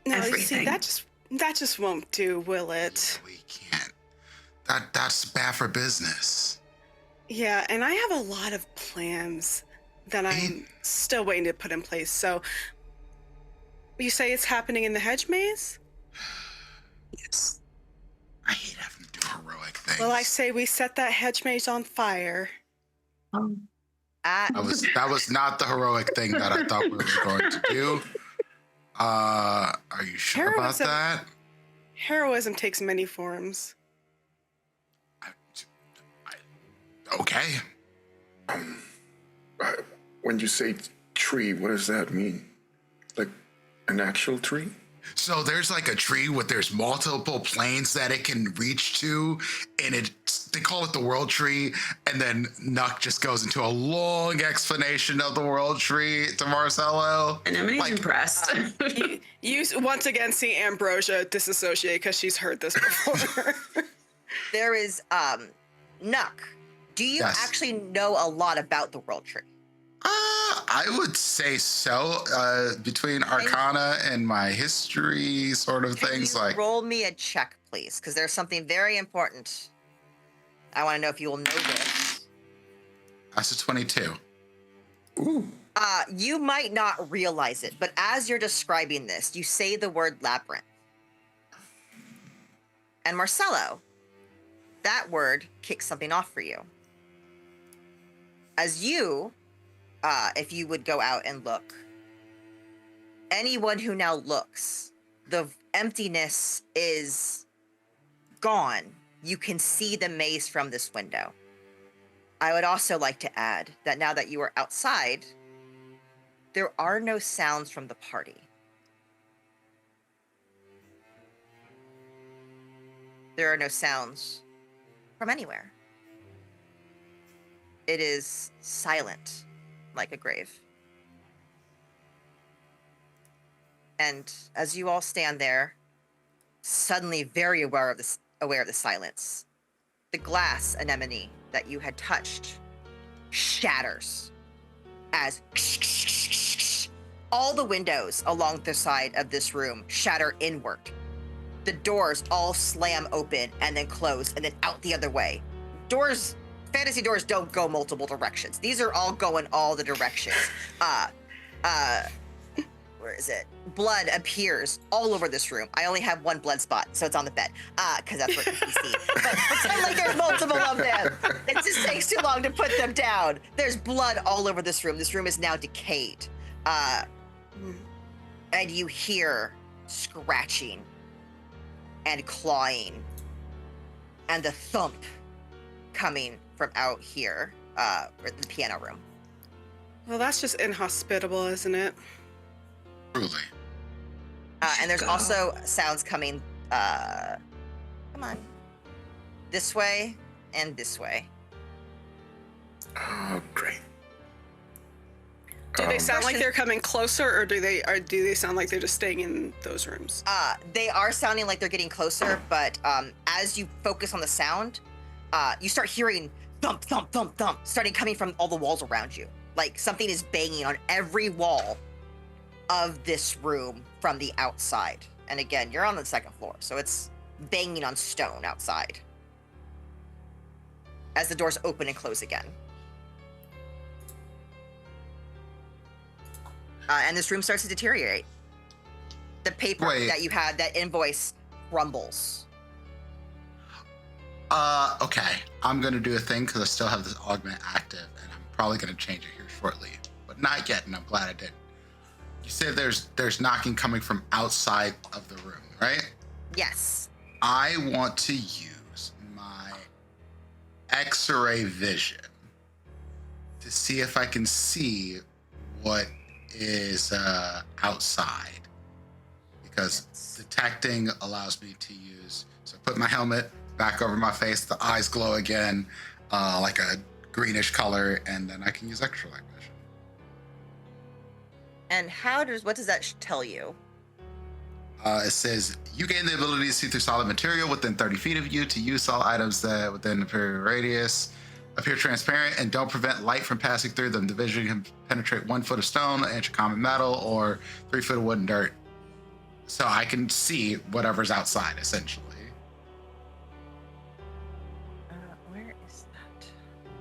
No, you Everything. see, that just won't do, will it? We can't. That's bad for business. Yeah, and I have a lot of plans that I'm still waiting to put in place. So, you say it's happening in the hedge maze? Yes. I hate having to do heroic things. Well, I say we set that hedge maze on fire. That was not the heroic thing that I thought we were going to do. Are you sure about that? Heroism takes many forms. Okay. When you say tree, what does that mean? Like an actual tree? So there's like a tree with there's multiple planes that it can reach to, and they call it the world tree. And then Nuck just goes into a long explanation of the world tree to Marcelo. And Emily's impressed. You once again see Ambrosia disassociate because she's heard this before. There is Nuck. Do you actually know a lot about the world tree? I would say so. Between Arcana and my history sort of things, like roll me a check, please, because there's something very important. I want to know if you will know this. that's a 22. Ooh. You might not realize it, but as you're describing this, you say the word labyrinth. And Marcelo, that word kicks something off for you. As you, if you would go out and look, anyone who now looks, the emptiness is gone. You can see the maze from this window. I would also like to add that now that you are outside, there are no sounds from the party. There are no sounds from anywhere. It is silent, like a grave. And as you all stand there, suddenly very aware of the silence, the glass anemone that you had touched shatters as all the windows along the side of this room shatter inward. the doors all slam open and then close and then out the other way. Doors, fantasy doors don't go multiple directions. These are all going all the directions. Where is it? Blood appears all over this room. I only have one blood spot, so it's on the bed, because that's what you see. But pretend like there's multiple of them. It just takes too long to put them down. There's blood all over this room. This room is now decayed. And you hear scratching and clawing and the thump coming from out here, the piano room. Well, that's just inhospitable, isn't it? Truly. And there's also sounds coming, come on, this way and this way. Oh, great. Do they sound like they're coming closer, or do they sound like they're just staying in those rooms? They are sounding like they're getting closer, but as you focus on the sound, you start hearing thump, thump, thump, thump, starting coming from all the walls around you. Like something is banging on every wall of this room from the outside. And again, you're on the second floor, so it's banging on stone outside as the doors open and close again. And this room starts to deteriorate. The paper that you had, that invoice, crumbles. Okay. I'm going to do a thing because I still have this augment active, and I'm probably going to change it here shortly. But not yet, and I'm glad I did. You said there's knocking coming from outside of the room, right? Yes. I want to use my X-ray vision to see if I can see what is outside, because detecting allows me to use. So I put my helmet back over my face, the eyes glow again, like a greenish color, and then I can use extra light vision. And what does that tell you? It says you gain the ability to see through solid material within 30 feet of you, to use all items that within a radius appear transparent and don't prevent light from passing through them. The vision can penetrate 1 foot of stone, an inch of common metal, or 3 foot of wood and dirt. So I can see whatever's outside, essentially. Where is that?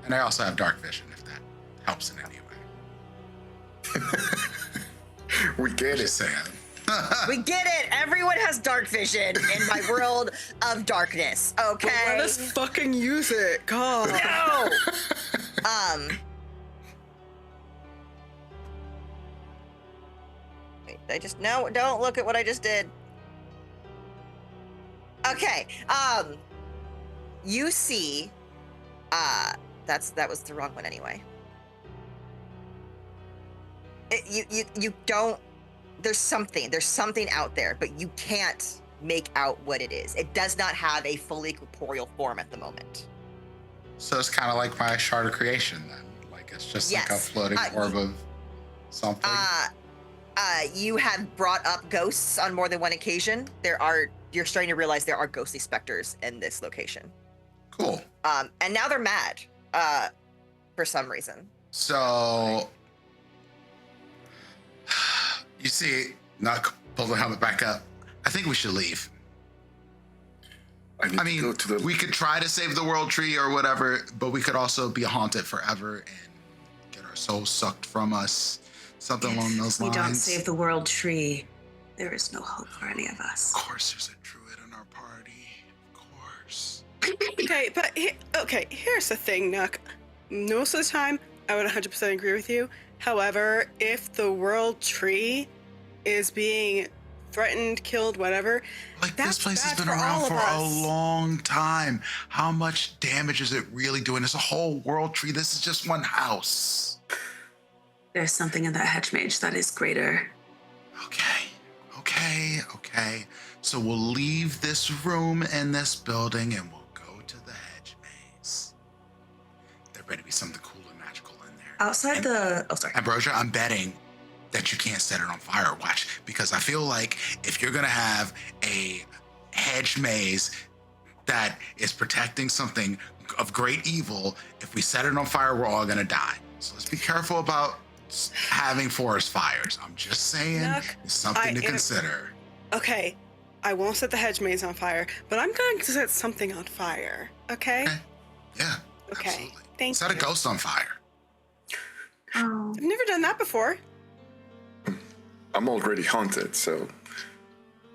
And I also have dark vision, if that helps in any way. We get it. Just saying. We get it. Everyone has dark vision in my world of darkness. Okay. Let us fucking use it. God. No. Wait, don't look at what I just did. Okay. You see, that was the wrong one anyway. You don't. There's something out there, but you can't make out what it is. It does not have a fully corporeal form at the moment. So it's kind of like my shard of creation then. Like it's just like a floating orb of something. You have brought up ghosts on more than one occasion. You're starting to realize there are ghostly specters in this location. Cool. And now they're mad, for some reason. So you see, Nuck pull the helmet back up. I think we should leave. I mean, we could try to save the world tree or whatever, but we could also be haunted forever and get our souls sucked from us. Something along those lines. We don't save the world tree, there is no hope for any of us. Of course, there's a druid in our party. Of course. Okay, but here's the thing, Nuck. Most of the time, I would 100% agree with you. However, if the world tree is being threatened, killed, whatever, like this place has been around for a long time. How much damage is it really doing? There's a whole world tree. This is just one house. There's something in that hedge mage that is greater. Okay. So we'll leave this room in this building and we'll go to the hedge maze. There better be something cool and magical in there. Outside sorry. Ambrosia, I'm betting that you can't set it on fire. Watch, because I feel like if you're gonna have a hedge maze that is protecting something of great evil, if we set it on fire, we're all gonna die. So let's be careful about having forest fires. I'm just saying, Nuck, it's something to consider. Okay, I won't set the hedge maze on fire, but I'm going to set something on fire. Okay? Okay. Yeah. Okay. Absolutely. Thank Set you. a ghost on fire. Oh. I've never done that before. I'm already haunted, so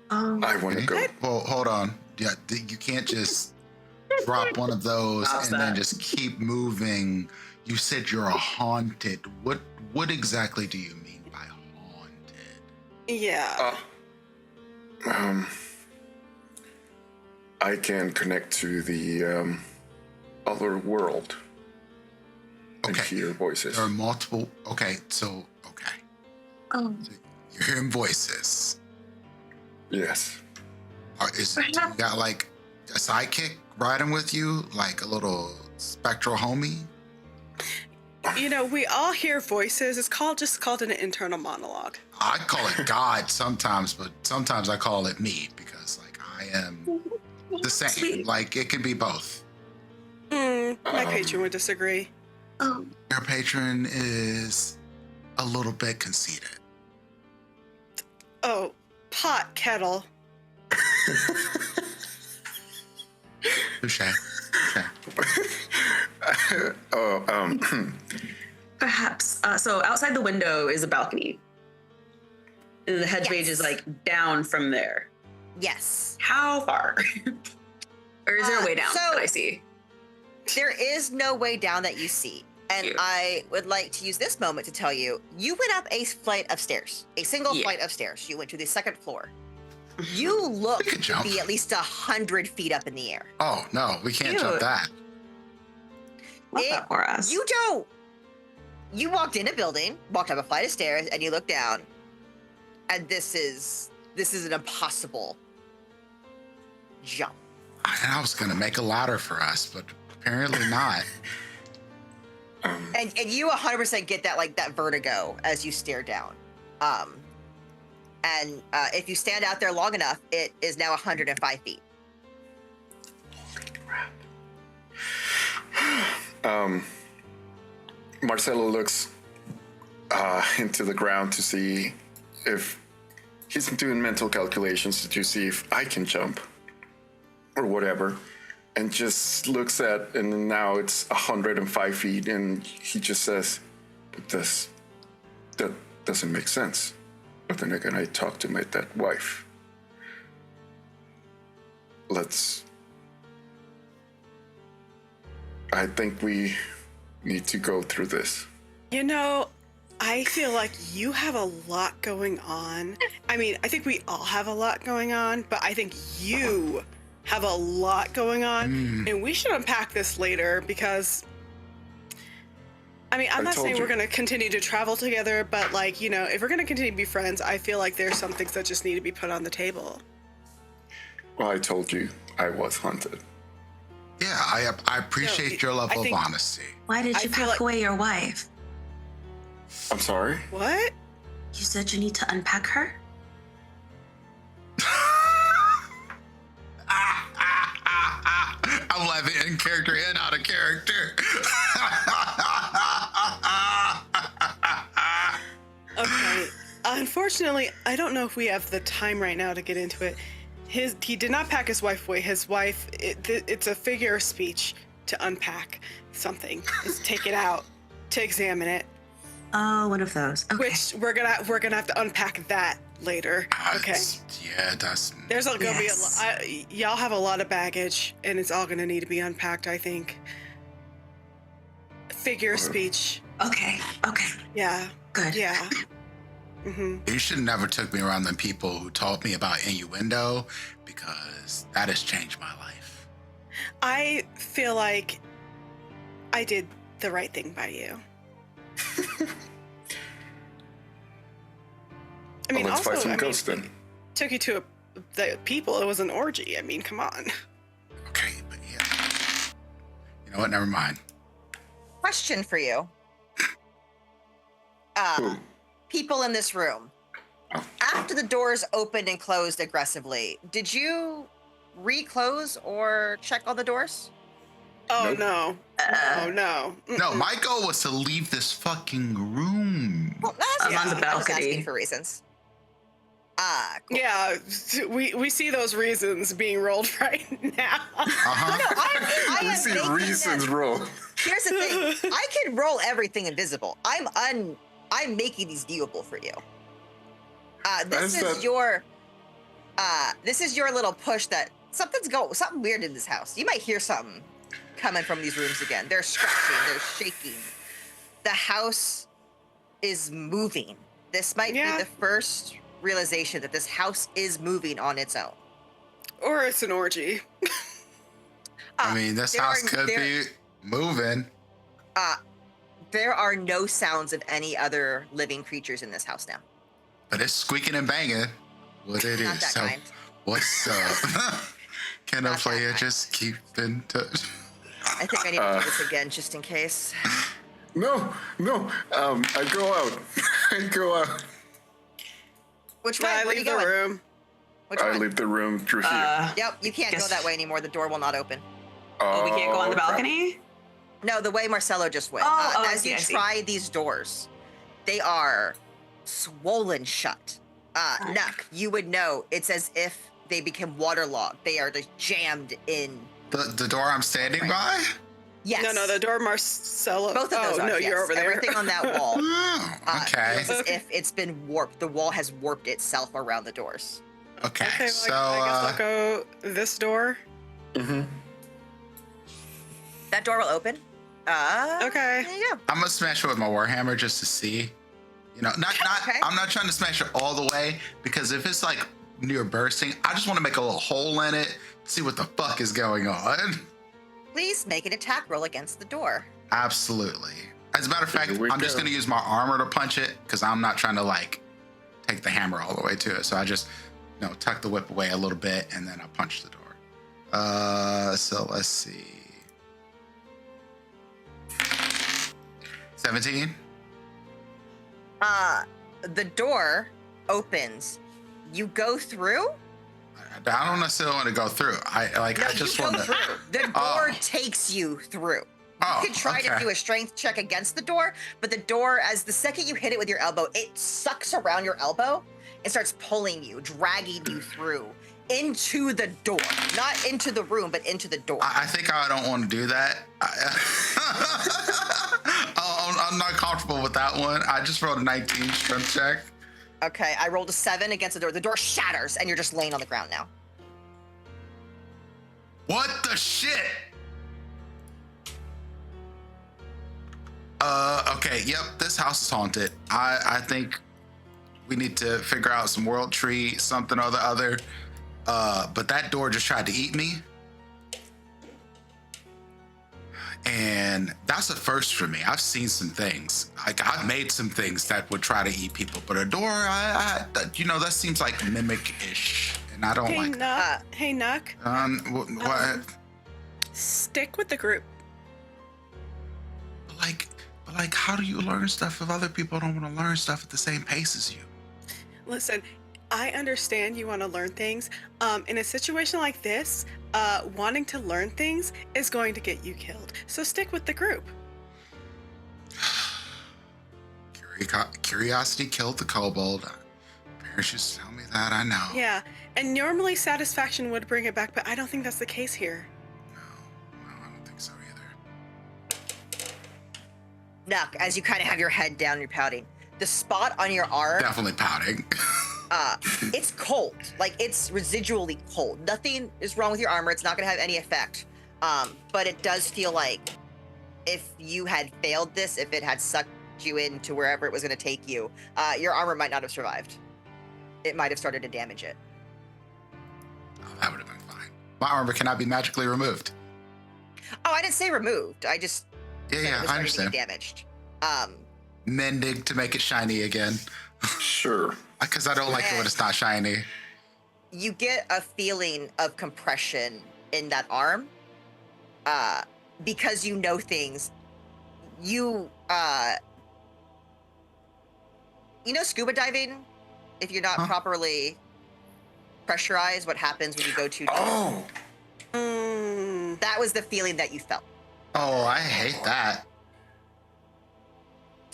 Oh. I want to go. Well, hold on. Yeah, you can't just drop one of those Stop and then that. just keep moving. You said you're a haunted. What exactly do you mean by haunted? Yeah. I can connect to the other world and Okay. hear voices. There are multiple. Okay, so Oh. you're hearing voices. Yes. Do you got like a sidekick riding with you, like a little spectral homie? You know, we all hear voices. It's just called an internal monologue. I call it God sometimes, but sometimes I call it me because like I am the same. Sweet. Like it can be both. My patron would disagree. Oh. Your patron is a little bit conceited. Oh, pot kettle. Touche. Perhaps. So outside the window is a balcony. And the hedge maze is like down from there. Yes. How far? Or is there a way down so- that I see? There is no way down that you see. And Cute. I would like to use this moment to tell you, you went up a flight of stairs, a single Yeah. flight of stairs. You went to the second floor. You look We could to jump. be at least 100 feet up in the air. Oh no, we can't jump Cute. that. Love It- that for us. You don't. You walked in a building, walked up a flight of stairs, and you look down. And this is an impossible jump. And I was gonna make a ladder for us, but apparently not. And you 100% get that vertigo as you stare down. And if you stand out there long enough, it is now 105 feet. Marcelo looks into the ground to see if he's doing mental calculations to see if I can jump or whatever, and just looks at, and now it's 105 feet, and he just says, that doesn't make sense. But then again, I talked to my dead wife. I think we need to go through this. You know, I feel like you have a lot going on. I mean, I think we all have a lot going on, but I think you have a lot going on. And we should unpack this later because, I mean, I'm not told saying you. we're going to continue to travel together, but like, you know, if we're going to continue to be friends, I feel like there's some things that just need to be put on the table. Well, I told you I was hunted. Yeah, I appreciate your level think- of honesty. Why did I you feel pack like- away your wife? I'm sorry? What? You said you need to unpack her? I'm laughing in character and out of character. Okay. Unfortunately, I don't know if we have the time right now to get into it. He did not pack his wife away. His wife, it's a figure of speech to unpack something. Is take it out, to examine it. Oh, one of those. Okay. Which we're gonna have to unpack that later. Okay. Yeah, that's. There's gonna Yes. be y'all have a lot of baggage, and it's all gonna need to be unpacked. I think. Figure of speech. Okay. Yeah. Good. Yeah. Mm-hmm. You should have never took me around the people who told me about innuendo, because that has changed my life. I feel like I did the right thing by you. I mean, Well, let's also, fight some I mean, ghosts then. took you to the people. It was an orgy. I mean, come on. Okay, but yeah. You know what? Never mind. Question for you. Who? People in this room. Oh. After the doors opened and closed aggressively, did you reclose or check all the doors? Oh Nope. no. Oh no. No, my goal was to leave this fucking room. Well, that's I'm on the I was asking balcony. for reasons. Cool. Yeah, we see those reasons being rolled right now. Uh-huh. No, I We am see making reasons them. roll. Here's the thing. I can roll everything invisible. I'm making these viewable for you. This is your little push that something weird in this house. You might hear something coming from these rooms again. They're scratching, they're shaking. The house is moving. This might be the first realization that this house is moving on its own. Or it's an orgy. I mean, this house could be moving. There are no sounds of any other living creatures in this house now. But it's squeaking and banging. What it Not is. that So, kind. what's up? Can a Not that player kind. just keep in touch? I think I need to do this again just in case. No. I go out. I go out. Which way? I Where are you leave the going? room. Which I one? leave the room through here. Yep, you can't go Guess- that way anymore. The door will not open. Oh, we can't go on the crap. balcony? No, the way Marcelo just went. I As see, you I see. try these doors, they are swollen shut. Nuck, you would know it's as if they became waterlogged. They are just jammed in. The door I'm standing by? Yes. No, the door Marcelo. Both of those oh, are. no, yes. you're over there. Everything on that wall. Oh, okay. Feels as if it's been warped. The wall has warped itself around the doors. Okay. Okay, well, So, I guess I'll go this door. Mm-hmm. That door will open. Okay. There you go. I'm gonna smash it with my warhammer just to see. You know, not. Okay. I'm not trying to smash it all the way because if it's like near bursting, I just want to make a little hole in it, see what the fuck is going on. Please make an attack roll against the door. Absolutely. As a matter of fact, Here we I'm just go. gonna use my armor to punch it because I'm not trying to like take the hammer all the way to it. So I just, tuck the whip away a little bit and then I punch the door. So let's see. 17. The door opens. You go through? I don't necessarily want to go through. I No, just you go want to. through. The door Oh. takes you through. Oh, You could try to okay. do a strength check against the door, but the door, as the second you hit it with your elbow, it sucks around your elbow and starts pulling you, dragging you through into the door. Not into the room, but into the door. I think I don't want to do that. I'm not comfortable with that one. I just rolled a 19 strength check. Okay, I rolled a 7 against the door. The door shatters, and you're just laying on the ground now. What the shit? Okay, yep, this house is haunted. I think we need to figure out some world tree, something or the other. But that door just tried to eat me. And that's a first for me. I've seen some things. Like I've made some things that would try to eat people, but a door, that seems like mimic-ish, and I don't Hey, like. Nuck. Hey, Nuck. What? Stick with the group. Like, how do you learn stuff if other people don't want to learn stuff at the same pace as you? Listen, I understand you want to learn things. In a situation like this, wanting to learn things is going to get you killed. So stick with the group. Curiosity killed the kobold. Parents used to tell me that. I know. Yeah, and normally satisfaction would bring it back, but I don't think that's the case here. No, I don't think so either. Nuck, as you kind of have your head down, you're pouting. The spot on your arm, Definitely pouting. it's cold. Like, it's residually cold. Nothing is wrong with your armor. It's not going to have any effect. But it does feel like if you had failed this, if it had sucked you into wherever it was going to take you, your armor might not have survived. It might have started to damage it. Oh, that would have been fine. My armor cannot be magically removed. Oh, I didn't say removed. I just said Yeah, it was I starting to understand. get damaged. Mending to make it shiny again. Sure. Because I don't like it when it's not shiny. You get a feeling of compression in that arm because you know things. You know scuba diving? If you're not properly pressurized, what happens when you go too deep? Oh, That was the feeling that you felt. Oh, I hate that.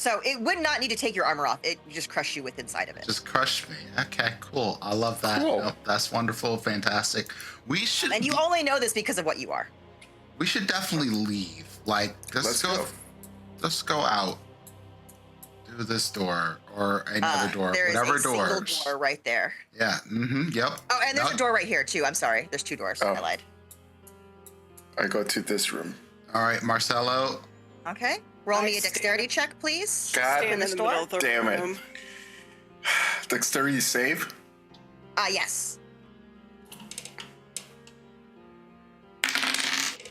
So it would not need to take your armor off. It just crush you with inside of it. Just crush me. Okay, cool. I love that. Cool. Nope, that's wonderful, fantastic. We should. And you only know this because of what you are. We should definitely leave. Like, Let's go. Let's go out. Do this door or any other door, There is whatever a single doors. door right there. Yeah. Mm-hmm. Yep. Oh, and there's Yep. a door right here too. I'm sorry. There's 2 doors. Oh. I lied. I go to this room. All right, Marcelo. Okay. Roll I me a stand- dexterity check, please. God Stand in this the door? middle of the damn it. room. Dexterity save. Yes.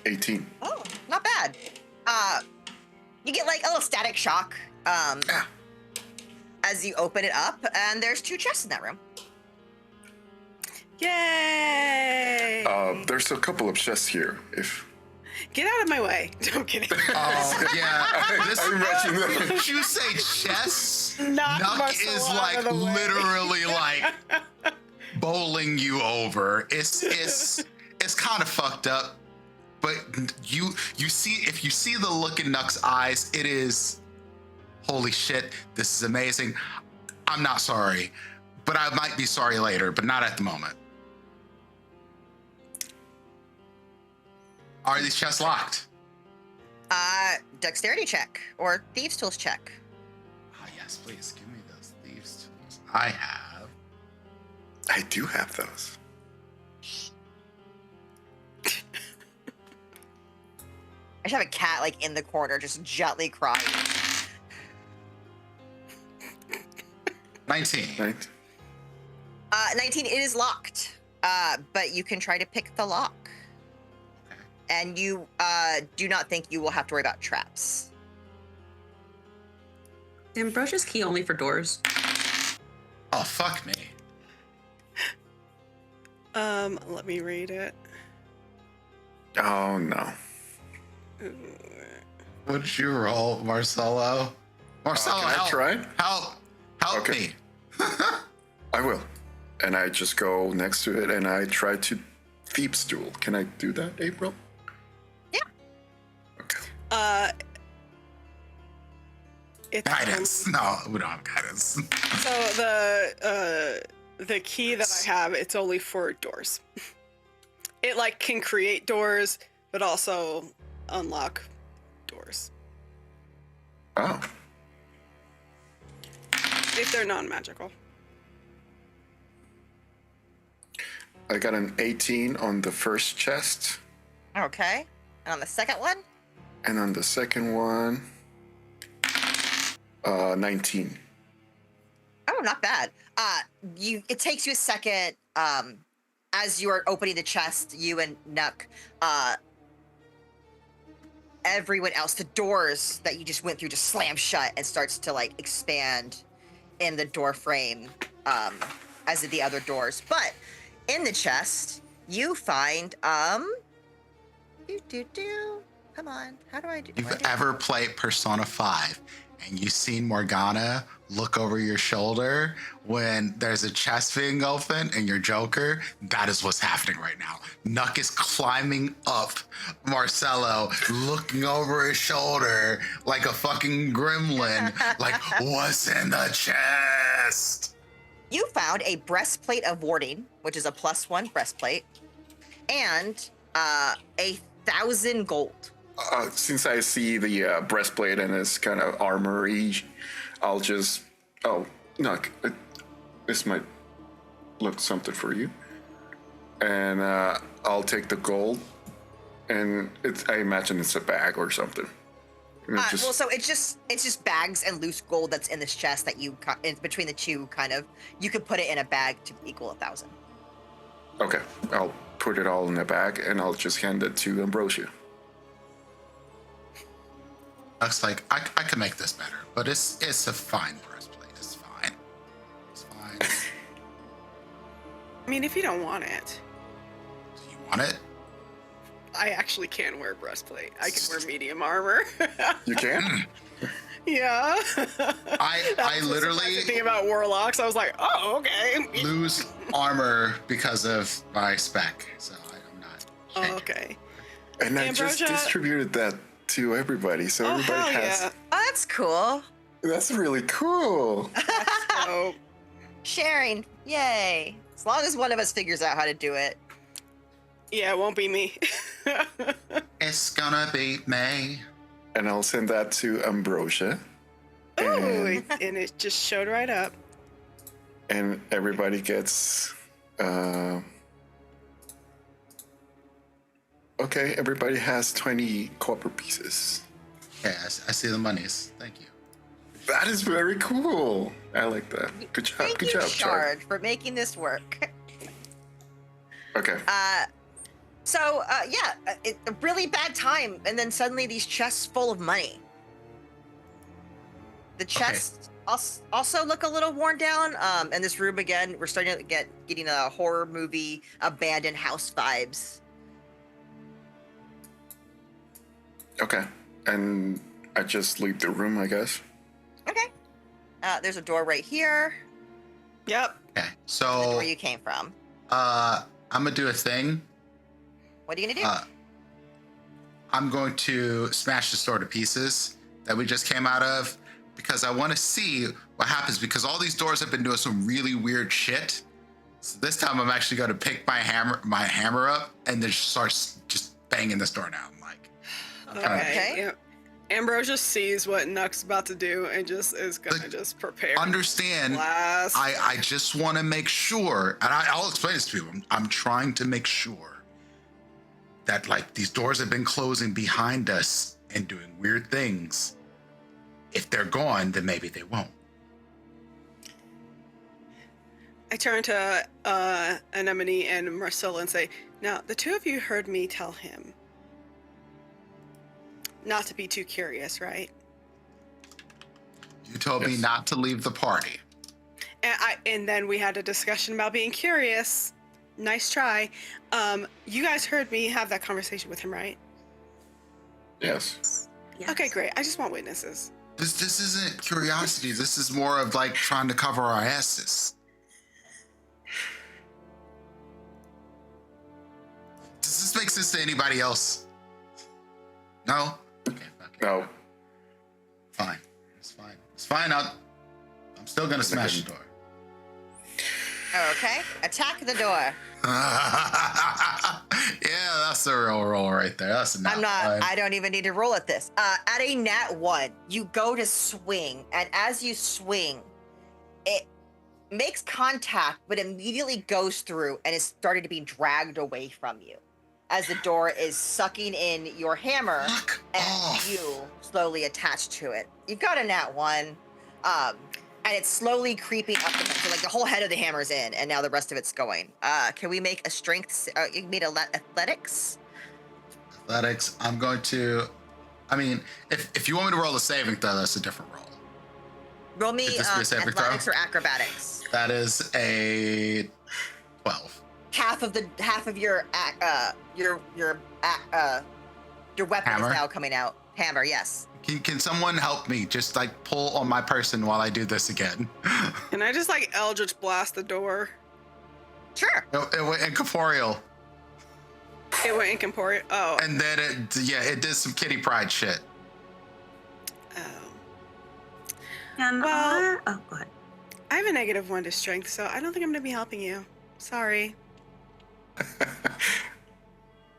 18. Oh, not bad. You get like a little static shock as you open it up, and there's 2 chests in that room. Yay! There's a couple of chests here. If Get out of my way. No, I'm kidding. Oh yeah. This, I imagine that. did you say chess? Knock Nuck Marcelo is out like of the way. literally like bowling you over. It's kind of fucked up, but you see, if you see the look in Nuck's eyes, it is holy shit. This is amazing. I'm not sorry, but I might be sorry later, but not at the moment. Are these chests locked? Dexterity check or thieves tools check. Ah, yes, please give me those thieves tools. I have. I do have those. I should have a cat like in the corner just gently crying. 19. Right? 19, it is locked. But you can try to pick the lock. Okay. And you do not think you will have to worry about traps. Is Ambrosia's key only for doors? Oh, fuck me. Let me read it. Oh no. What did you roll, Marcelo? Marcelo, can I help. try? Help Okay. me. I will. And I just go next to it and I try to thieves tool. Can I do that, April? Yeah. Okay. It's Guidance. No, we don't have guidance. So the key that I have, it's only for doors. It like can create doors, but also unlock doors Oh. if they're non-magical. I got an 18 on the first chest. Okay. And on the second one? And on the second one, 19. Oh, not bad. It takes you a second, as you are opening the chest, you and Nuck, everyone else, the doors that you just went through just slam shut and starts to like expand in the door frame, as did the other doors. But in the chest, you find, come on, how do I do? You've ever played Persona 5 and you've seen Morgana look over your shoulder when there's a chest being open and you're Joker? That is what's happening right now. Nuck is climbing up Marcelo, looking over his shoulder like a fucking gremlin, like, what's in the chest? You found a breastplate of warding, which is a +1 breastplate, and 1,000 gold. Since I see the breastplate and it's kind of armory, I'll just... Oh, no, this might look something for you. And I'll take the gold, and I imagine it's a bag or something. And it's Well, so it's just bags and loose gold that's in this chest that you in between the two kind of you could put it in a bag to equal 1,000. Okay, I'll put it all in a bag and I'll just hand it to Ambrosia. Nuck's like, I can make this better, but it's a fine breastplate. It's fine. It's fine. I mean, if you don't want it, Do you want it? I actually can wear breastplate. I can wear medium armor. You can? Yeah. I literally Thinking about warlocks, I was like, oh, okay. lose armor because of my spec, so I'm not Oh, changing. okay. And I just Ambrosia- distributed that to everybody, so Oh, everybody hell has... yeah. Oh, that's cool. That's really cool. So Sharing, yay! As long as one of us figures out how to do it. yeah, it won't be me. It's gonna be May. And I'll send that to Ambrosia. Ooh, and it just showed right up. And everybody gets okay, everybody has 20 copper pieces. Yeah, I see the monies. Thank you. That is very cool. I like that. Good job. Thank Good you, job, Chard. Shard, for making this work. Okay. A really bad time, and then suddenly these chests full of money. The chests also look a little worn down. And this room again, we're starting to getting a horror movie abandoned house vibes. Okay. And I just leave the room, I guess. Okay. There's a door right here. Yep. Okay, The so door you came from. I'm gonna do a thing. What are you gonna do? I'm going to smash the store to pieces that we just came out of because I want to see what happens because all these doors have been doing some really weird shit. So this time I'm actually going to pick my hammer up and then start just banging this door down. Like, Okay. Yeah. Ambrosia sees what Nuck's about to do and just is gonna Like, just prepare. understand. Blast. I just want to make sure, and I'll explain this to people. I'm trying to make sure that like these doors have been closing behind us and doing weird things. If they're gone, then maybe they won't. I turn to Anemone and Marcella and say, now, the two of you heard me tell him not to be too curious, right? You told me Yes. not to leave the party. And then we had a discussion about being curious. Nice try. You guys heard me have that conversation with him, right? Yes. Yes. Okay, great. I just want witnesses. This isn't curiosity. This is more of like trying to cover our asses. Does this make sense to anybody else? No? Okay, fuck it. No. Fine. It's fine. It's fine. I'm still gonna smash the door. Okay. Attack the door. Yeah, that's a real roll right there. That's a nat one. I don't even need to roll at this. At a nat 1, you go to swing, and as you swing, it makes contact, but immediately goes through and is starting to be dragged away from you as the door is sucking in your hammer Fuck and off. you slowly attached to it. You've got a nat 1, and it's slowly creeping up. So like the whole head of the hammer's in, and now the rest of it's going. Can we make a strength? You made athletics. Athletics. I'm going to. I mean, if you want me to roll a saving throw, that's a different roll. Roll me Could this be a saving throw? athletics or acrobatics. That is a 12. Half of your weapon Hammer? is now coming out. Hammer, yes. Can someone help me? Just like pull on my person while I do this again. Can I just like Eldritch blast the door? Sure. It went incorporeal, It went incorporeal. Oh. and then it did some kitty pride shit. Oh. And Well- oh, go ahead. I have a -1 to strength, so I don't think I'm going to be helping you. Sorry.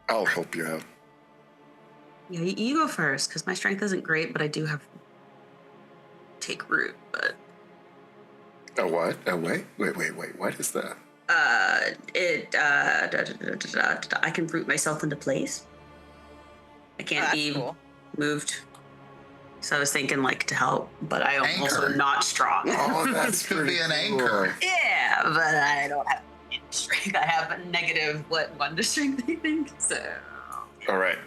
I'll help you out. Yeah, you go first because my strength isn't great, but I do have take root. But A what? A wait. What is that? I can root myself into place. I can't That's be cool. moved. So I was thinking like to help, but I am also Anchor. not strong. Oh, that's This could be pretty an cool. anchor. Yeah, but I don't have any strength. I have a -1 to strength, I think. So All right.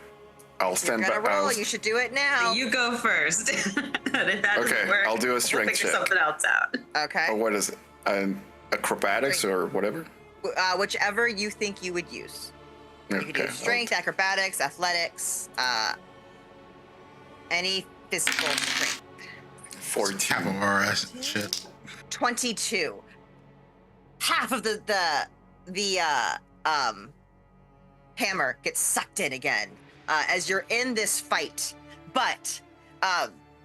I'll You're stand gonna back. roll. You should do it now. you go first. And if that doesn't Okay, work, I'll do a we'll strength figure check. something else out. Okay. What is it? Acrobatics or whatever? Whichever you think you would use. You could Okay. do strength, acrobatics, athletics, any physical strength. 14. Cavalry shit. 22. Half of the hammer gets sucked in again as you're in this fight, but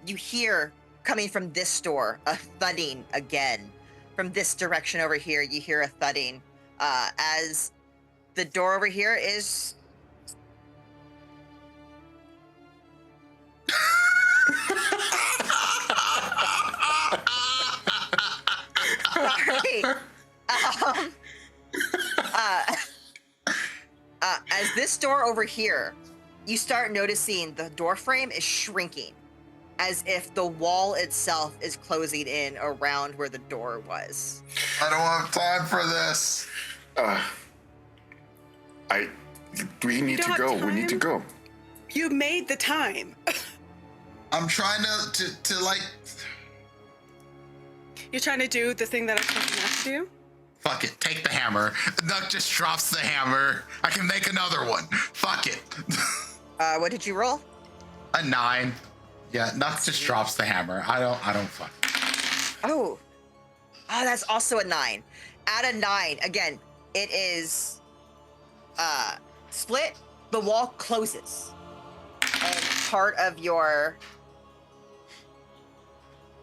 you hear coming from this door, a thudding again. From this direction over here, you hear a thudding as the door over here is... Sorry. As this door over here, you start noticing the door frame is shrinking, as if the wall itself is closing in around where the door was. I don't have time for this. We need to go. We need to go. You made the time. I'm trying to like. You're trying to do the thing that I'm supposed not to do? Fuck it. Take the hammer. Nuck just drops the hammer. I can make another one. Fuck it. What did you roll? A 9. Yeah, Nuck just drops the hammer. I don't fuck. Oh, that's also a 9. At a 9, again, it is split. The wall closes, and part of your.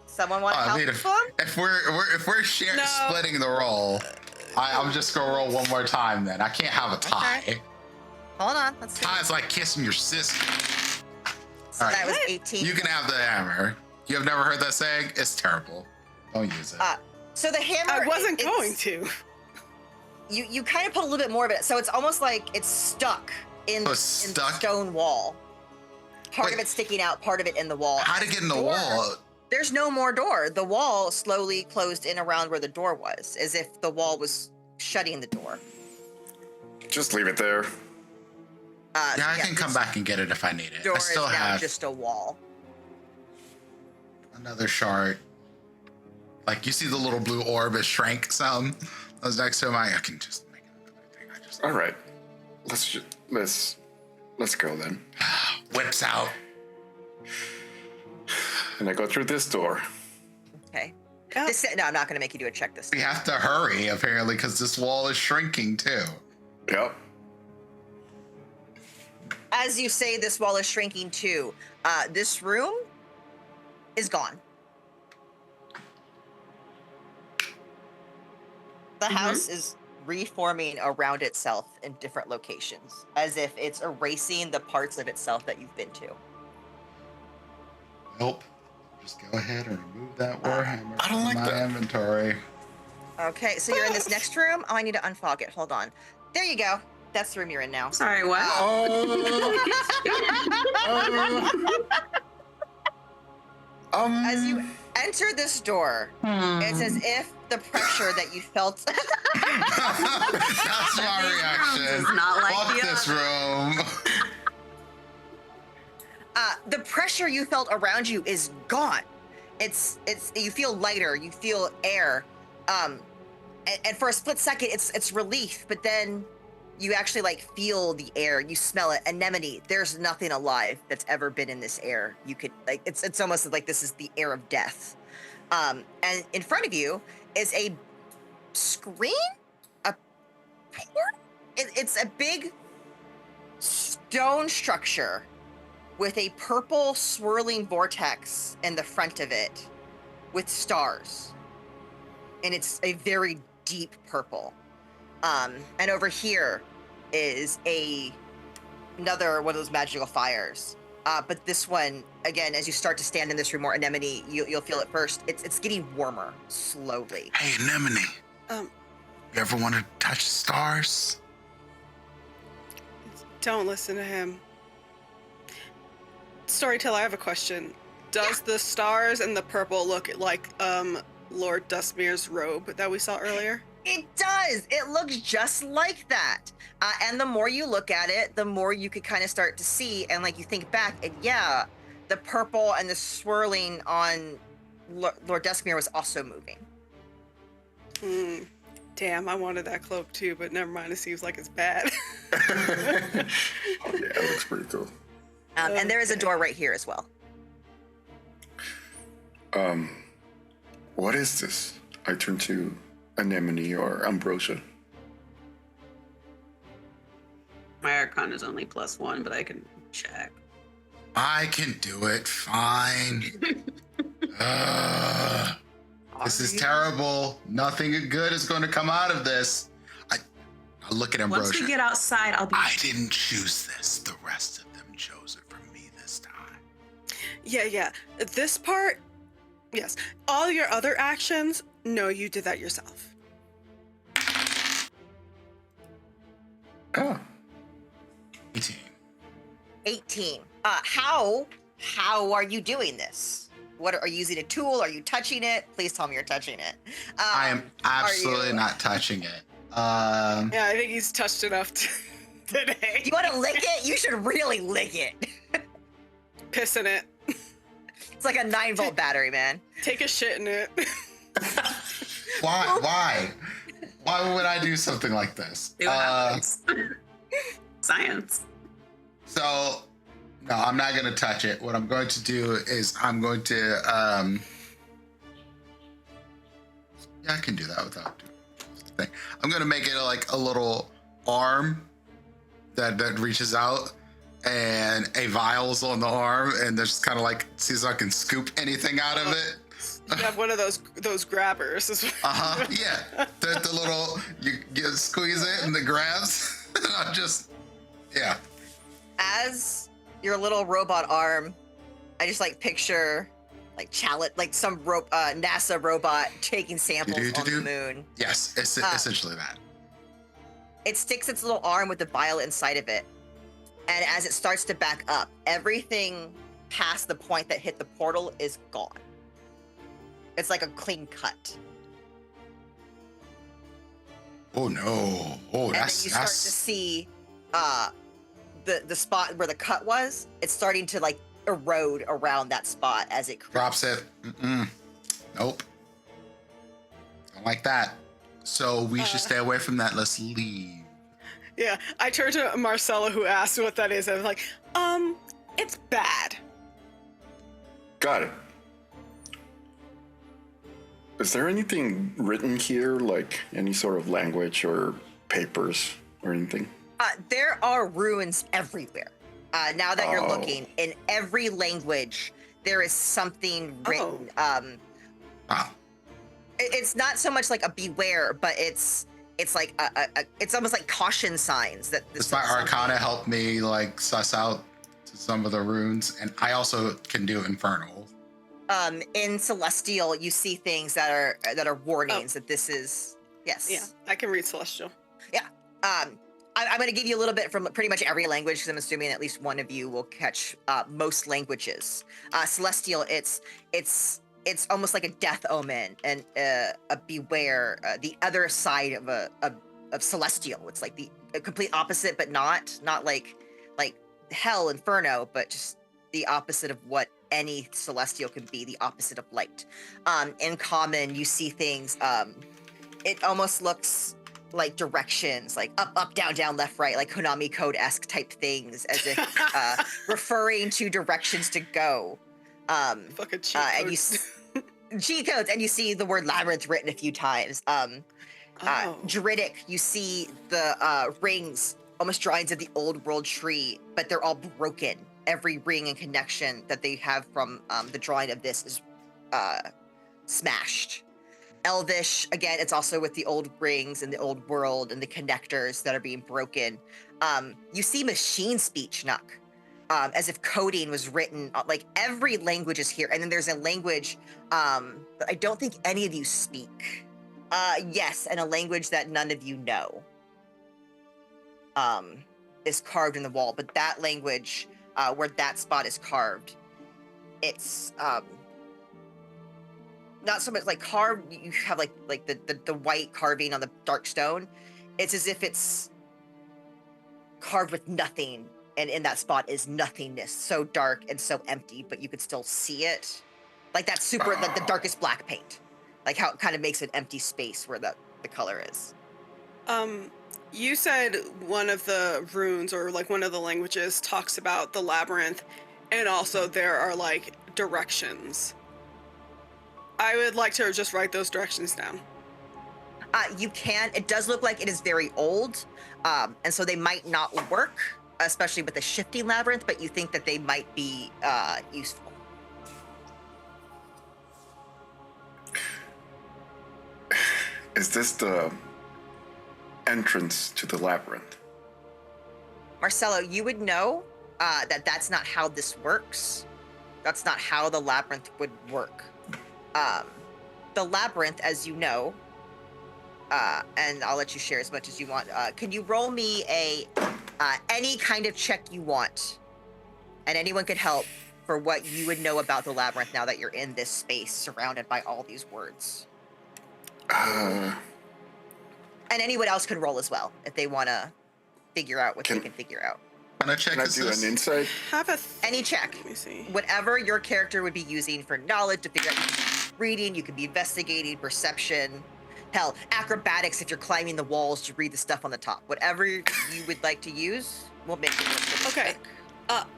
Someone want to help? If we're splitting the roll, I'm just gonna roll one more time. Then I can't have a tie. Okay. Hold on, let's see. Tie is like kissing your sister. So that was 18. You can have the hammer. You have never heard that saying? It's terrible. Don't use it. So the hammer. I wasn't going to. You kind of put a little bit more of it, so it's almost like it's stuck in the stone wall. Part of it sticking out, part of it in the wall. How to get in the wall? There's no more door. The wall slowly closed in around where the door was, as if the wall was shutting the door. Just leave it there. I can come back and get it if I need it. Door I still is now have just a wall. another shard. Like you see the little blue orb is shrank some. I was next to him. I can just make another thing. All right, let's go then. Whips out. And I go through this door. Okay. No, I'm not going to make you do a check this time. We have to hurry apparently because this wall is shrinking too. Yep. As you say, this wall is shrinking too. This room is gone. The house is reforming around itself in different locations, as if it's erasing the parts of itself that you've been to. Nope. Just go ahead and remove that warhammer I don't from like my that. inventory. Okay, so you're in this next room. Oh, I need to unfog it. Hold on. There you go. That's the room you're in now. Sorry, what? As you enter this door, it's as if the pressure that you felt. That's my reaction. It's not like Fuck the this room. The pressure you felt around you is gone. It's you feel lighter, you feel air. And for a split second it's relief, but then you actually like feel the air, you smell it. Anemone, there's nothing alive that's ever been in this air. You could like it's almost like this is the air of death. And in front of you is a screen, a port. It's a big stone structure with a purple swirling vortex in the front of it with stars. And it's a very deep purple. And over here is another one of those magical fires. But this one, again, as you start to stand in this room more, Anemone, you'll feel it first. It's getting warmer slowly. Hey, Anemone. You ever want to touch stars? Don't listen to him. Storyteller, I have a question. Does the stars and the purple look like Lord Duskmere's robe that we saw earlier? It does. It looks just like that. And the more you look at it, the more you could kind of start to see. And like you think back, and yeah, the purple and the swirling on Lord Duskmere was also moving. Damn, I wanted that cloak too, but never mind. It seems like it's bad. Oh yeah, it looks pretty cool. And there is a door right here as well. What is this? I turn to Anemone or Ambrosia. My Arcana is only +1, but I can check. I can do it. Fine. This is terrible. Nothing good is going to come out of this. I look at Ambrosia. Once we get outside, I'll be. I didn't choose this. The rest of them chose it for me this time. Yeah. This part, yes. All your other actions, no, you did that yourself. Oh. 18. 18. How are you doing this? What are you using a tool? Are you touching it? Please tell me you're touching it. I am absolutely not touching it. Yeah, I think he's touched enough today. You want to lick it? You should really lick it. Piss in it. It's like a 9-volt battery, man. Take a shit in it. Why? Why would I do something like this? See what happens. Science. So, no, I'm not going to touch it. What I'm going to do is I'm going to, yeah, I can do that without doing anything. I'm going to make it like a little arm that reaches out and a vial's on the arm and there's kind of like, see if I can scoop anything out of it. You have one of those grabbers. Yeah. The little, you squeeze it and the grabs. I'm just, yeah. As your little robot arm, I just like picture like some NASA robot taking samples on the moon. Yes, it's essentially that. It sticks its little arm with the vial inside of it. And as it starts to back up, everything past the point that hit the portal is gone. It's like a clean cut. Oh no. Oh, and then you start to see the spot where the cut was, it's starting to like erode around that spot as it drops it. Nope. Don't like that. So we should stay away from that. Let's leave. Yeah, I turned to Marcella who asked what that is. I was like, it's bad. Got it. Is there anything written here, like any sort of language or papers or anything? There are ruins everywhere. Now that you're looking, in every language, there is something written. It's not so much like a beware, but it's like it's almost like caution signs that. Does my Arcana help me like suss out some of the runes? And I also can do Infernal. In Celestial, you see things that are warnings that this is yes. Yeah, I can read Celestial. Yeah. I'm going to give you a little bit from pretty much every language because I'm assuming at least one of you will catch most languages. Celestial, it's almost like a death omen and a beware. The other side of Celestial, it's like the complete opposite, but not like hell, inferno, but just the opposite of what any Celestial can be. The opposite of light. In common, you see things. It almost looks like directions, like up, down, left, right, like Konami Code-esque type things, as if referring to directions to go. Fucking cheat codes. Cheat codes, and you see the word labyrinth written a few times. Druidic, you see the rings almost drawing into the old world tree, but they're all broken. Every ring and connection that they have from the drawing of this is smashed. Elvish, again, it's also with the old rings and the old world and the connectors that are being broken. You see machine speech, Nuck, as if coding was written, like every language is here. And then there's a language that I don't think any of you speak. Yes, and a language that none of you know is carved in the wall. But that language, where that spot is carved, it's... not so much like carved, you have like the white carving on the dark stone. It's as if it's carved with nothing, and in that spot is nothingness, so dark and so empty, but you could still see it. Like that super, the darkest black paint. Like how it kind of makes an empty space where the color is. You said one of the runes or like one of the languages talks about the labyrinth, and also there are like directions. I would like to just write those directions down. You can. It does look like it is very old, and so they might not work, especially with the shifting labyrinth, but you think that they might be useful. Is this the entrance to the labyrinth? Marcelo, you would know that that's not how this works. That's not how the labyrinth would work. The labyrinth, as you know, and I'll let you share as much as you want. Can you roll me any kind of check you want? And anyone could help for what you would know about the labyrinth now that you're in this space surrounded by all these words. And anyone else could roll as well if they want to figure out what they can figure out. Can I check Can I do an insight? Any check. Let me see. Whatever your character would be using for knowledge to figure out. You could be reading, you could be investigating, perception. Hell, acrobatics if you're climbing the walls to read the stuff on the top. Whatever you would like to use, we'll make it work. Okay.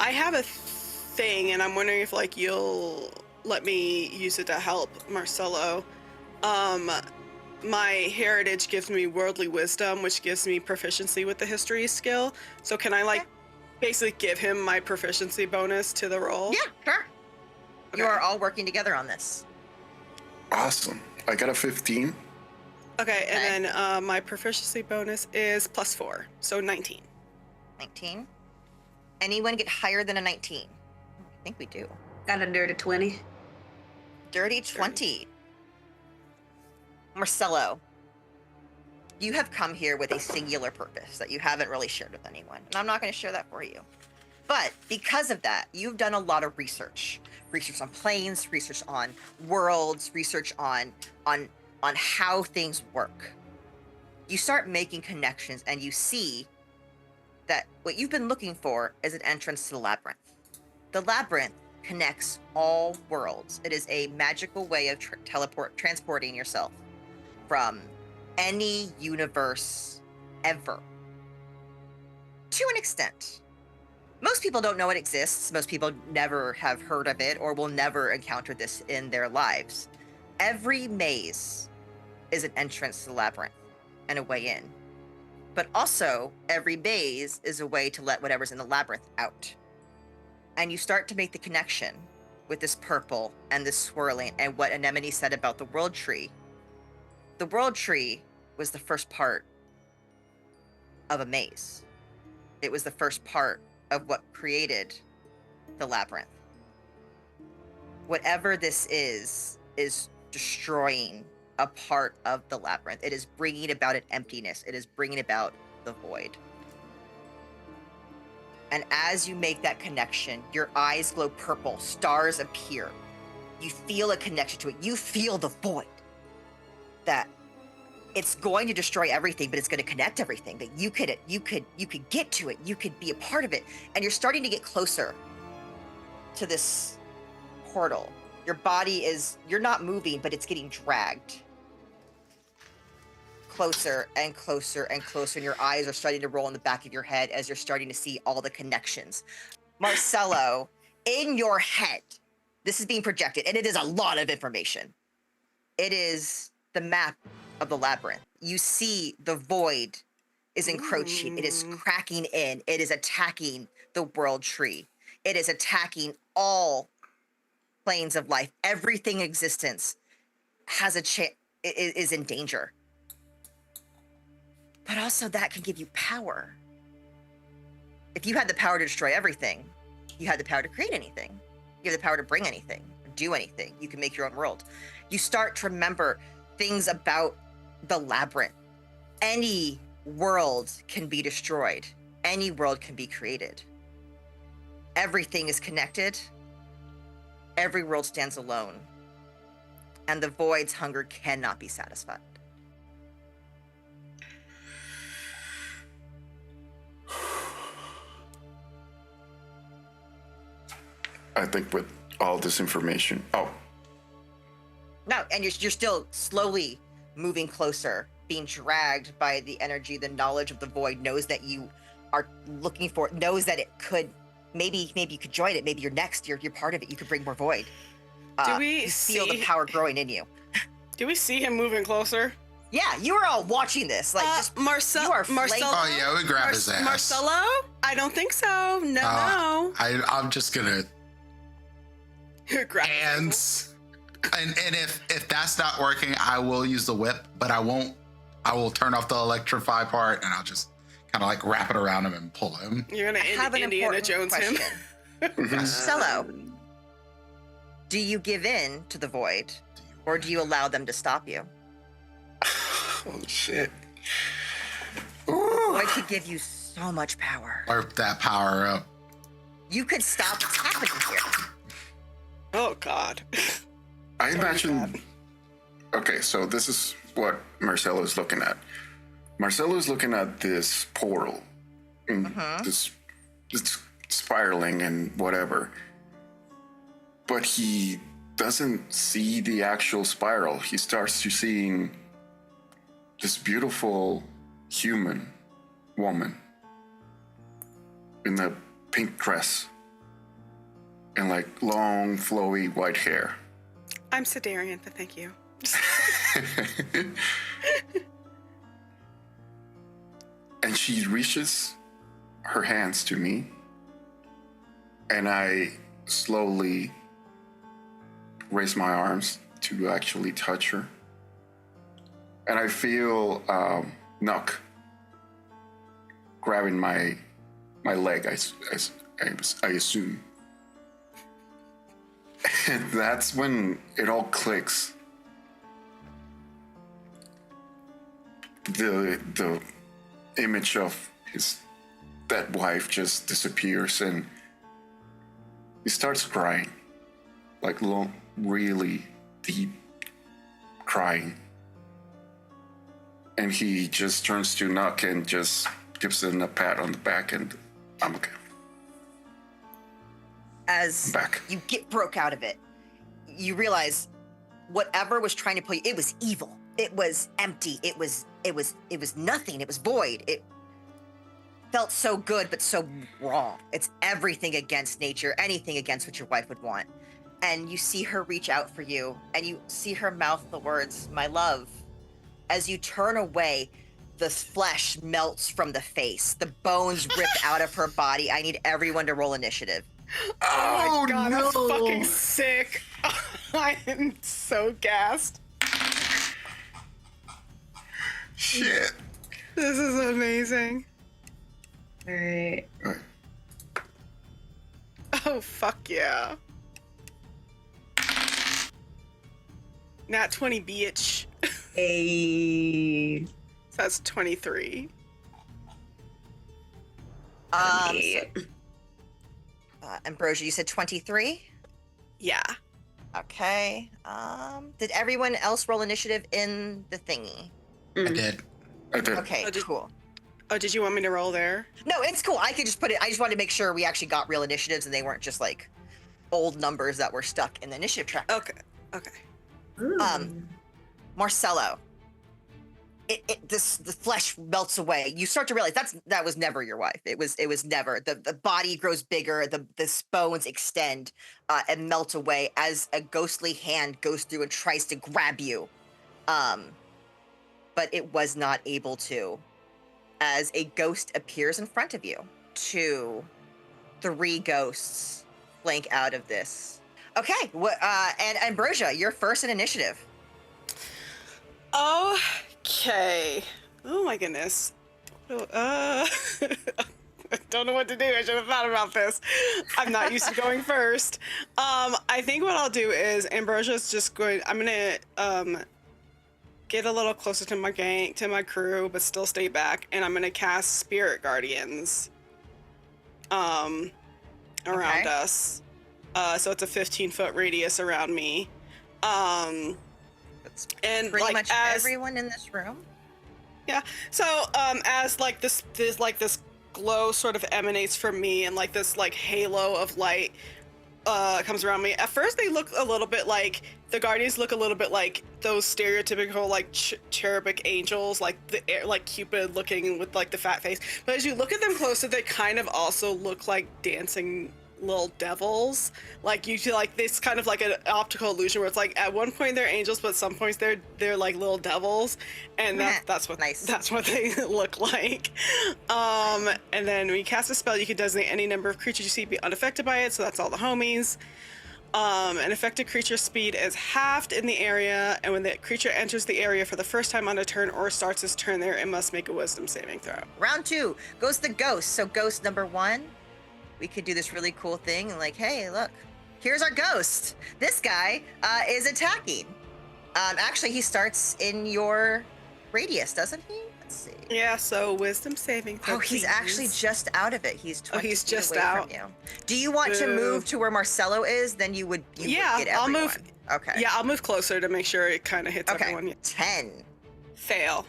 I have a thing, and I'm wondering if like you'll let me use it to help Marcelo. My heritage gives me worldly wisdom, which gives me proficiency with the history skill. So can I like basically give him my proficiency bonus to the roll? Yeah, sure. Okay. You are all working together on this. Awesome. I got a 15. Okay, and then my proficiency bonus is +4, so 19. 19. Anyone get higher than a 19? I think we do. Got a dirty 20. Dirty 20. Marcelo, you have come here with a singular purpose that you haven't really shared with anyone. And I'm not going to share that for you. But because of that, you've done a lot of research. Research on planes, research on worlds, research on how things work. You start making connections and you see that what you've been looking for is an entrance to the labyrinth. The labyrinth connects all worlds. It is a magical way of transporting yourself from any universe ever. To an extent. Most people don't know it exists. Most people never have heard of it or will never encounter this in their lives. Every maze is an entrance to the labyrinth and a way in. But also, every maze is a way to let whatever's in the labyrinth out. And you start to make the connection with this purple and this swirling and what Anemone said about the world tree. The world tree was the first part of a maze. It was the first part of what created the labyrinth. Whatever this is destroying a part of the labyrinth. It is bringing about an emptiness. It is bringing about the void. And as you make that connection, your eyes glow purple, stars appear. You feel a connection to it. You feel the void. That it's going to destroy everything, but it's going to connect everything. That you could get to it. You could be a part of it. And you're starting to get closer to this portal. Your body you're not moving, but it's getting dragged closer and closer and closer. And your eyes are starting to roll in the back of your head as you're starting to see all the connections. Marcelo, in your head, this is being projected, and it is a lot of information. It is the map of the labyrinth. You see the void is encroaching. It is cracking in. It is attacking the world tree. It is attacking all planes of life. Everything in existence has is in danger. But also that can give you power. If you had the power to destroy everything, you had the power to create anything. You have the power to bring anything, do anything. You can make your own world. You start to remember things about the labyrinth. Any world can be destroyed. Any world can be created. Everything is connected. Every world stands alone. And the void's hunger cannot be satisfied. I think with all this information. Oh. No, and you're still slowly moving closer, being dragged by the energy, the knowledge of the void, knows that you are looking for it, knows that it could, maybe you could join it, maybe you're next, you're part of it, you could bring more void. Do we you feel the power growing in you. Do we see him moving closer? Yeah, you are all watching this. Like, just Marcelo. you are Marcelo. Oh yeah, we grab his ass. Marcelo? I don't think so. No. I'm just gonna Grab his hands And if that's not working, I will use the whip, but I won't. I will turn off the electrify part, and I'll just kind of like wrap it around him and pull him. You're gonna have an Indiana important Jones him. question. Marcello, do you give in to the void, or do you allow them to stop you? Oh shit. The Ooh. void could give you so much power. Or that power up. You could stop what's happening here. Oh God. I Sorry, imagine. Dad. Okay, so this is what Marcelo is looking at. Marcelo is looking at this portal, and this spiraling and whatever. But he doesn't see the actual spiral. He starts to seeing this beautiful human woman in the pink dress and like long, flowy white hair. I'm Sidarian, but thank you. And she reaches her hands to me, and I slowly raise my arms to actually touch her. And I feel Nuck grabbing my leg, I assume. And that's when it all clicks. The image of his dead wife just disappears, and he starts crying, like long, really deep crying. And he just turns to Nuck and just gives him a pat on the back, and I'm okay. As Back. you get broke out of it, you realize whatever was trying to pull you, it was evil. It was empty. It was nothing. It was void. It felt so good, but so wrong. It's everything against nature, anything against what your wife would want. And you see her reach out for you, and you see her mouth the words, "My love." As you turn away, the flesh melts from the face. The bones rip out of her body. I need everyone to roll initiative. Oh my God, no. that's fucking sick. I am so gassed. Shit. This is amazing. All right. All right. Oh, fuck yeah. Nat 20 bitch. A So that's 23. Ambrosia, you said 23? Yeah. Okay. Did everyone else roll initiative in the thingy? I did. I did. Okay, Oh, cool. Oh, did you want me to roll there? No, it's cool. I could just put it. I just wanted to make sure we actually got real initiatives and they weren't just like old numbers that were stuck in the initiative track. Okay. Okay. Marcello, the flesh melts away. You start to realize that was never your wife. It was never. The body grows bigger. The bones extend and melt away as a ghostly hand goes through and tries to grab you, but it was not able to. As a ghost appears in front of you, 2, 3 ghosts flank out of this. Okay, and Ambrosia, you're first in initiative. Okay. Oh my goodness. I don't know what to do. I should have thought about this. I'm not used to going first. I think what I'll do is Ambrosia's just going. I'm gonna get a little closer to my gang, to my crew, but still stay back, and I'm gonna cast Spirit Guardians. Around us. So it's a 15-foot radius around me. That's And pretty like much as everyone in this room. yeah, so as like this glow sort of emanates from me, and like this like halo of light comes around me. At first, they look a little bit like the guardians look a little bit like those stereotypical like cherubic angels, like the like Cupid looking with like the fat face. But as you look at them closer, they kind of also look like dancing little devils. Like you feel like this kind of like an optical illusion where it's like at one point they're angels, but at some points they're like little devils, and that's what Nice. that's what they look like. And then when you cast a spell, you can designate any number of creatures you see be unaffected by it. So that's all the homies. An affected creature's speed is halved in the area, and when the creature enters the area for the first time on a turn or starts its turn there, it must make a wisdom saving throw. Round 2 goes the ghost. So ghost number 1, we could do this really cool thing and like, hey, look, here's our ghost. This guy is attacking. Actually, he starts in your radius, doesn't he? Let's see. Yeah, so wisdom saving throw. Oh, he's actually just out of it. He's 20 he's feet just away out. from you. Do you want to move to where Marcelo is? Then you would get I'll everyone. move. Okay. Yeah, I'll move closer to make sure it kind of hits Okay. everyone. 10. Fail.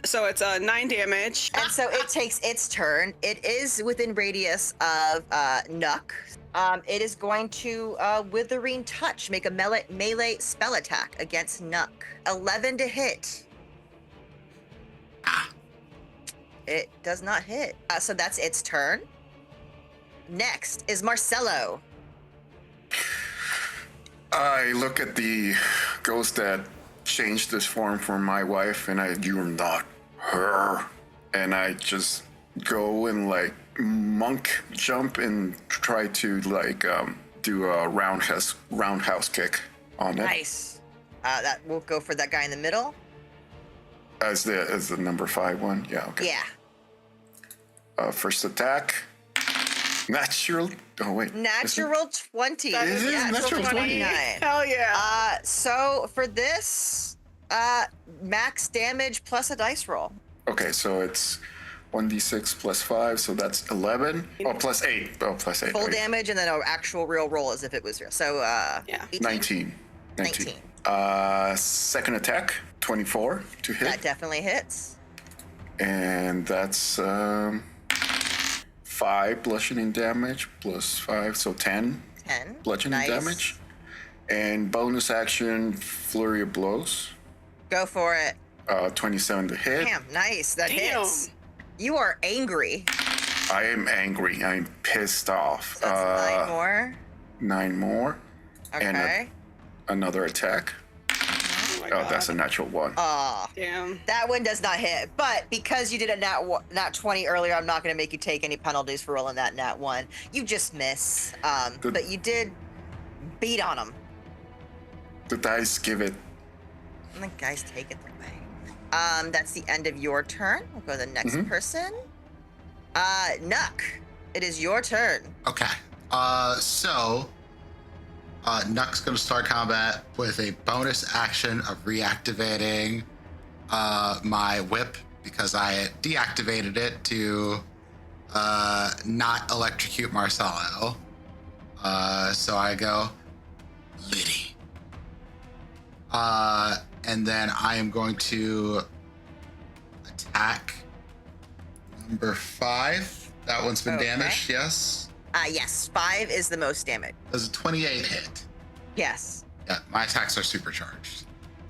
So it's 9 damage. And so it takes its turn. It is within radius of Nook. It is going to Withering Touch, make a melee spell attack against Nook. 11 to hit. It does not hit. So that's its turn. Next is Marcelo. I look at the ghost that changed this form for my wife, and you're not her. And I just go and like monk jump and try to like do a roundhouse kick on it. Nice. That will go for that guy in the middle. As the number 5 one. Yeah. Okay. Yeah. First attack. Natural. Oh wait. Natural 20. That is natural 20. Hell yeah. So for this, max damage plus a dice roll. Okay, so it's 1d6 plus 5, so that's 11. Oh, plus 8. Oh, plus 8. Full right. damage and then an actual real roll as if it was real. So Yeah. 18. 19. Second attack, 24 to hit. That definitely hits. And that's 5 bludgeoning damage plus 5, so 10 10. bludgeoning Nice. damage. And bonus action, flurry of blows, Go for it. 27 to hit. Damn, nice. That Damn. hits. You are angry. I am angry. I'm pissed off. So that's 9 more. 9 more. And Okay. another attack. Oh, my Oh, God. that's a natural 1. Aw. Damn. That one does not hit, but because you did a nat 20 earlier, I'm not going to make you take any penalties for rolling that nat 1. You just miss, Good. but you did beat on him. The dice give it. And the guys take it away. That's the end of your turn. We'll go to the next person. Nuck, it is your turn. Okay. So Nuck's gonna start combat with a bonus action of reactivating my whip because I deactivated it to not electrocute Marcelo. So I go, Liddy. And then I am going to attack number 5. That one's been Okay. damaged, yes? Yes, 5 is the most damage. Does a 28 hit? Yes. Yeah, my attacks are supercharged.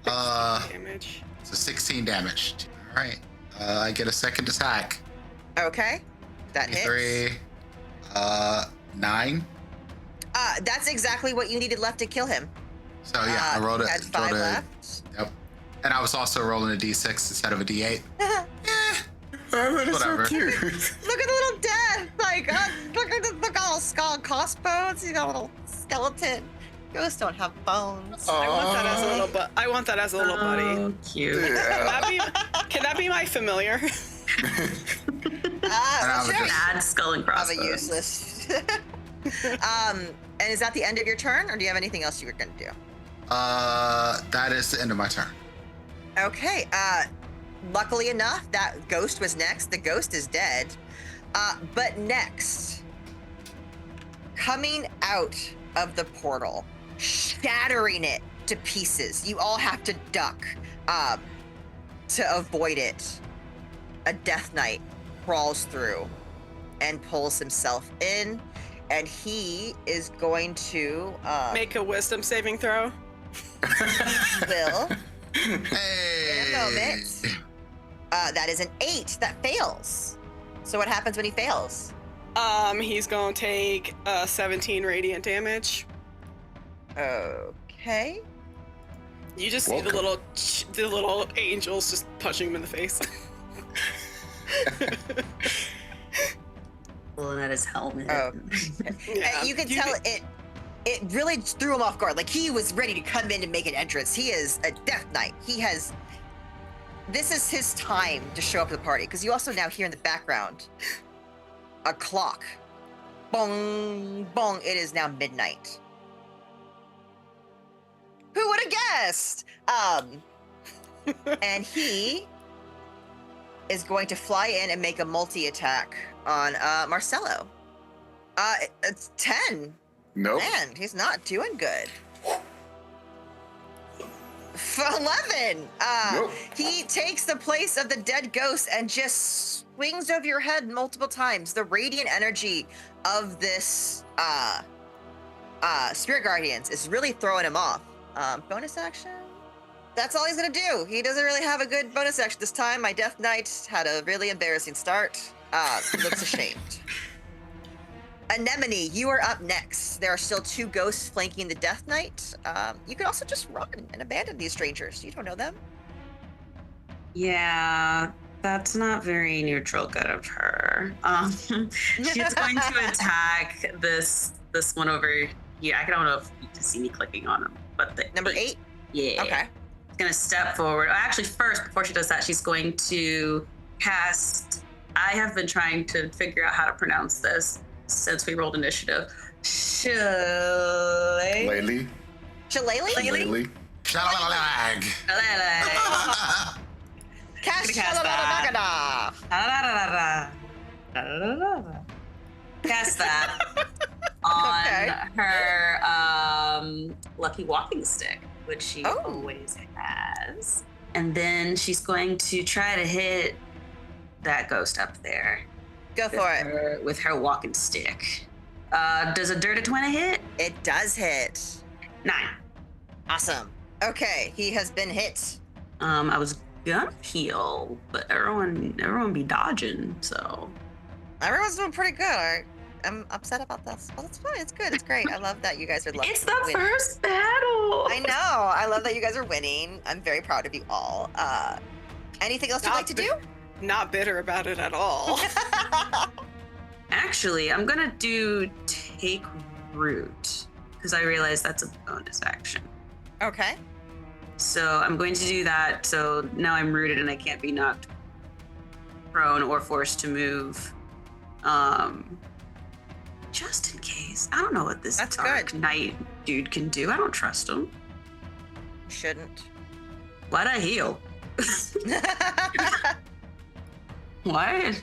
Damage. So 16 damage. All right. I get a second attack. Okay. That hits. 3, 9. That's exactly what you needed left to kill him. So yeah, I rolled you it. had 5 left. Yep. And I was also rolling a d6 instead of a d8. Oh, that is Whatever. so cute. Look at the little death. Like, look at all the skull and crossbones. He's got a little skeleton. Ghosts don't have bones. I want that as a little I want that as a little buddy. Oh, cute. Yeah. Can that be my familiar? That's would right. just- Add skull and Of a crossbones. useless. And is that the end of your turn, or do you have anything else you were going to do? That is the end of my turn. Okay. Luckily enough, that ghost was next. The ghost is dead. But next, coming out of the portal, shattering it to pieces. You all have to duck to avoid it. A Death Knight crawls through and pulls himself in, and he is going to Make a wisdom saving throw. will Hey. in a moment. That is an 8. That fails. So what happens when he fails? He's gonna take 17 radiant damage. Okay. You just see the little angels just punching him in the face. Pulling at his helmet. Oh. Yeah, And you can tell it really threw him off guard. Like, he was ready to come in and make an entrance. He is a Death Knight. This is his time to show up to the party, because you also now hear in the background a clock. Bong, bong. It is now midnight. Who would have guessed? And he is going to fly in and make a multi-attack on Marcelo. It's 10. Nope. Man, he's not doing good. 11. Nope. He takes the place of the dead ghost and just swings over your head multiple times. The radiant energy of this Spirit Guardians is really throwing him off. Bonus action? That's all he's gonna do. He doesn't really have a good bonus action this time. My Death Knight had a really embarrassing start. Looks ashamed. Anemone, you are up next. There are still 2 ghosts flanking the Death Knight. You could also just run and abandon these strangers. You don't know them. Yeah, that's not very neutral good of her. She's going to attack this one over here. I don't know if you can see me clicking on him, but the Number 8? Yeah. Okay. She's gonna step forward. Actually, first, before she does that, she's going to cast. I have been trying to figure out how to pronounce this since we rolled initiative. Laylee. Shillelagh? Laylee. Shalalag. Cast Cast that. Shillelagh. Cast that on Okay. her lucky walking stick, which she Oh. always has. And then she's going to try to hit that ghost up there Go for it. with her walking stick. Does a dirty 20 hit? It does hit. 9. Awesome. Okay, he has been hit. I was gonna heal, but everyone be dodging, so. Everyone's doing pretty good. I'm upset about this, but it's fine. It's good. It's great. I love that you guys are It's the winning. first battle. I know. I love that you guys are winning. I'm very proud of you all. Anything else you'd like to do? Not bitter about it at all. Actually, I'm gonna do take root because I realize that's a bonus action. Okay. So I'm going to do that. So now I'm rooted and I can't be knocked prone or forced to move. Just in case. I don't know what this That's dark good. knight dude can do. I don't trust him. You shouldn't. Why'd I heal? What?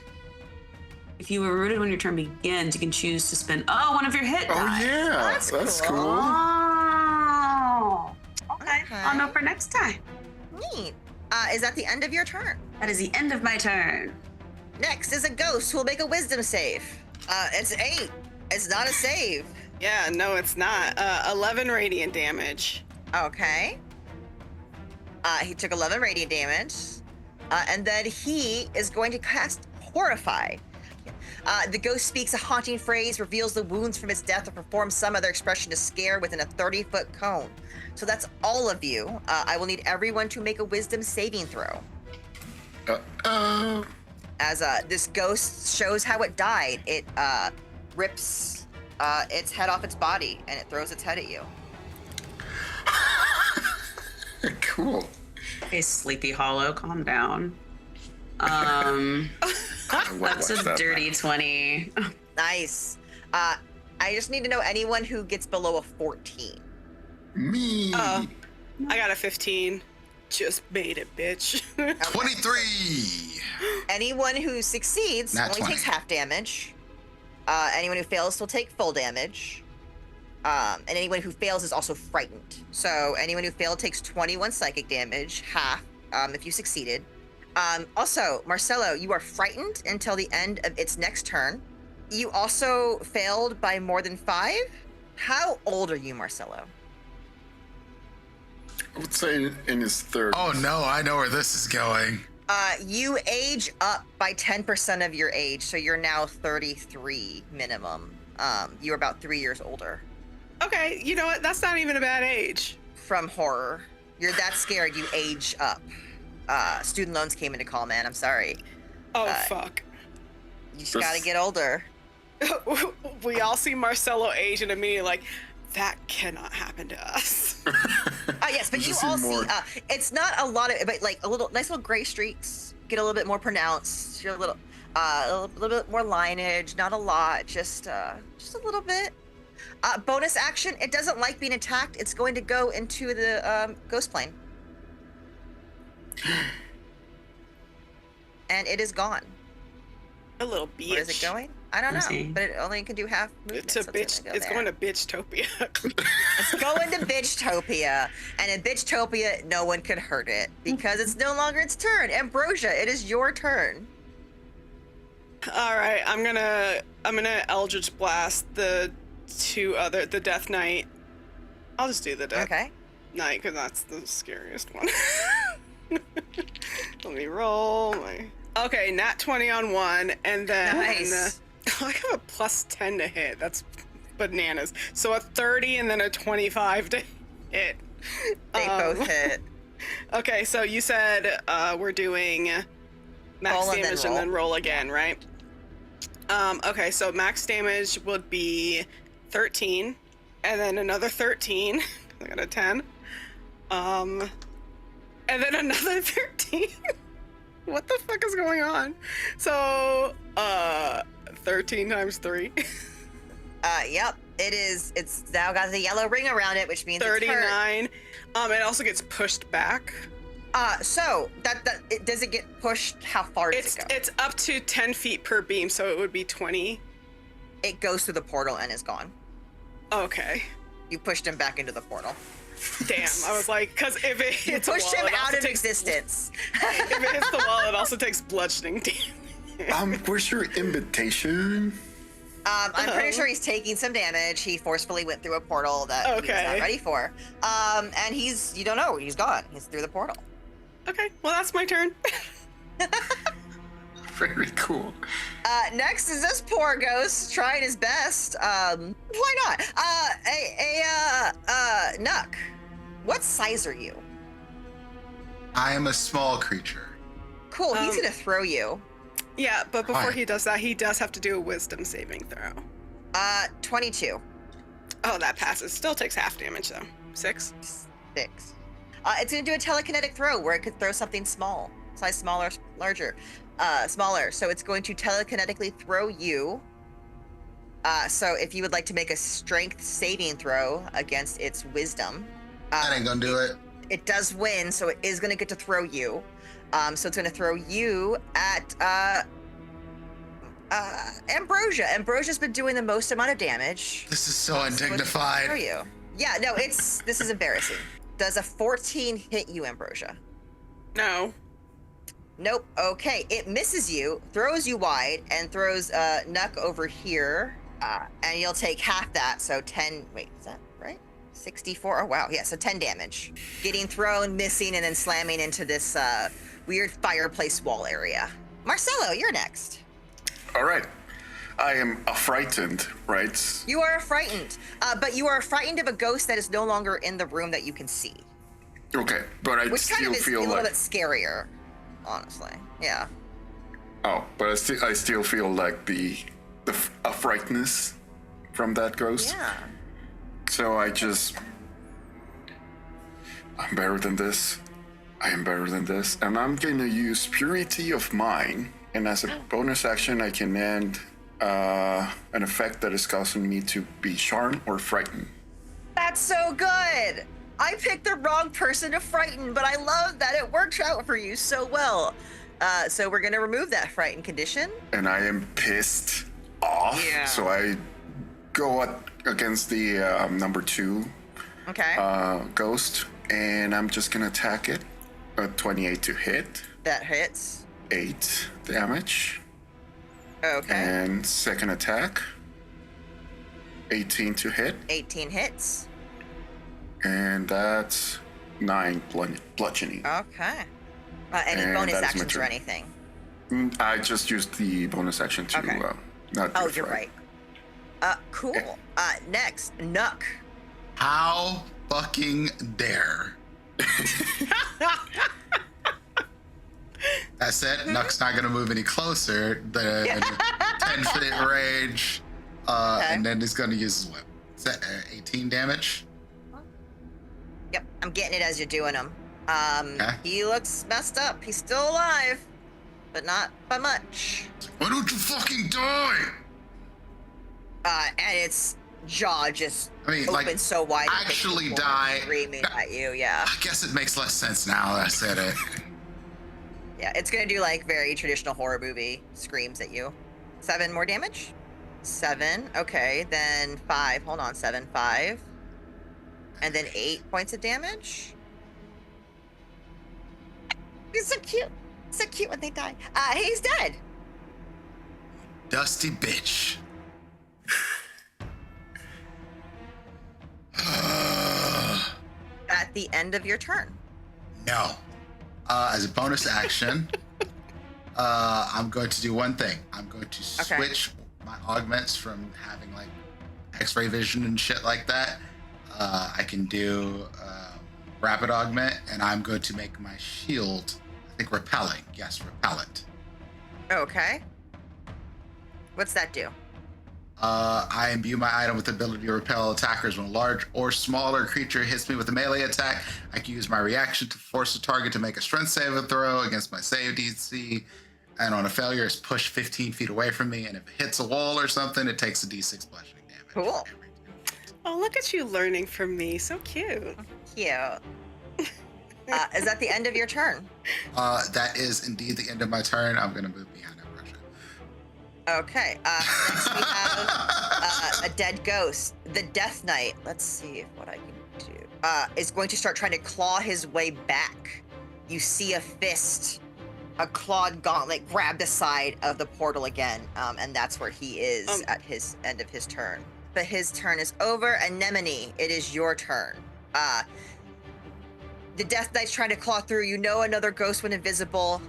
If you were rooted when your turn begins, you can choose to spend one of your hit Oh die. yeah, That's that's cool. cool. Oh. Okay. Okay. I'll know for next time. Neat. Is that the end of your turn? That is the end of my turn. Next is a ghost who will make a wisdom save. It's 8. It's not a save. Yeah, no, it's not. 11 radiant damage. Okay. He took 11 radiant damage. And then he is going to cast Horrify. The ghost speaks a haunting phrase, reveals the wounds from its death, or performs some other expression to scare within a 30-foot cone. So that's all of you. I will need everyone to make a wisdom saving throw. As this ghost shows how it died, it rips its head off its body and it throws its head at you. Cool. Okay, Sleepy Hollow, calm down. That's a dirty 20. Nice. I just need to know anyone who gets below a 14. Me. I got a 15. Just made it, bitch. 23. Anyone who succeeds Nat only 20. takes half damage. Anyone who fails will take full damage. And anyone who fails is also frightened. So anyone who failed takes 21 psychic damage, half if you succeeded. Also, Marcelo, you are frightened until the end of its next turn. You also failed by more than 5. How old are you, Marcelo? I would say in his third. Oh no, I know where this is going. You age up by 10% of your age, so you're now 33 minimum. You're about 3 years older. Okay, you know what? That's not even a bad age. From horror. You're that scared, you age up. Student loans came into call, man. I'm sorry. Oh, fuck. You just gotta get older. We all see Marcelo age and immediately like, that cannot happen to us. Yes, but you Just all see see, more. it's not a lot of, but like a little, nice little gray streaks get a little bit more pronounced. You're a little bit more lineage, not a lot, just a little bit. Bonus action, it doesn't like being attacked. It's going to go into the ghost plane. And it is gone. A little bitch. Where is it going? I don't know, I see. but it only can do half movement. It's a so bitch. gonna go It's there. going to bitchtopia. It's going to Bitchtopia, and in Bitchtopia, no one could hurt it because it's no longer its turn. Ambrosia, it is your turn. All right, I'm gonna Eldritch Blast the Death Knight. I'll just do the Death Okay. Knight because that's the scariest one. Let me roll my. Okay, nat 20 on one, and then Nice. I have a plus 10 to hit. That's bananas. So a 30 and then a 25 to hit. They both hit. Okay, so you said we're doing max Roll and then damage and roll. then roll again, right? Okay, so max damage would be 13, and then another 13. I got a 10. And then another 13. What the fuck is going on? So, 13 times 3. Yep. It is. It's now got the yellow ring around it, which means it's hurt. 39. It also gets pushed back. So does it get pushed? How far does it go? It's up to 10 feet per beam, so it would be 20. It goes through the portal and is gone. Okay. You pushed him back into the portal. Damn, I was like, because if it You hits a pushed wall, him it also out of takes- existence. If it hits the wall, it also takes bludgeoning damage. Where's your invitation? I'm pretty sure he's taking some damage. He forcefully went through a portal that he was Okay. not ready for. And you don't know, he's gone. He's through the portal. Okay, well, that's my turn. Very cool. Next is this poor ghost trying his best. Why not? Nuck, what size are you? I am a small creature. Cool, he's Um, gonna throw you. Yeah, but before Why? he does that, he does have to do a wisdom saving throw. 22. Oh, that passes. Still takes half damage, though. 6. 6. It's gonna do a telekinetic throw where it could throw something small, size smaller, larger, smaller. So it's going to telekinetically throw you. So if you would like to make a strength saving throw against its wisdom, That ain't gonna do it. it does win, so it is gonna get to throw you. So it's gonna throw you at Ambrosia. Ambrosia's been doing the most amount of damage. This is so So it's gonna throw undignified. you. Yeah, no, this is embarrassing. Does a 14 hit you, Ambrosia? No. Nope. Okay, it misses you, throws you wide, and throws Nuck over here. And you'll take half that, so 10. Wait, is that right? 64. Oh wow, yeah. So 10 damage, getting thrown, missing, and then slamming into this weird fireplace wall area. Marcelo, you're next. All right. I am frightened, right? You are frightened, but you are frightened of a ghost that is no longer in the room that you can see, Okay, but I which kind still of is a feel little like bit scarier, honestly. Yeah. but I still feel like the frightness from that ghost. Yeah. So I'm better than this. I am better than this, and I'm gonna use Purity of Mind, and as a bonus action, I can end an effect that is causing me to be charmed or frightened. That's so good. I picked the wrong person to frighten, but I love that it worked out for you so well. So we're gonna remove that frighten condition. And I am pissed off. Yeah. So I go against the number 2 Okay. ghost, and I'm just gonna attack it. 28 to hit, That hits. 8 damage. Okay. And second attack, 18 to hit, 18 hits. and that's 9 bludgeoning. Okay. Any And bonus that is my actions or turn. anything? I just used the bonus action to Okay. not do Oh, you're fright. right. Cool. Next, Nuck. How fucking dare? That's it. Nuck's not gonna move any closer than 10 foot range, Okay. and then he's gonna use his whip. Is that 18 damage? Yep, I'm getting it as you're doing them. Okay. He looks messed up. He's still alive, but not by much. Why don't you fucking die? And its jaw just Like, opens so wide. it hits the actually floor, die. screaming at you. Yeah, I guess it makes less sense now that I said it. yeah. It's gonna do like very traditional horror movie screams at you. 7 more damage. 7. Okay, then 5. Hold on, 7, 5, and then 8 points of damage. He's so cute. So cute when they die. He's dead. Dusty bitch. At the end of your turn. No. As a bonus action, I'm going to do one thing. I'm going to switch my augments from having like X-ray vision and shit like that. I can do rapid augment, and I'm going to make my shield, I think, repelling. Yes, repellent. Okay. What's that do? I imbue my item with the ability to repel attackers. When a large or smaller creature hits me with a melee attack, I can use my reaction to force the target to make a strength saving throw against my save DC. And on a failure, it's pushed 15 feet away from me. And if it hits a wall or something, it takes a D6 bludgeoning damage. Cool. Oh, look at you learning from me. So cute. Cute. Is that the end of your turn? That is indeed the end of my turn. I'm going to move behind that Russia. Okay. Next we have a dead ghost. The Death Knight. Let's see what I can do. Is going to start trying to claw his way back. You see a fist, a clawed gauntlet grab the side of the portal again, and that's where he is at his end of his turn. But his turn is over. Anemone, it is your turn. The Death Knight's trying to claw through. You know another ghost went invisible,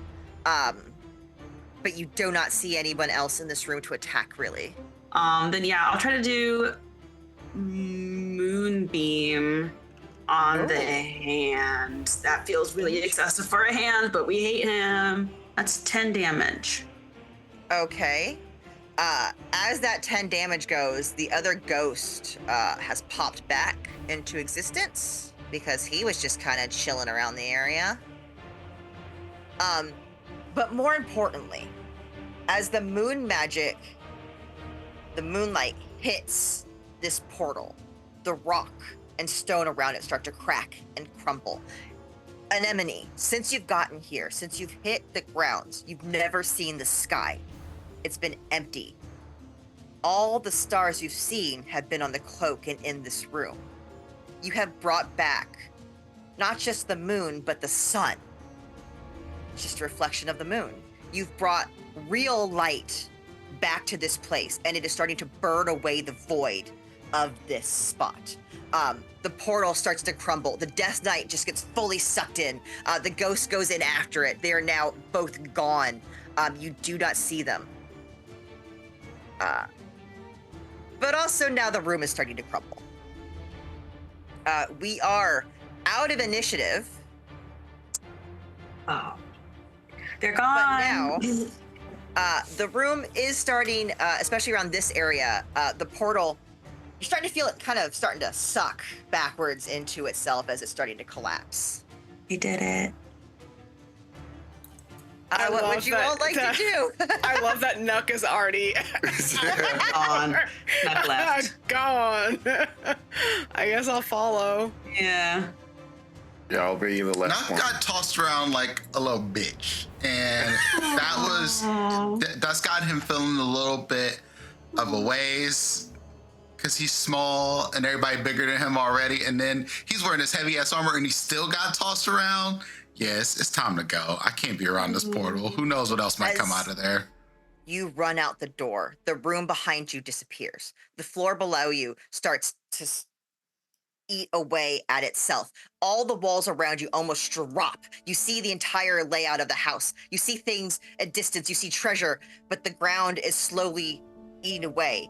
but you do not see anyone else in this room to attack, really. Then yeah, I'll try to do Moonbeam on the hand. That feels really excessive for a hand, but we hate him. That's 10 damage. Okay. As that 10 damage goes, the other ghost has popped back into existence because he was just kind of chilling around the area. But more importantly, as the moon magic, the moonlight hits this portal, the rock and stone around it start to crack and crumble. Anemone, since you've gotten here, since you've hit the grounds, you've never seen the sky. It's been empty. All the stars you've seen have been on the cloak and in this room. You have brought back not just the moon, but the sun. It's just a reflection of the moon. You've brought real light back to this place, and it is starting to burn away the void of this spot. The portal starts to crumble. The Death Knight just gets fully sucked in. The ghost goes in after it. They are now both gone. You do not see them. But also now the room is starting to crumble. We are out of initiative. Oh. They're gone. But now, the room is starting, especially around this area, the portal, you're starting to feel it kind of starting to suck backwards into itself as it's starting to collapse. We did it. What would you all like to do? I love that Nuck is already Gone. Not left. gone. I guess I'll follow. Yeah. Yeah, I'll be the last Nuck one. got tossed around like a little bitch, and that's got him feeling a little bit of a ways because he's small and everybody bigger than him already, and then he's wearing this heavy ass armor and he still got tossed around. Yes, it's time to go. I can't be around this portal. Who knows what else might come out of there? You run out the door. The room behind you disappears. The floor below you starts to eat away at itself. All the walls around you almost drop. You see the entire layout of the house. You see things at distance. You see treasure, but the ground is slowly eating away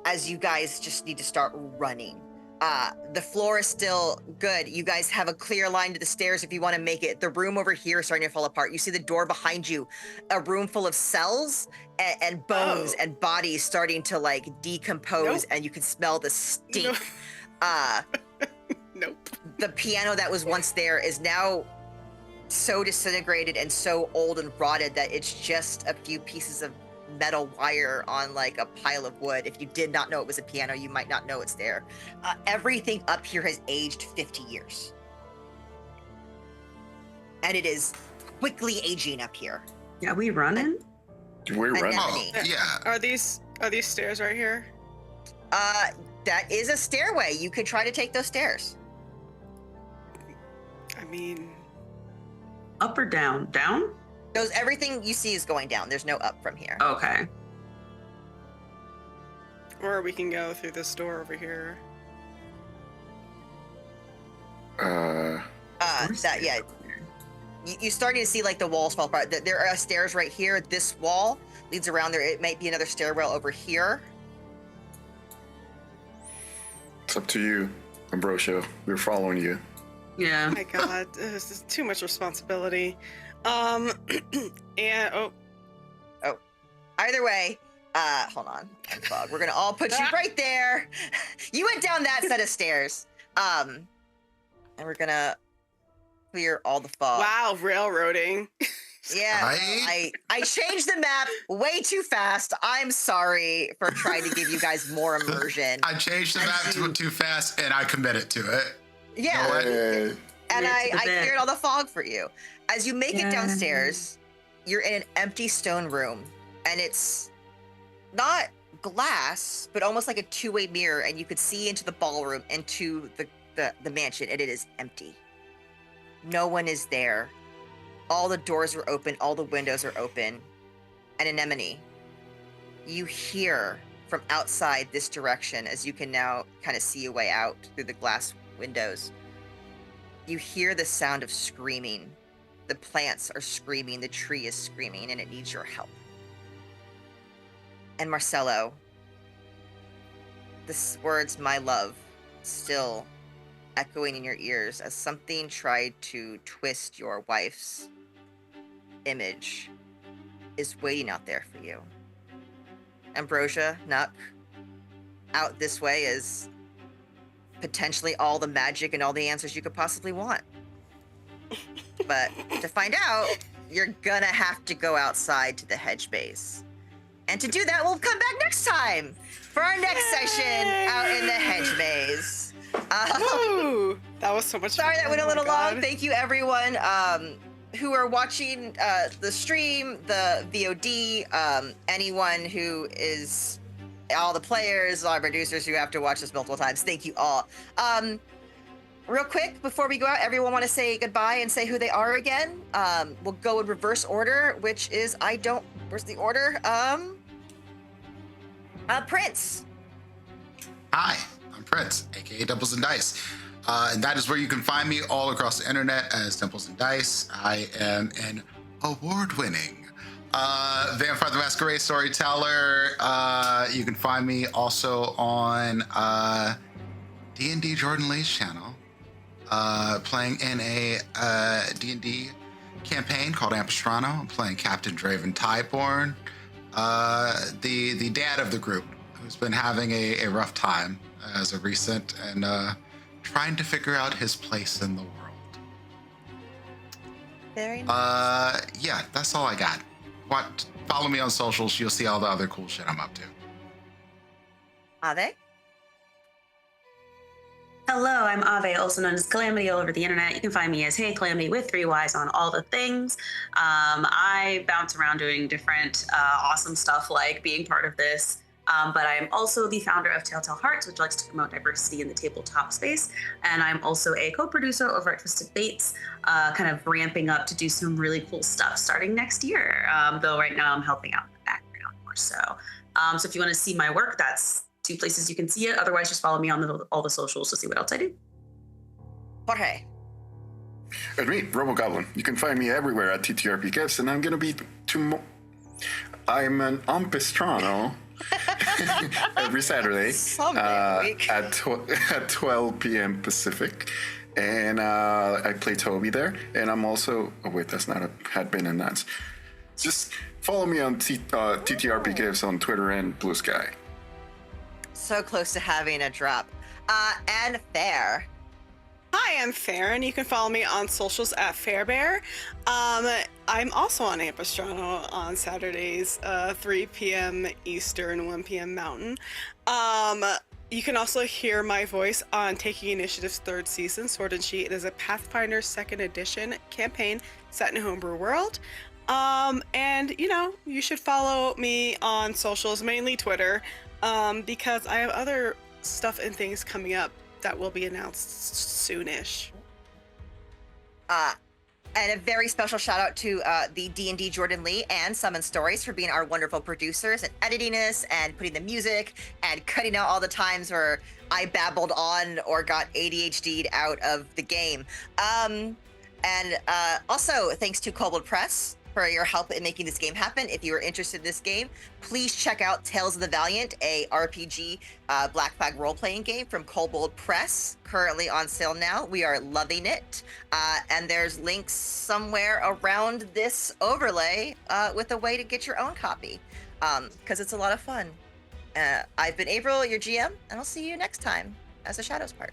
as you guys just need to start running. The floor is still good. You guys have a clear line to the stairs if you want to make it. The room over here is starting to fall apart. You see the door behind you, a room full of cells and bones and bodies starting to like decompose, and you can smell the stink. Nope. The piano that was once there is now so disintegrated and so old and rotted that it's just a few pieces of metal wire on like a pile of wood. If you did not know it was a piano, you might not know it's there. Everything up here has aged 50 years. And it is quickly aging up here. Yeah, we running? We're running. Anemone. Oh, yeah. Are these stairs right here? That is a stairway. You could try to take those stairs. I mean, Up or down? Down? Everything you see is going down. There's no up from here. Okay. or we can go through this door over here. You're starting to see like the walls fall apart. There are stairs right here. This wall leads around there. It might be another stairwell over here. It's up to you, Ambrosia. We're following you. Yeah. Oh my God, this is too much responsibility. And Either way, hold on, Fog. We're gonna all put you right there. You went down that set of stairs. And we're gonna clear all the fog. wow, railroading. Yeah, Right? I changed the map way too fast. I'm sorry for trying to give you guys more immersion. I changed the map too fast, and I committed to it. Yeah, Know what? and Commit to the I bit. cleared all the fog for you. As you make it downstairs, you're in an empty stone room, and it's not glass, but almost like a two-way mirror, and you could see into the ballroom, into the mansion, and it is empty. No one is there. All the doors are open, all the windows are open. And Anemone, you hear from outside this direction, as you can now kind of see a way out through the glass windows. You hear the sound of screaming. The plants are screaming, the tree is screaming, and it needs your help. And Marcelo, the words, "my love," still echoing in your ears as something tried to twist your wife's image, is waiting out there for you. Ambrosia, Nuck, out this way is potentially all the magic and all the answers you could possibly want. But to find out, you're gonna have to go outside to the hedge base. And to do that, we'll come back next time for our next session out in the hedge maze. Ooh, that was so much Sorry fun. that went a Oh my little God. long. Thank you, everyone who are watching the stream, the VOD, anyone who is, all the players, all our producers who have to watch this multiple times. Thank you all. Real quick, before we go out, everyone want to say goodbye and say who they are again. We'll go in reverse order, which is, where's the order? Prince. Hi, I'm Prince, aka Dimples and Dice. And that is where you can find me all across the internet as Dimples and Dice. I am an award-winning Vampire the Masquerade storyteller. You can find me also on D&D Jordan Lee's channel, playing in a D&D campaign called Ampistrano. I'm playing Captain Draven Tyborn, the dad of the group, who's been having a rough time as of recent and trying to figure out his place in the world. Very nice. Yeah, that's all I got. Follow me on socials. You'll see all the other cool shit I'm up to. Are they? Hello, I'm Ave, also known as Calamity all over the internet. You can find me as Hey Calamity with 3 Ys on all the things. I bounce around doing different awesome stuff like being part of this. But I'm also the founder of Telltale Hearts, which likes to promote diversity in the tabletop space. And I'm also a co-producer over at Twisted Fates, kind of ramping up to do some really cool stuff starting next year. Though right now I'm helping out in the background more so. So if you want to see my work, that's 2 places you can see it. Otherwise, just follow me on all the socials to see what else I do. Jorge. And me, RoboGoblin. You can find me everywhere at TTRPGs, and I'm gonna be I'm an Ampistrano every Saturday Some damn week. at 12 p.m. Pacific. And I play Toby there. And I'm also... Oh, wait, that's not a... Had been announced. Just follow me on TTRP Gives on Twitter and Blue Sky. So close to having a drop. And Fair. Hi, I'm Fair, and you can follow me on socials at Fairbear. I'm also on Ampistrano on Saturdays, 3 p.m. Eastern, 1 p.m. Mountain. You can also hear my voice on Taking Initiative's third season, Sword and Sheet. It is a Pathfinder 2nd edition campaign set in a homebrew world. And, you know, you should follow me on socials, mainly Twitter, because I have other stuff and things coming up that will be announced soonish. And a very special shout out to the D&D Jordan Lee and Summon Stories for being our wonderful producers and editing us and putting the music and cutting out all the times where I babbled on or got ADHD'd out of the game. And also thanks to Kobold Press for your help in making this game happen. If you are interested in this game, please check out Tales of the Valiant, a RPG Black Flag role-playing game from Kobold Press, currently on sale now. We are loving it. And there's links somewhere around this overlay with a way to get your own copy, because it's a lot of fun. I've been April, your GM, and I'll see you next time as the Shadows part.